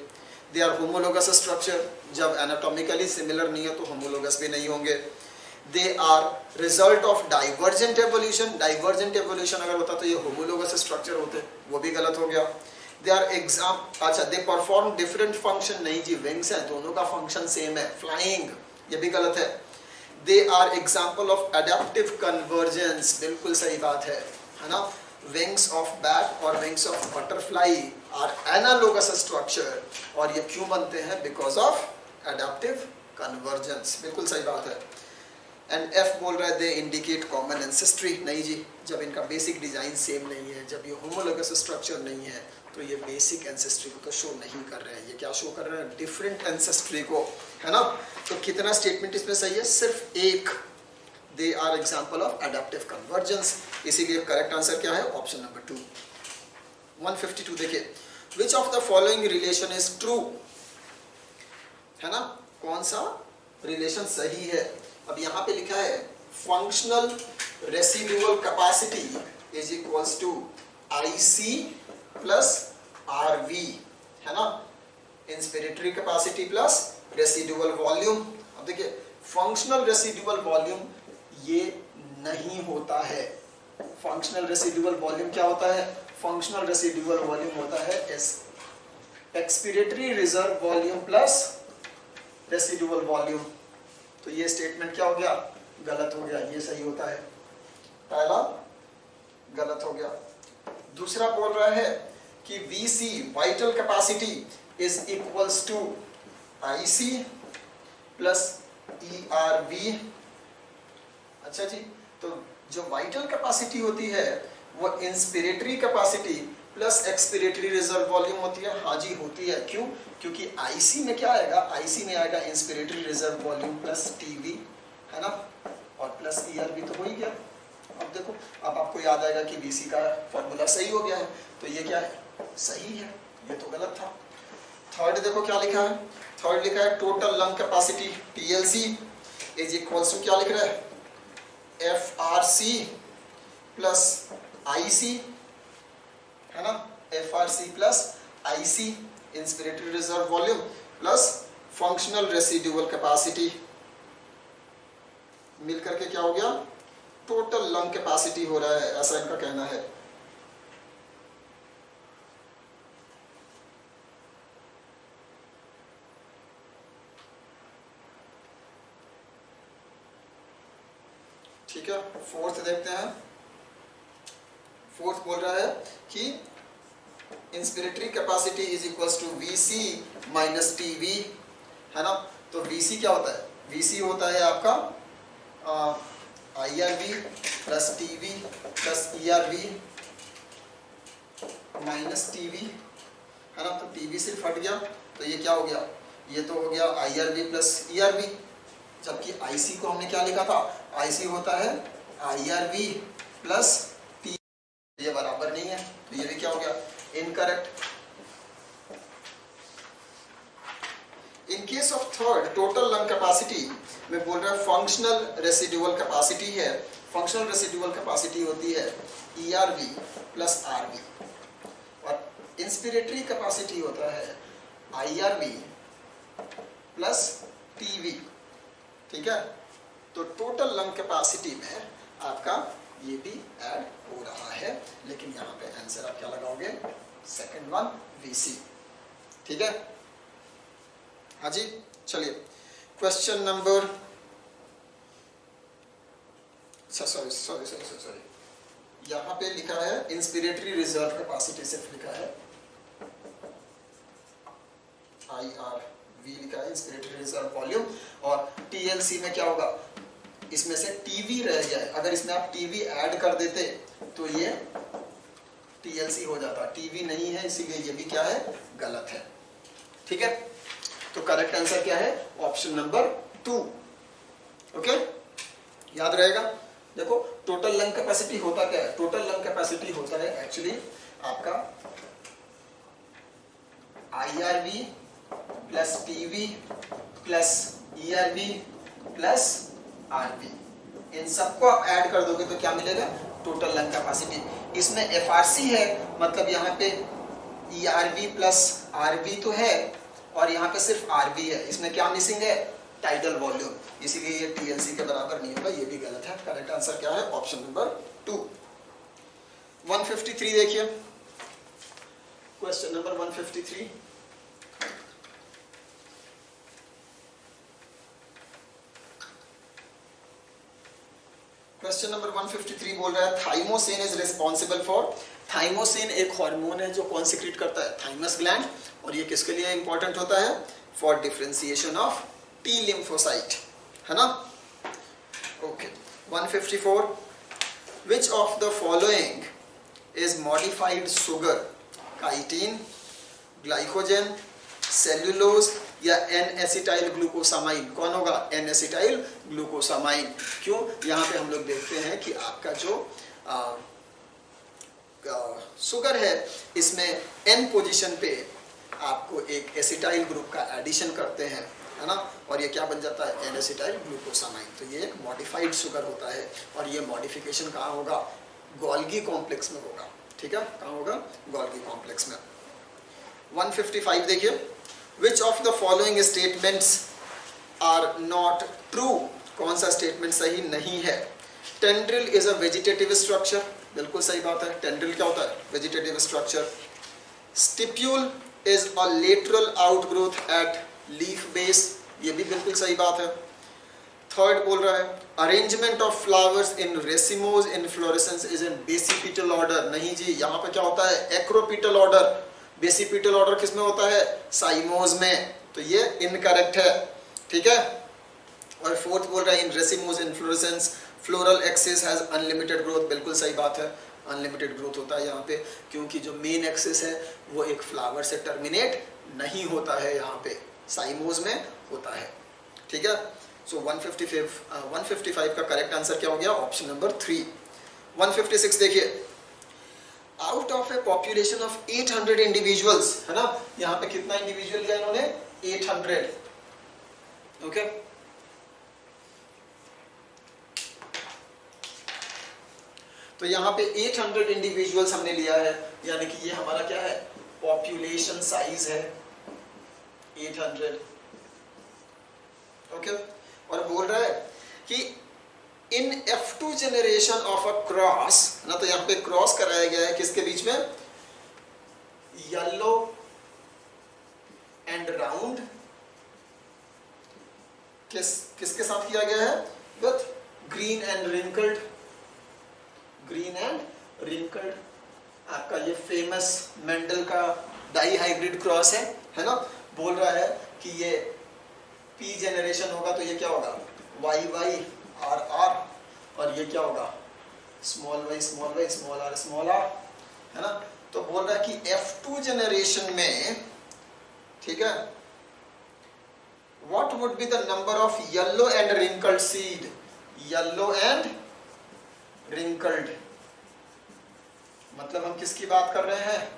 दे आर होमोलोगस स्ट्रक्चर, जब एनाटॉमिकली सिमिलर नहीं है तो होमोलोगस भी नहीं होंगे। They are result of divergent evolution, divergent evolution अगर होता तो ये होमोलोगस स्ट्रक्चर होते, वो भी गलत हो गया। दे आर अच्छा, दे परफॉर्म डिफरेंट फंक्शन, नहीं जी, विंग्स हैं, दोनों का फंक्शन सेम है, फ्लाइंग, ये भी गलत है। They are example of adaptive convergence, बिल्कुल सही बात है ना। विंग्स ऑफ बैट और wings of butterfly are analogous structure, और ये क्यों बनते हैं, बिकॉज ऑफ एडेप्टिव कन्वर्जेंस, बिल्कुल सही बात है। एंड एफ बोल रहा है दे इंडिकेट कॉमन एंसेस्ट्री, नहीं जी, जब इनका बेसिक डिजाइन सेम नहीं है, जब ये होमोलोगस स्ट्रक्चर नहीं है, तो ये बेसिक एंसेस्ट्री को तो शो नहीं कर रहे हैं, ये क्या शो कर रहे हैं, डिफरेंट एंसेस्ट्री को, है ना। तो कितना स्टेटमेंट इसमें सही है, सिर्फ एक, they are example of adaptive convergence, इसीलिए करेक्ट आंसर क्या है, ऑप्शन नंबर 2। 152 देखिए, which of the following relation is true, है ना, कौन सा रिलेशन सही है। अब यहाँ पे लिखा है functional residual capacity is equals to IC plus RV, है ना, inspiratory capacity plus residual volume. अब देखिए, फंक्शनल रेसिडुअल वॉल्यूम ये नहीं होता है। फंक्शनल रेसिडुअल वॉल्यूम क्या होता है, फंक्शनल रेसिडुअल वॉल्यूम होता है expiratory reserve volume plus residual volume. तो ये स्टेटमेंट क्या हो गया, गलत हो गया, ये सही होता है, पहला गलत हो गया। दूसरा बोल रहा है कि VC vital capacity is equals to IC plus ERV। अच्छा जी, तो जो वाइटल कैपेसिटी होती है वो inspiratory capacity plus expiratory reserve volume होती है। हाँ जी, होती है, क्यों, क्योंकि IC में क्या आएगा, IC में आएगा inspiratory reserve volume plus TV, है ना, और प्लस ERV तो हो ही आपको याद आएगा कि VC का फॉर्मूला सही हो गया है, तो ये क्या है, सही है, ये तो गलत था। थर्ड देखो क्या लिखा है, थर्ड लिखा है total lung capacity TLC is equals to क्या लिख रहा है, FRC प्लस IC, है ना, FRC plus IC inspiratory reserve volume plus functional residual capacity मिलकर के क्या हो गया, टोटल लंग कैपेसिटी हो रहा है, ऐसा इनका कहना है। ठीक है, फोर्थ देखते हैं। फोर्थ बोल रहा है कि inspiratory capacity is equals to VC minus TV, है ना। तो VC क्या होता है, VC होता है आपका IRV plus TV plus ERV minus TV, है ना। तो TV सिर्फ हट गया, तो ये क्या हो गया, ये तो हो गया IRV प्लस ERV, जबकि IC को हमने क्या लिखा था, IC होता है IRV प्लस T, ये बराबर नहीं है, तो ये भी क्या हो गया, incorrect. In case of third total lung capacity में बोल रहा है फंक्शनल रेसिड्यूअल कैपेसिटी है, फंक्शनल रेसिड्यूअल कैपेसिटी होती है ERV प्लस RV, और इंस्पिरेटरी कैपेसिटी होता है IRV प्लस TV, ठीक है। तो टोटल लंग कैपेसिटी में आपका ये भी ऐड हो रहा है, लेकिन यहाँ पे आंसर आप क्या लगाओगे, सेकंड वन VC, ठीक है। हाँ जी, चलिए क्वेश्चन नंबर, सॉरी, यहाँ पे लिखा है इंस्पिरेटरी रिजर्व कैपेसिटी, सिर्फ लिखा है IRV लिखा है, इंस्पिरेटरी रिजर्व वॉल्यूम, और TLC में क्या होगा, इसमें से TV रह गया है, अगर इसमें आप TV ऐड कर देते तो ये TLC हो जाता, TV नहीं है, इसीलिए ये भी क्या है, गलत है, ठीक है। तो करेक्ट आंसर क्या है, ऑप्शन नंबर 2, ओके, याद रहेगा। देखो टोटल लंग कैपेसिटी होता क्या है, टोटल लंग कैपेसिटी होता है एक्चुअली आपका IRV plus TV plus ERV plus RV, इन सबको आप ऐड कर दोगे तो क्या मिलेगा, टोटल लंग कैपेसिटी। इसमें FRC है, मतलब यहाँ पे ERV प्लस RV तो है, और यहाँ पे सिर्फ RV है, इसमें क्या मिसिंग है, टाइडल वॉल्यूम, इसीलिए ये TLC के बराबर नहीं होगा, ये भी गलत है। करेक्ट आंसर क्या है, ऑप्शन नंबर 2। 153 देखिए, क्वेश्चन नंबर 153, क्वेश्चन नंबर 153 बोल रहा है thymosin is responsible for, thymosin एक हार्मोन है जो कौन सिक्रीट करता है, थाइमस ग्लैंड, और ये किसके लिए इंपॉर्टेंट होता है, for differentiation of T lymphocyte, है ना। Okay, 154, which of the following is modified sugar, chitin, glycogen, cellulose या N-एसिटाइल ग्लूकोसामाइन, कौन होगा, N-एसिटाइल ग्लूकोसामाइन। क्यों, यहाँ पे हम लोग देखते हैं कि आपका जो शुगर है इसमें N पोजीशन पे आपको एक एसिटाइल ग्रुप का एडिशन करते हैं, है ना, और ये क्या बन जाता है, N-एसिटाइल ग्लूकोसामाइन। तो ये एक मॉडिफाइड शुगर होता है, और ये मॉडिफिकेशन कहाँ होगा, गोल्गी कॉम्प्लेक्स में होगा, ठीक है, कहाँ होगा, गोल्गी कॉम्प्लेक्स में। 155 देखिए, which of the following statements are not true, कौन सा स्टेटमेंट सही नहीं है। Tendril is a vegetative structure, बिल्कुल सही बात है, टेंड्रिल क्या होता है, vegetative structure. Stipule is a lateral outgrowth at leaf base, ये भी बिल्कुल सही बात है। थर्ड बोल रहा है arrangement of flowers in racemose inflorescence is in basipetal order, नहीं जी, यहाँ पे क्या होता है, एक्रोपिटल ऑर्डर, बेसिपिटल ऑर्डर किसमें होता है, साइमोज में, तो ये इनकरेक्ट है, ठीक है। और फोर्थ बोल रहा है in racemose inflorescence floral axis has unlimited growth, बिल्कुल सही बात है, अनलिमिटेड ग्रोथ होता है यहाँ पे, क्योंकि जो मेन एक्सिस है वो एक फ्लावर से टर्मिनेट नहीं होता है, यहाँ पे साइमोज में होता है, ठीक है। सो 155 का करेक्ट आंसर क्या हो गया, ऑप्शन नंबर 3। 156 देखिए, out of A population of 800 individuals, है ना, यहाँ पे कितना इंडिविजुअल लिया इन्होंने, 800, ओके। तो यहाँ पे 800 इंडिविजुअल्स हमने लिया है, यानी कि ये हमारा क्या है, पॉपुलेशन साइज है 800, ओके। और बोल रहा है कि इन F2 generation of a cross, ना, तो यहाँ पे क्रॉस कराया गया है किसके बीच में, येलो एंड राउंड, किसके साथ किया गया है, with green and wrinkled, green and wrinkled, आपका ये फेमस मेंडल का डाई हाइब्रिड क्रॉस है ना। बोल रहा है कि ये P जनरेशन होगा तो ये क्या होगा, वाई वाई आर आर, और ये क्या होगा, स्मॉल वाई स्मॉल आर, है ना। तो बोल रहा है कि F2 जनरेशन में, ठीक है, what would be the number of yellow and wrinkled seed, yellow and wrinkled, मतलब हम किसकी बात कर रहे हैं,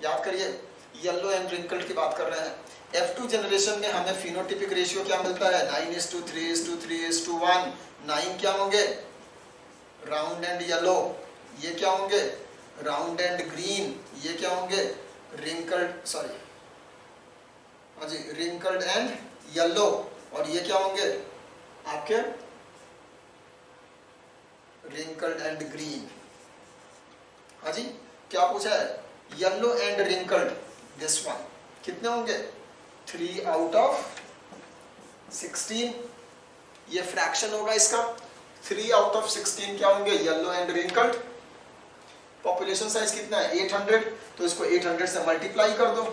याद करिए, येलो एंड रिंकल्ड की बात कर रहे हैं। F2 जनरेशन में हमें फिनोटिपिक रेशियो क्या मिलता है, 9:3:3:1, 9 क्या होंगे, राउंड एंड येलो, ये क्या होंगे, राउंड एंड ग्रीन, ये क्या होंगे, रिंकल्ड, सॉरी, हाँ जी, रिंकल्ड एंड येलो, और ये क्या होंगे आपके, रिंकल्ड एंड ग्रीन। हाँ जी, क्या पूछा है, yellow and wrinkled, this one, कितने होंगे, 3 आउट ऑफ 16, ये फ्रैक्शन होगा इसका, 3 आउट ऑफ 16 क्या होंगे, yellow and wrinkled. Population size कितना है, 800, तो इसको 800 से मल्टीप्लाई कर दो,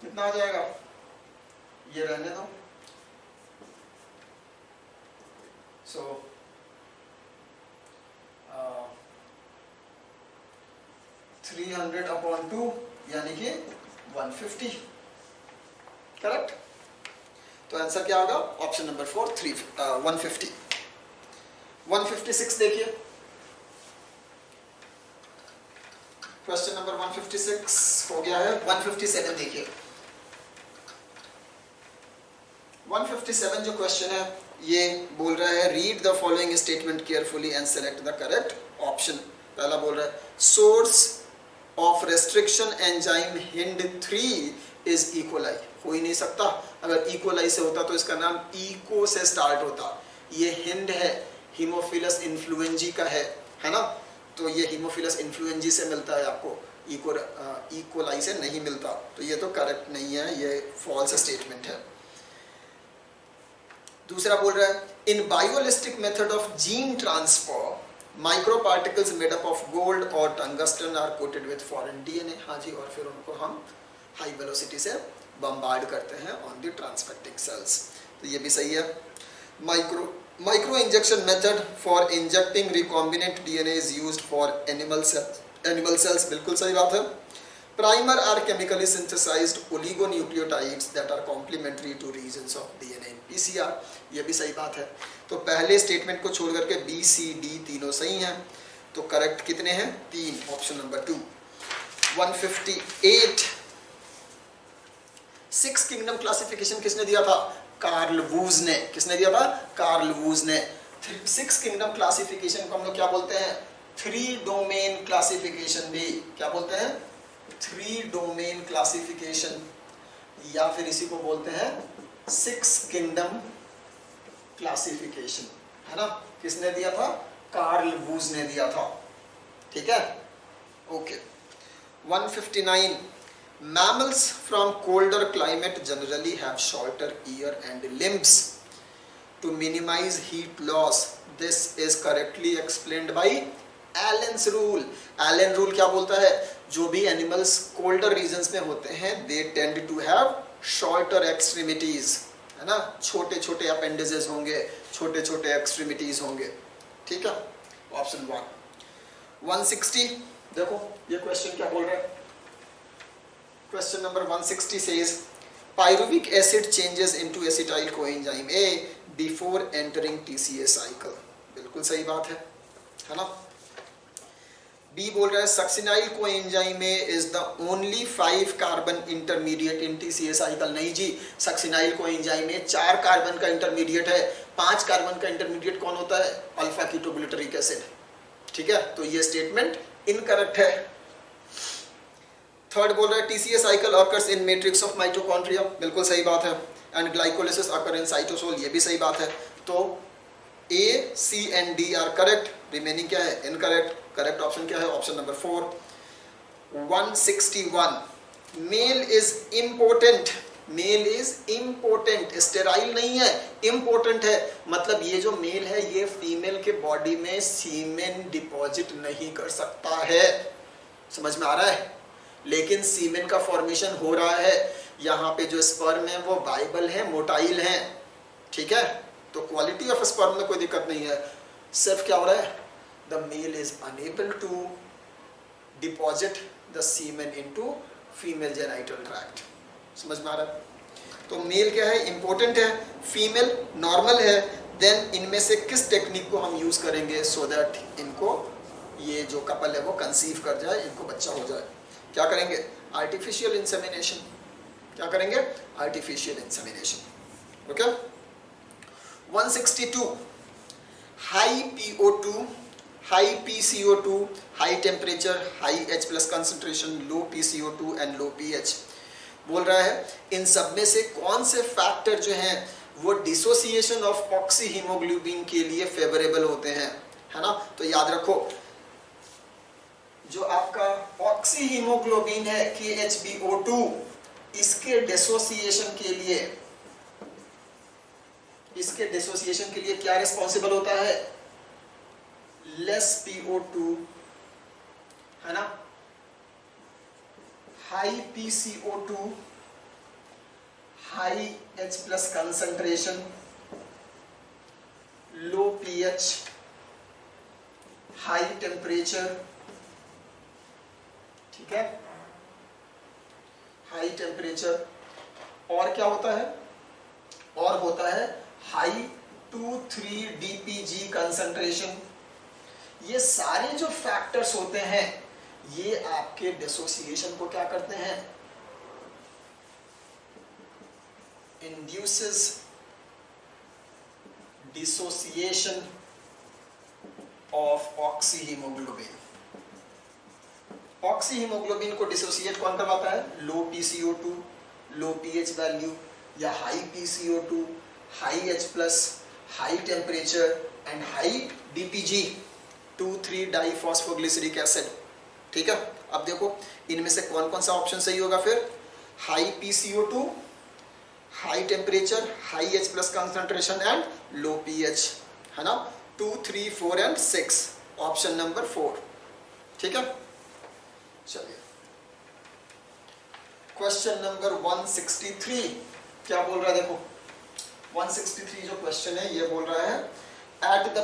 कितना आ जाएगा, ये रहने दो, सो 300/2 यानी कि 150, करेक्ट। तो आंसर क्या होगा, ऑप्शन नंबर 4, 150। 156 देखिए, क्वेश्चन नंबर 156 हो गया है। 157 देखिए, 157 जो क्वेश्चन है ये बोल रहा है, read the following statement carefully and select the correct option. पहला बोल रहा है, source of restriction enzyme HIND3 is E coli, हो ही नहीं सकता, अगर इक्वलाई से होता तो इसका नाम इको से स्टार्ट होता, ये हिंड है, हीमोफिलस इन्फ्लुएंजी का है ना, तो ये हीमोफिलस इन्फ्लुएंजी से मिलता है आपको, इकोलाई से नहीं मिलता, तो ये तो करेक्ट नहीं है, ये फॉल्स स्टेटमेंट है। दूसरा बोल रहा है, in biolistic method of gene transfer micro particles made up of gold और tungsten are coated with foreign DNA, हाँ जी, और फिर उनको हम हाई वेलोसिटी से बम्बार्ड करते हैं ऑन द ट्रांसफेक्टिंग सेल्स, तो ये भी सही है। Micro injection method for injecting recombinant DNA is used for animal cells, बिल्कुल सही बात है। Primer are chemically synthesised oligonucleotides that are complementary to regions of DNA in PCR, ये भी सही बात है। तो पहले स्टेटमेंट को छोड़ करके B, C, D तीनों सही हैं, तो करेक्ट कितने हैं, 3, ऑप्शन नंबर 2। 158, 6 किंगडम क्लासिफिकेशन किसने दिया था, कार्ल वूज ने, किसने दिया था, कार्ल वूज ने। 6 किंगडम क्लासिफिकेशन को हम लोग क्या बोलते हैं, 3 डोमेन क्लासिफिकेशन भी, क्या बोलते हैं, 3 डोमेन क्लासिफिकेशन, या फिर इसी को बोलते हैं 6 किंगडम क्लासिफिकेशन, है ना, किसने दिया था, कार्ल वूज ने दिया था, ठीक है, okay. 159, mammals from colder climate generally have shorter ear and limbs to minimize heat loss. This is correctly explained by Allen's rule. Allen rule क्या बोलता है, जो भी एनिमल्स कोल्डर रीजन्स में होते हैं they tend to have shorter extremities, है ना, छोटे छोटे अपेंडिजेस होंगे, छोटे छोटे एक्सट्रीमिटीज होंगे, ठीक है, ऑप्शन 1। 160 देखो ये क्वेश्चन क्या बोल रहा है, question number 160 says pyruvic acid changes into acetyl coenzyme A before entering TCA cycle. बिल्कुल सही बात है ना। बी बोल रहा है सक्सिनाइल कोएंजाइम में is the only 5 carbon intermediate in TCA cycle. नहीं जी, सक्सिनाइल कोएंजाइम में 4 कार्बन का इंटरमीडिएट है, 5 कार्बन का इंटरमीडिएट कौन होता है? Alpha ketoglutaric acid. ठीक है, तो ये स्टेटमेंट इनकरेक्ट है। थर्ड बोल रहा है TCA cycle occurs in matrix of mitochondria. बिल्कुल सही बात है। And glycolysis occur in cytosol, ये भी सही बात है। तो A, C and D are correct. Remaining क्या है? इनकरेक्ट। करेक्ट ऑप्शन क्या है? Option number 4। 161 male is important. Male is important, sterile नहीं है, इम्पोर्टेंट है। मतलब ये जो मेल है ये फीमेल के बॉडी में सीमेन डिपॉजिट नहीं कर सकता है। समझ में आ रहा है? लेकिन सीमेन का फॉर्मेशन हो रहा है। यहाँ पे जो स्पर्म है वो वाइबल है, मोटाइल है। ठीक है, तो क्वालिटी ऑफ स्पर्म में कोई दिक्कत नहीं है। सिर्फ क्या हो रहा है? The male is unable to deposit the semen into female genital tract. समझ में आ रहा है? तो मेल क्या है? इंपॉर्टेंट है, फीमेल नॉर्मल है। देन इनमें से किस टेक्निक को हम यूज करेंगे सो दैट इनको, ये जो कपल है वो कंसीव कर जाए, इनको बच्चा हो जाए? क्या करेंगे? Artificial insemination. क्या करेंगे? Artificial insemination. Okay. 162 high PO2, high PCO2, high temperature, high H plus concentration, low PCO2 and low pH। बोल रहा है इन सब में से कौन से फैक्टर जो हैं वो डिसोसिएशन ऑफ ऑक्सी हीमोग्लोबिन के लिए फेवरेबल होते हैं, है ना। तो याद रखो, जो आपका ऑक्सी हीमोग्लोबिन है KHbO2, इसके डिसोसिएशन के लिए क्या रिस्पॉन्सिबल होता है? लेस PO2, है ना, high PCO2, high H plus concentration, low pH, high temperature. ठीक है, हाई टेम्परेचर। और क्या होता है? और होता है हाई 2,3-DPG कंसंट्रेशन। ये सारे जो फैक्टर्स होते हैं ये आपके डिसोसिएशन को क्या करते हैं? Induces dissociation of oxy haemoglobin. Oxy haemoglobin को डिसोसिएट कौन करवाता है? Low PCO2, low pH value, या high PCO2, high H plus, high temperature and high DPG, diphosphoglyceric acid. ठीक है, अब देखो इनमें से कौन कौन सा ऑप्शन सही होगा फिर? High PCO2, high temperature, high H plus concentration and low pH, है ना। 2, 3, 4 एंड 6, ऑप्शन नंबर 4। ठीक है, चलिए क्वेश्चन नंबर 163 क्या बोल रहा है? देखो 163 जो क्वेश्चन है ये बोल रहा है at the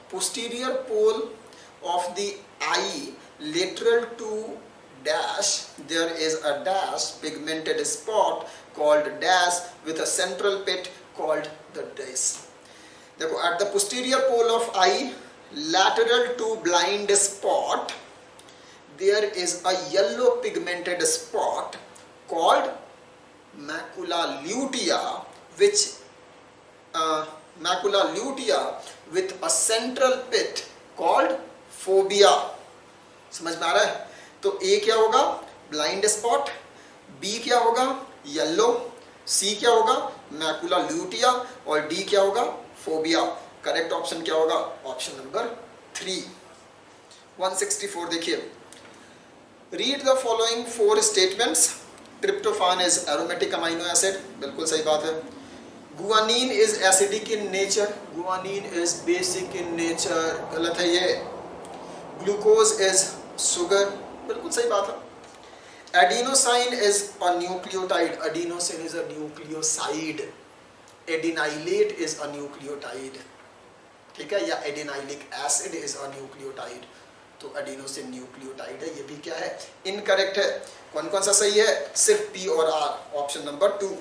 posterior pole of the eye lateral to dash there is a dash pigmented spot called dash with a central pit called the dash। देखो at the posterior pole of eye lateral to blind spot there is a yellow pigmented spot called macula lutea with a central pit called fovea। समझ में आ रहा है? तो ए क्या होगा? ब्लाइंड स्पॉट, बी क्या होगा? येलो, सी क्या होगा? मैकुला ल्यूटिया, और डी क्या होगा? फोबिया। करेक्ट ऑप्शन क्या होगा? Option number 3। 164 देखिए, read the following 4 statements. Tryptophan is aromatic amino acid, बिल्कुल सही बात है। Guanine is acidic in nature, guanine is basic in nature, गलत है ये। ग्लूकोज इज शुगर, बिल्कुल सही बात है। Adenosine is a nucleotide, adenosine is a nucleoside. Adenylate is a nucleotide, ठीक है, या adenylic acid is a nucleotide. तो एडिनोसिन न्यूक्लियोटाइड है, ये भी क्या है? इनकरेक्ट है। कौन कौन सा सही है? सिर्फ पी और आर, ऑप्शन नंबर 2।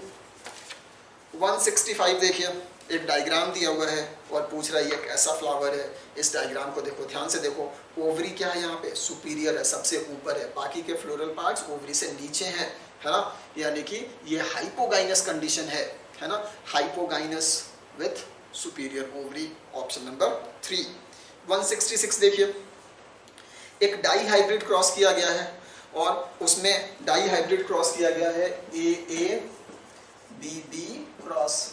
165 देखिए, एक डायग्राम दिया हुआ है और पूछ रहा है ये कैसा फ्लावर है। इस डायग्राम को देखो, ध्यान से देखो। ओवरी क्या है यहाँ पे, सुपीरियर है, सबसे ऊपर है, बाकी के फ्लोरल पार्ट्स ओवरी से नीचे हैं, है ना। यानी कि ये हाइपोगाइनस कंडीशन है ना, hypogynous with superior ovary, option number 3। 166 देखिए, एक डाई हाइब्रिड क्रॉस किया गया है और उसमें डाई हाइब्रिड क्रॉस किया गया है ए बी बी क्रॉस,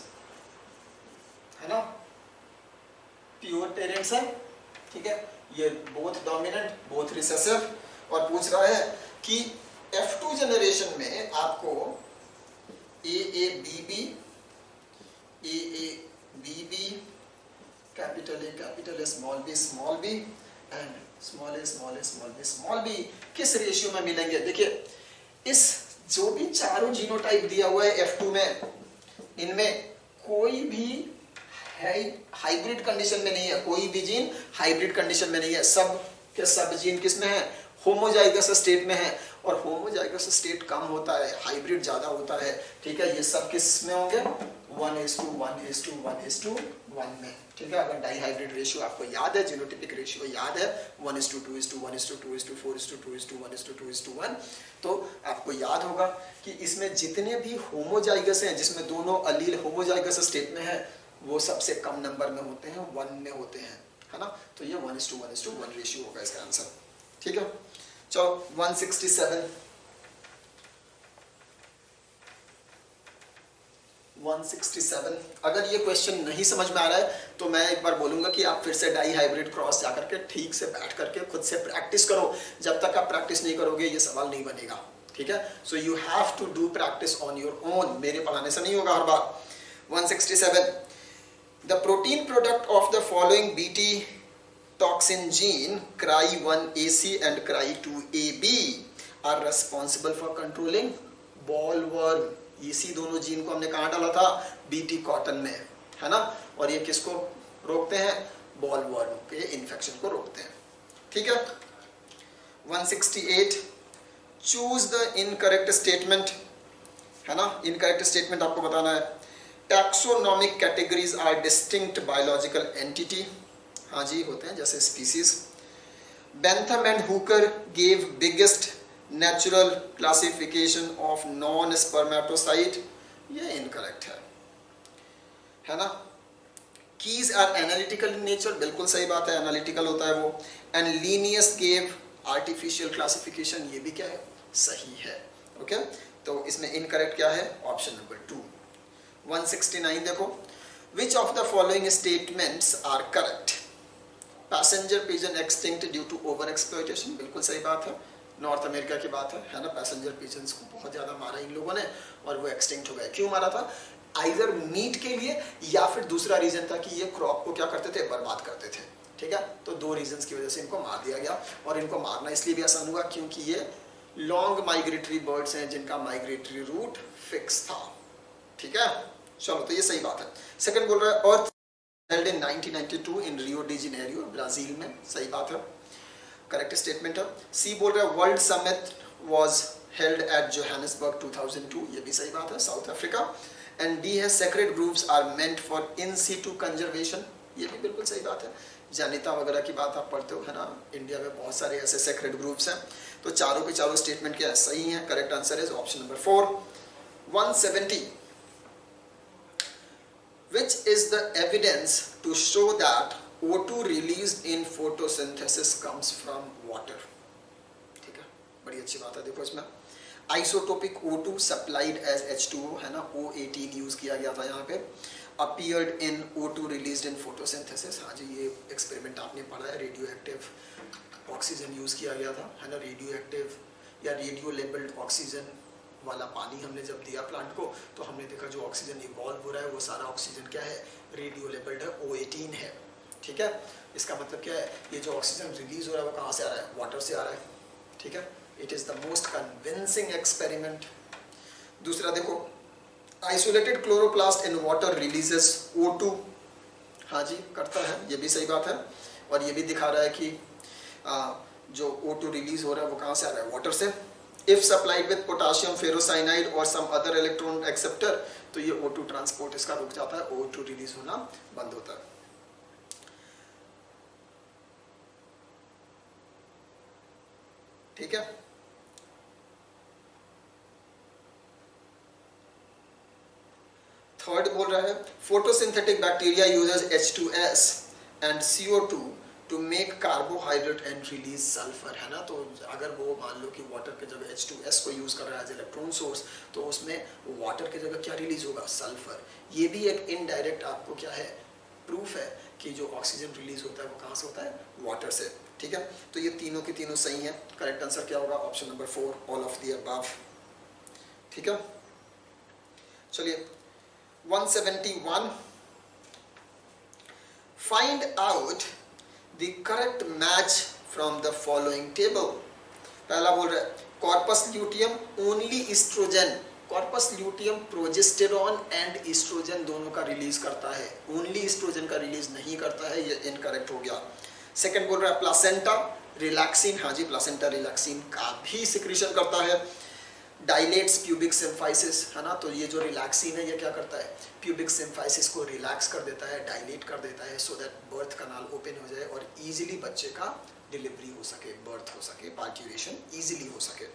है ना, प्योर पेरेंट्स है, ठीक है। ये बोथ डोमिनेंट बोथ रिसेसिव, और पूछ रहा है कि F2 जनरेशन में आपको A B B, capital A small B and small A small B किस रेशियो में मिलेंगे। देखिए, इस जो भी चारों जीनोटाइप दिया हुआ है F2 में, इनमें कोई भी हाइब्रिड कंडीशन में नहीं है, कोई भी जीन हाइब्रिड कंडीशन में नहीं है। सब के सब जीन किस में है, होमोजाइगस स्टेट में है, और होमोजाइगस स्टेट कम होता है, हाइब्रिड ज्यादा होता है, ठीक है। ये सब किस में होंगे, 1:1:1:1 में, ठीक है। अगर डाई हाइब्रिड रेशियो आपको याद है, जीनोटिपिक रेशियो याद है 1:2:1:2:1:2:1, तो आपको याद होगा कि इसमें जितने भी होमोजाइगस हैं, जिसमें दोनों अलील होमोजाइगस स्टेट में है, वो सबसे कम नंबर में होते हैं, 1 में होते हैं, है ना। तो ये 1:1:1 रेशियो होगा इसका आंसर, ठीक है। चलो 167 अगर ये क्वेश्चन नहीं समझ में आ रहा है तो मैं एक बार बोलूंगा कि आप फिर से डाई हाइब्रिड क्रॉस जाकर के ठीक से बैठ करके खुद से प्रैक्टिस करो। जब तक आप प्रैक्टिस नहीं करोगे ये सवाल नहीं बनेगा, ठीक है। So you have to do practice on your own, मेरे पढ़ाने से नहीं होगा हर बार। 167 The protein product of the following Bt toxin gene CRY1AC and CRY2AB are responsible for controlling bollworm। इसी दोनों जीन को हमने कहाँ डाला था, बीटी कॉटन में, है ना। और ये किसको रोकते हैं, बॉलवर्म के इन्फेक्शन को रोकते हैं, ठीक है। 168 चूज द इनकरेक्ट स्टेटमेंट, है ना। इनकरेक्ट स्टेटमेंट आपको बताना है। Taxonomic categories are distinct biological entity, हाँ जी होते हैं, जैसे species. Bentham and Hooker gave biggest natural classification of non spermatocyte, ये इनकरेक्ट है ना। Keys are analytical in nature, बिल्कुल सही बात है, एनालिटिकल होता है वो। And Linnaeus gave artificial classification, ये भी क्या है, सही है, ओके। तो इसमें इनकरेक्ट क्या है, ऑप्शन नंबर 2। 169 देखो, which of the following statements are correct? Passenger pigeon extinct due to over exploitation, बिल्कुल सही बात है, नॉर्थ अमेरिका की बात है ना। पैसेंजर पिजन्स को बहुत ज़्यादा मारा इन लोगों ने और वो एक्सटिंक्ट हो गए। क्यों मारा था, आइदर मीट के लिए या फिर दूसरा रीजन था कि ये क्रॉप को क्या करते थे, बर्बाद करते थे, ठीक है। तो दो रीजंस की वजह से इनको मार दिया गया, और इनको मारना इसलिए भी आसान हुआ क्योंकि ये लॉन्ग माइग्रेटरी बर्ड्स हैं जिनका माइग्रेटरी रूट फिक्स था, ठीक है। चलो, तो ये सही बात है। सेकंड बोल रहा है अर्थ held in 1992 in Rio de Janeiro, Brazil में, सही बात है, करेक्ट स्टेटमेंट है। सी बोल रहा है world summit was held at Johannesburg 2002, ये भी सही बात है, साउथ अफ्रीका। एंड डी है sacred groups are meant for in situ conservation, ये भी बिल्कुल सही बात है। जानिता वगैरह की बात आप पढ़ते हो, है ना, इंडिया में बहुत सारे ऐसे सेक्रेड ग्रुप्स हैं। तो चारों के चारों स्टेटमेंट क्या है, सही है, correct answer is option number 4। 170 which is the evidence to show that O2 released in photosynthesis comes from water, ठीक है, बड़ी अच्छी बात है। देखो इसमें isotopic O2 supplied as H2O, है ना, O18 यूज किया गया था यहाँ पे। Appeared in O2 released in photosynthesis, हाँ जी, ये एक्सपेरिमेंट आपने पढ़ा है। रेडियो एक्टिव ऑक्सीजन यूज किया गया था, है ना, रेडियो एक्टिव या रेडियो लेबल्ड ऑक्सीजन वाला पानी हमने जब दिया प्लांट को, तो हमने देखा जो ऑक्सीजन इवॉल्व हो रहा है वो सारा ऑक्सीजन क्या है, रेडियो लेबल्ड है, O18 है, ठीक है। इसका मतलब क्या है, ये जो ऑक्सीजन रिलीज हो रहा है वो कहाँ से आ रहा है, वाटर से आ रहा है, ठीक है। It is the most convincing experiment. दूसरा देखो, isolated chloroplast in water releases O2, हाँ जी करता है, ये भी सही बात है। और ये भी दिखा रहा है कि जो O2 रिलीज हो रहा है वो कहाँ से आ रहा है, वाटर से। If supplied with potassium ferrocyanide और सम अदर इलेक्ट्रॉन एक्सेप्टर, तो ये O2 ट्रांसपोर्ट इसका रुक जाता है, O2 रिलीज होना बंद होता है। ठीक है, थर्ड बोल रहा है photosynthetic bacteria uses H2S and CO2 to make carbohydrate and release sulphur, है ना। तो अगर वो मान लो कि वाटर की जगह H2S को यूज कर रहा है एज इलेक्ट्रॉन सोर्स, तो उसमें वाटर की जगह क्या रिलीज होगा, सल्फर। ये भी एक इनडायरेक्ट आपको क्या है, प्रूफ है कि जो ऑक्सीजन रिलीज होता है वो कहाँ से होता है, वाटर से। ठीक है, तो ये तीनों के तीनों सही हैं। करेक्ट आंसर क्या होगा, option number 4, all of the above. ठीक है, चलिए 171, find out the correct match from the following table. पहला बोल रहा है corpus luteum only oestrogen, corpus luteum progesterone and oestrogen दोनों का रिलीज करता है, ओनली ईस्ट्रोजन का रिलीज नहीं करता है, ये इनकरेक्ट हो गया। सेकंड बोल रहा है प्लासेंटा रिलैक्सिन, हाँ जी प्लासेंटा रिलैक्सिन का भी सिक्रीशन करता है। डायलेट्स प्यूबिक सिम्फाइसिस, है ना, तो ये जो रिलैक्सिन है ये क्या करता है, प्यूबिक सिम्फाइसिस को रिलैक्स कर देता है, डायलेट कर देता है, so that birth canal open हो जाए और इजीली बच्चे का डिलीवरी हो सके, बर्थ हो सके, पार्ट्यूरेशन इजीली हो सके।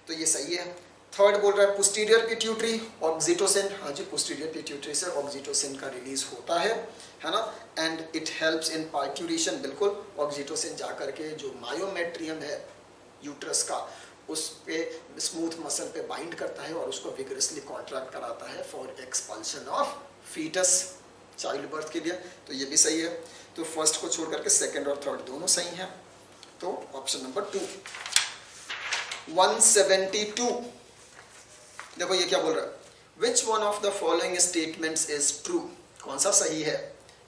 तो ये सही है। थर्ड बोल रहा है पोस्टीरियर पिट्यूटरी ऑक्सीटोसिन, हाँ जी पोस्टीरियर पिट्यूटरी से ऑक्सीटोसिन का रिलीज होता है ना, and it helps in parturition. बिल्कुल, ऑक्सीटोसिन जाकर के जो मायोमेट्रियम है यूट्रस का, उस पे स्मूथ मसल पे बाइंड करता है और उसको विगरसली कॉन्ट्रैक्ट कराता है for expulsion of foetus, child birth के लिए। तो ये भी सही है। तो फर्स्ट को छोड़ करके सेकंड और थर्ड दोनों सही हैं, तो ऑप्शन नंबर 2। 172, देखो ये क्या बोल रहा है, which one of the following statements is true, कौन सा सही है।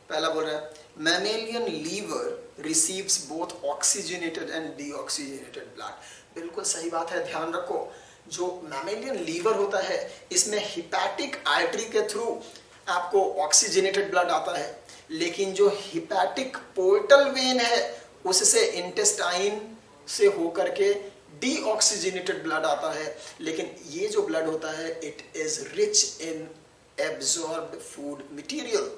पहला बोल रहा है mammalian liver receives both oxygenated and deoxygenated blood, बिल्कुल सही बात है। ध्यान रखो, जो मैमेलियन लीवर होता है इसमें हिपैटिक आर्टरी के थ्रू आपको ऑक्सीजनेटेड ब्लड आता है, लेकिन जो हिपैटिक पोर्टल वेन है उससे इंटेस्टाइन से होकर के डीऑक्सीजनेटेड ब्लड आता है। लेकिन ये जो ब्लड होता है it is rich in absorbed food material,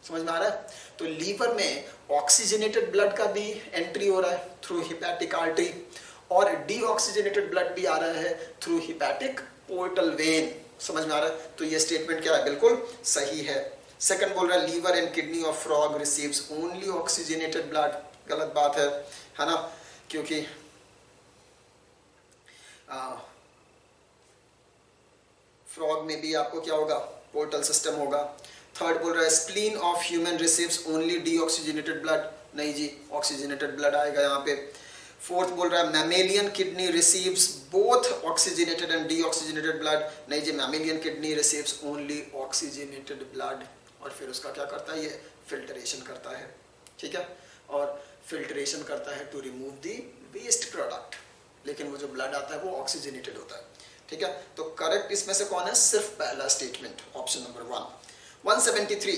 समझ में आ रहा है। तो लीवर में ऑक्सीजनेटेड ब्लड का भी एंट्री हो रहा है थ्रू हिपैटिक आर्टरी, और डीऑक्सीजनेटेड ब्लड भी आ रहा है थ्रू हिपैटिक पोर्टल वेन, समझ में आ रहा है। तो ये स्टेटमेंट क्या है, बिल्कुल सही है। सेकंड बोल रहा है liver and kidney of frog receives only oxygenated blood, गलत बात है ना, क्योंकि फ्रॉग में भी आपको क्या होगा, पोर्टल सिस्टम होगा। थर्ड बोल रहा है spleen of human receives only deoxygenated blood, नहीं जी ऑक्सीजनेटेड ब्लड आएगा यहाँ पे। फोर्थ बोल रहा है mammalian kidney receives both oxygenated and deoxygenated blood, नहीं जी mammalian kidney receives only oxygenated blood, और फिर उसका क्या करता है, ये फिल्टरेशन करता है, ठीक है, और फिल्टरेशन करता है to remove the waste product, लेकिन वो जो ब्लड आता है वो ऑक्सीजनेटेड होता है, ठीक है। तो करेक्ट इसमें से कौन है, सिर्फ पहला statement, option number 1। 173,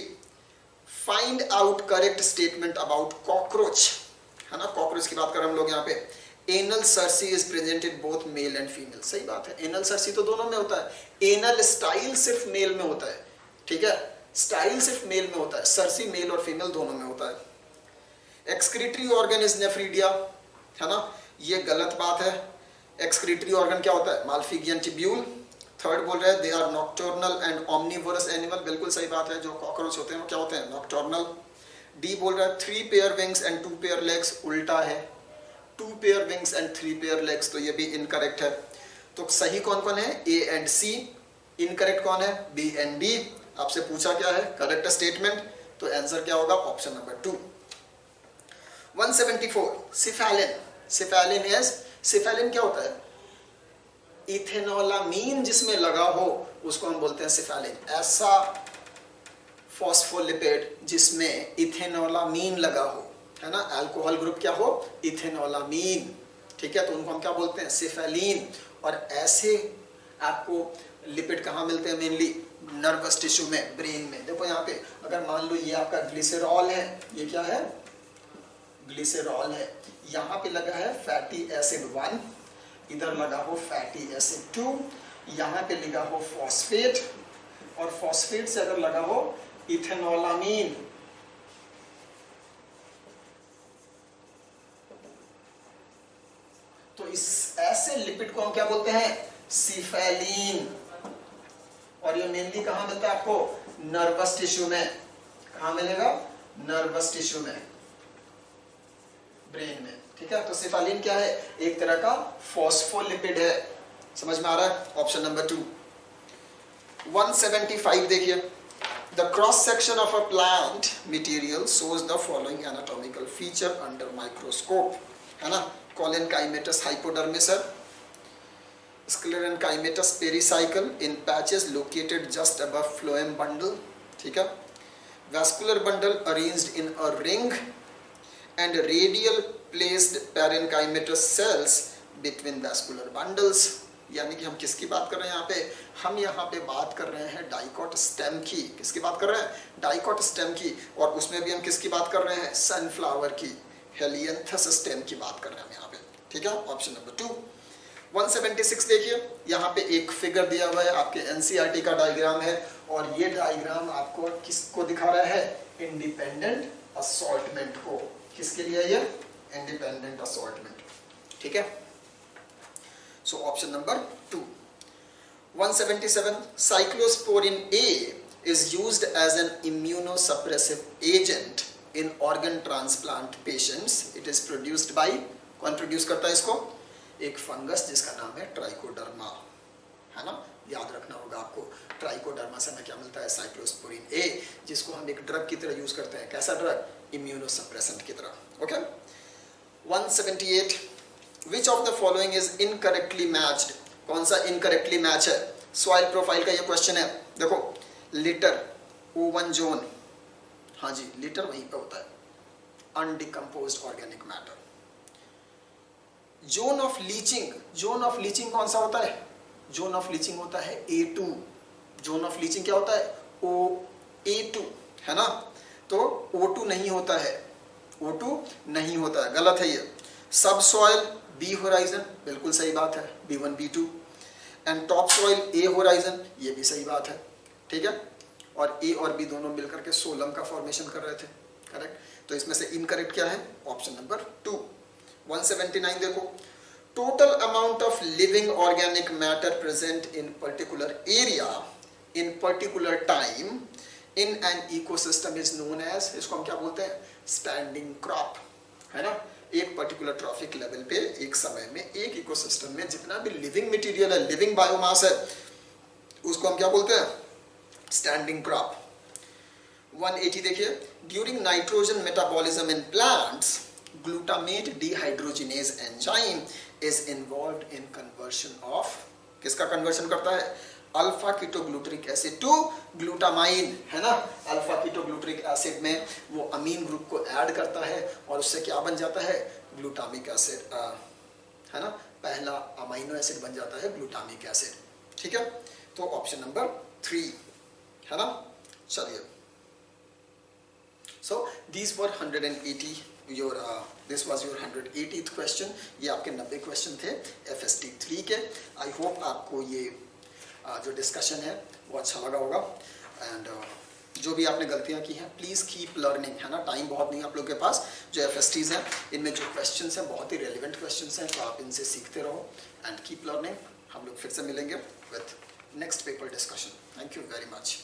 find out correct statement about cockroach, है ना, कॉकरोच की बात कर हम लोग यहाँ पे। Anal Cersei is presented both male and female, सही बात है, एनल सर्सी तो दोनों में होता है, एनल स्टाइल सिर्फ मेल में होता है, ठीक है, स्टाइल सिर्फ मेल में होता है, सर्सी मेल और फीमेल दोनों में होता है। एक्सक्रीटरी ऑर्गन इज नेफ्रीडिया, है ना, ये गलत बात है। एक्सक्रीटरी ऑर्गन क्या होता है, माल्फिगियन ट्यूब्यूल। थर्ड बोल रहे हैं they are nocturnal and omnivorous animal, बिल्कुल सही बात है, जो कॉकरोच होते हैं वो क्या होते हैं, नॉक्टर्नल। डी बोल रहा है 3 pair wings and 2 pair legs, उल्टा है, 2 pair wings and 3 pair legs, तो ये भी इनकरेक्ट है। तो सही कौन कौन है, ए एंड सी, इनकरेक्ट कौन है, बी एंड डी। आपसे पूछा क्या है, करेक्ट स्टेटमेंट, तो आंसर क्या होगा, option number 2। 174, cephaeline, cephaeline is, cephaeline क्या होता है, इथेनोलामीन जिसमें लगा हो उसको हम बोलते हैं सिफेलिन, ऐसा फॉस्फोलिपिड जिसमें इथेनोलामीन लगा हो, है ना, अल्कोहल ग्रुप क्या हो, इथेनोलामीन, ठीक है, तो उनको हम क्या बोलते हैं, सिफेलिन। और ऐसे आपको लिपिड कहाँ मिलते हैं, मेनली नर्वस टिश्यू में, ब्रेन में। देखो यहाँ पे अगर मान लो ये आपका ग्लिसरॉल है, ये क्या है, ग्लिसरॉल है, यहाँ पे लगा है फैटी एसिड 1, इधर लगा हो फैटी एसिड 2, यहाँ पे लगा हो फॉस्फेट, और फॉस्फेट से अगर लगा हो इथेनोलामीन, तो इस ऐसे लिपिड को हम क्या बोलते हैं? सिफेलिन। और ये मेनली कहां मिलता है आपको? नर्वस टिश्यू में। कहां मिलेगा? नर्वस टिश्यू में, ब्रेन में। ठीक है, तो सिफेलिन क्या है? एक तरह का फॉस्फोलिपिड है। समझ में आ रहा है? Option number 2। 175 देखिए, the cross section of a plant material shows the following anatomical feature under microscope, है ना? Collenchymatous hypodermis है, Sclerenchymatous pericycle in patches located just above phloem bundle, ठीक है? Vascular bundle arranged in a ring and radial placed parenchymatous cells between vascular bundles। यानी कि हम किसकी बात कर रहे हैं यहाँ पे? हम यहाँ पे बात कर रहे हैं डाइकॉट स्टेम की। किसकी बात कर रहे हैं? डाइकॉट स्टेम की। और उसमें भी हम किसकी बात कर रहे हैं? सनफ्लावर की, हेलियंथस स्टेम की बात कर रहे हैं हम यहाँ पे। ठीक है, ऑप्शन नंबर 2। 176 देखिए, यहाँ पे एक फिगर दिया हुआ है, आपके एनसीईआरटी का डायग्राम है, और ये डायग्राम आपको किसको दिखा रहा है? इंडिपेंडेंट असॉर्टमेंट को। किसके लिए ये? Independent assortment. ठीक है, so option number 2। 177 cyclosporin A is used as an immunosuppressive agent in organ transplant patients. It is produced by, कौन प्रोड्यूस करता है इसको? एक फंगस जिसका नाम है ट्राइकोडर्मा, है ना? याद रखना होगा आपको, ट्राइकोडर्मा से हमें क्या मिलता है? साइक्लोस्पोरिन ए, जिसको हम एक ड्रग की तरह यूज करते हैं। कैसा ड्रग? इम्यूनोसप्रेसेंट की तरह। Okay. 178 which of the following is incorrectly matched? कौन सा इनकरेक्टली मैच है? सॉइल प्रोफाइल का ये क्वेश्चन है। देखो, लिटर, ओवन जोन, हाँ जी लिटर वहीं पे होता है, undecomposed organic matter. Zone of leaching, zone of leaching कौन सा होता है? जोन ऑफ लीचिंग होता है A2। जोन ऑफ लीचिंग क्या होता है? A2, है ना? तो O2 नहीं होता है, O2 नहीं होता है, गलत है ये। सब सॉइल B होराइजन, बिल्कुल सही बात है, B1 B2। And top soil A horizon, ये भी सही बात है। ठीक है, और A और B दोनों मिलकर के सोलम का फॉर्मेशन कर रहे थे। करेक्ट, तो इसमें से इनकरेक्ट क्या है? Option number 2। 179 देखो, total amount of living organic matter present in particular area in particular time in an ecosystem is known as, इसको हम क्या बोलते हैं? स्टैंडिंग क्रॉप, है ना? एक पर्टिकुलर ट्रॉफिक लेवल पे एक समय में एक इकोसिस्टम में जितना भी लिविंग मटेरियल है, लिविंग बायोमास है, उसको हम क्या बोलते हैं? Standing crop. 180 देखिए, during nitrogen metabolism in plants glutamate dehydrogenase enzyme is involved in conversion of, किसका कन्वर्शन करता है? Alpha ketoglutaric acid to glutamine, है ना? अल्फा कीटोग्लूटरिक एसिड में वो अमीन ग्रुप को ऐड करता है और उससे क्या बन जाता है? ग्लूटामिक एसिड, है ना? पहला अमाइनो एसिड बन जाता है ग्लूटामिक एसिड। ठीक है, तो ऑप्शन नंबर 3, है ना? चलिए, so these were 180 your this was your 180th question. ये आपके 90 क्वेश्चन थे FST 3 के। आई होप आपको ये जो डिस्कशन है वो अच्छा लगा होगा। एंड जो भी आपने गलतियां की हैं, प्लीज़ कीप लर्निंग, है ना? टाइम बहुत नहीं है आप लोग के पास। जो FSTs हैं, इनमें जो क्वेश्चंस हैं बहुत ही रेलिवेंट क्वेश्चंस हैं, तो आप इनसे सीखते रहो एंड कीप लर्निंग। हम लोग फिर से मिलेंगे with next paper discussion. Thank you very much.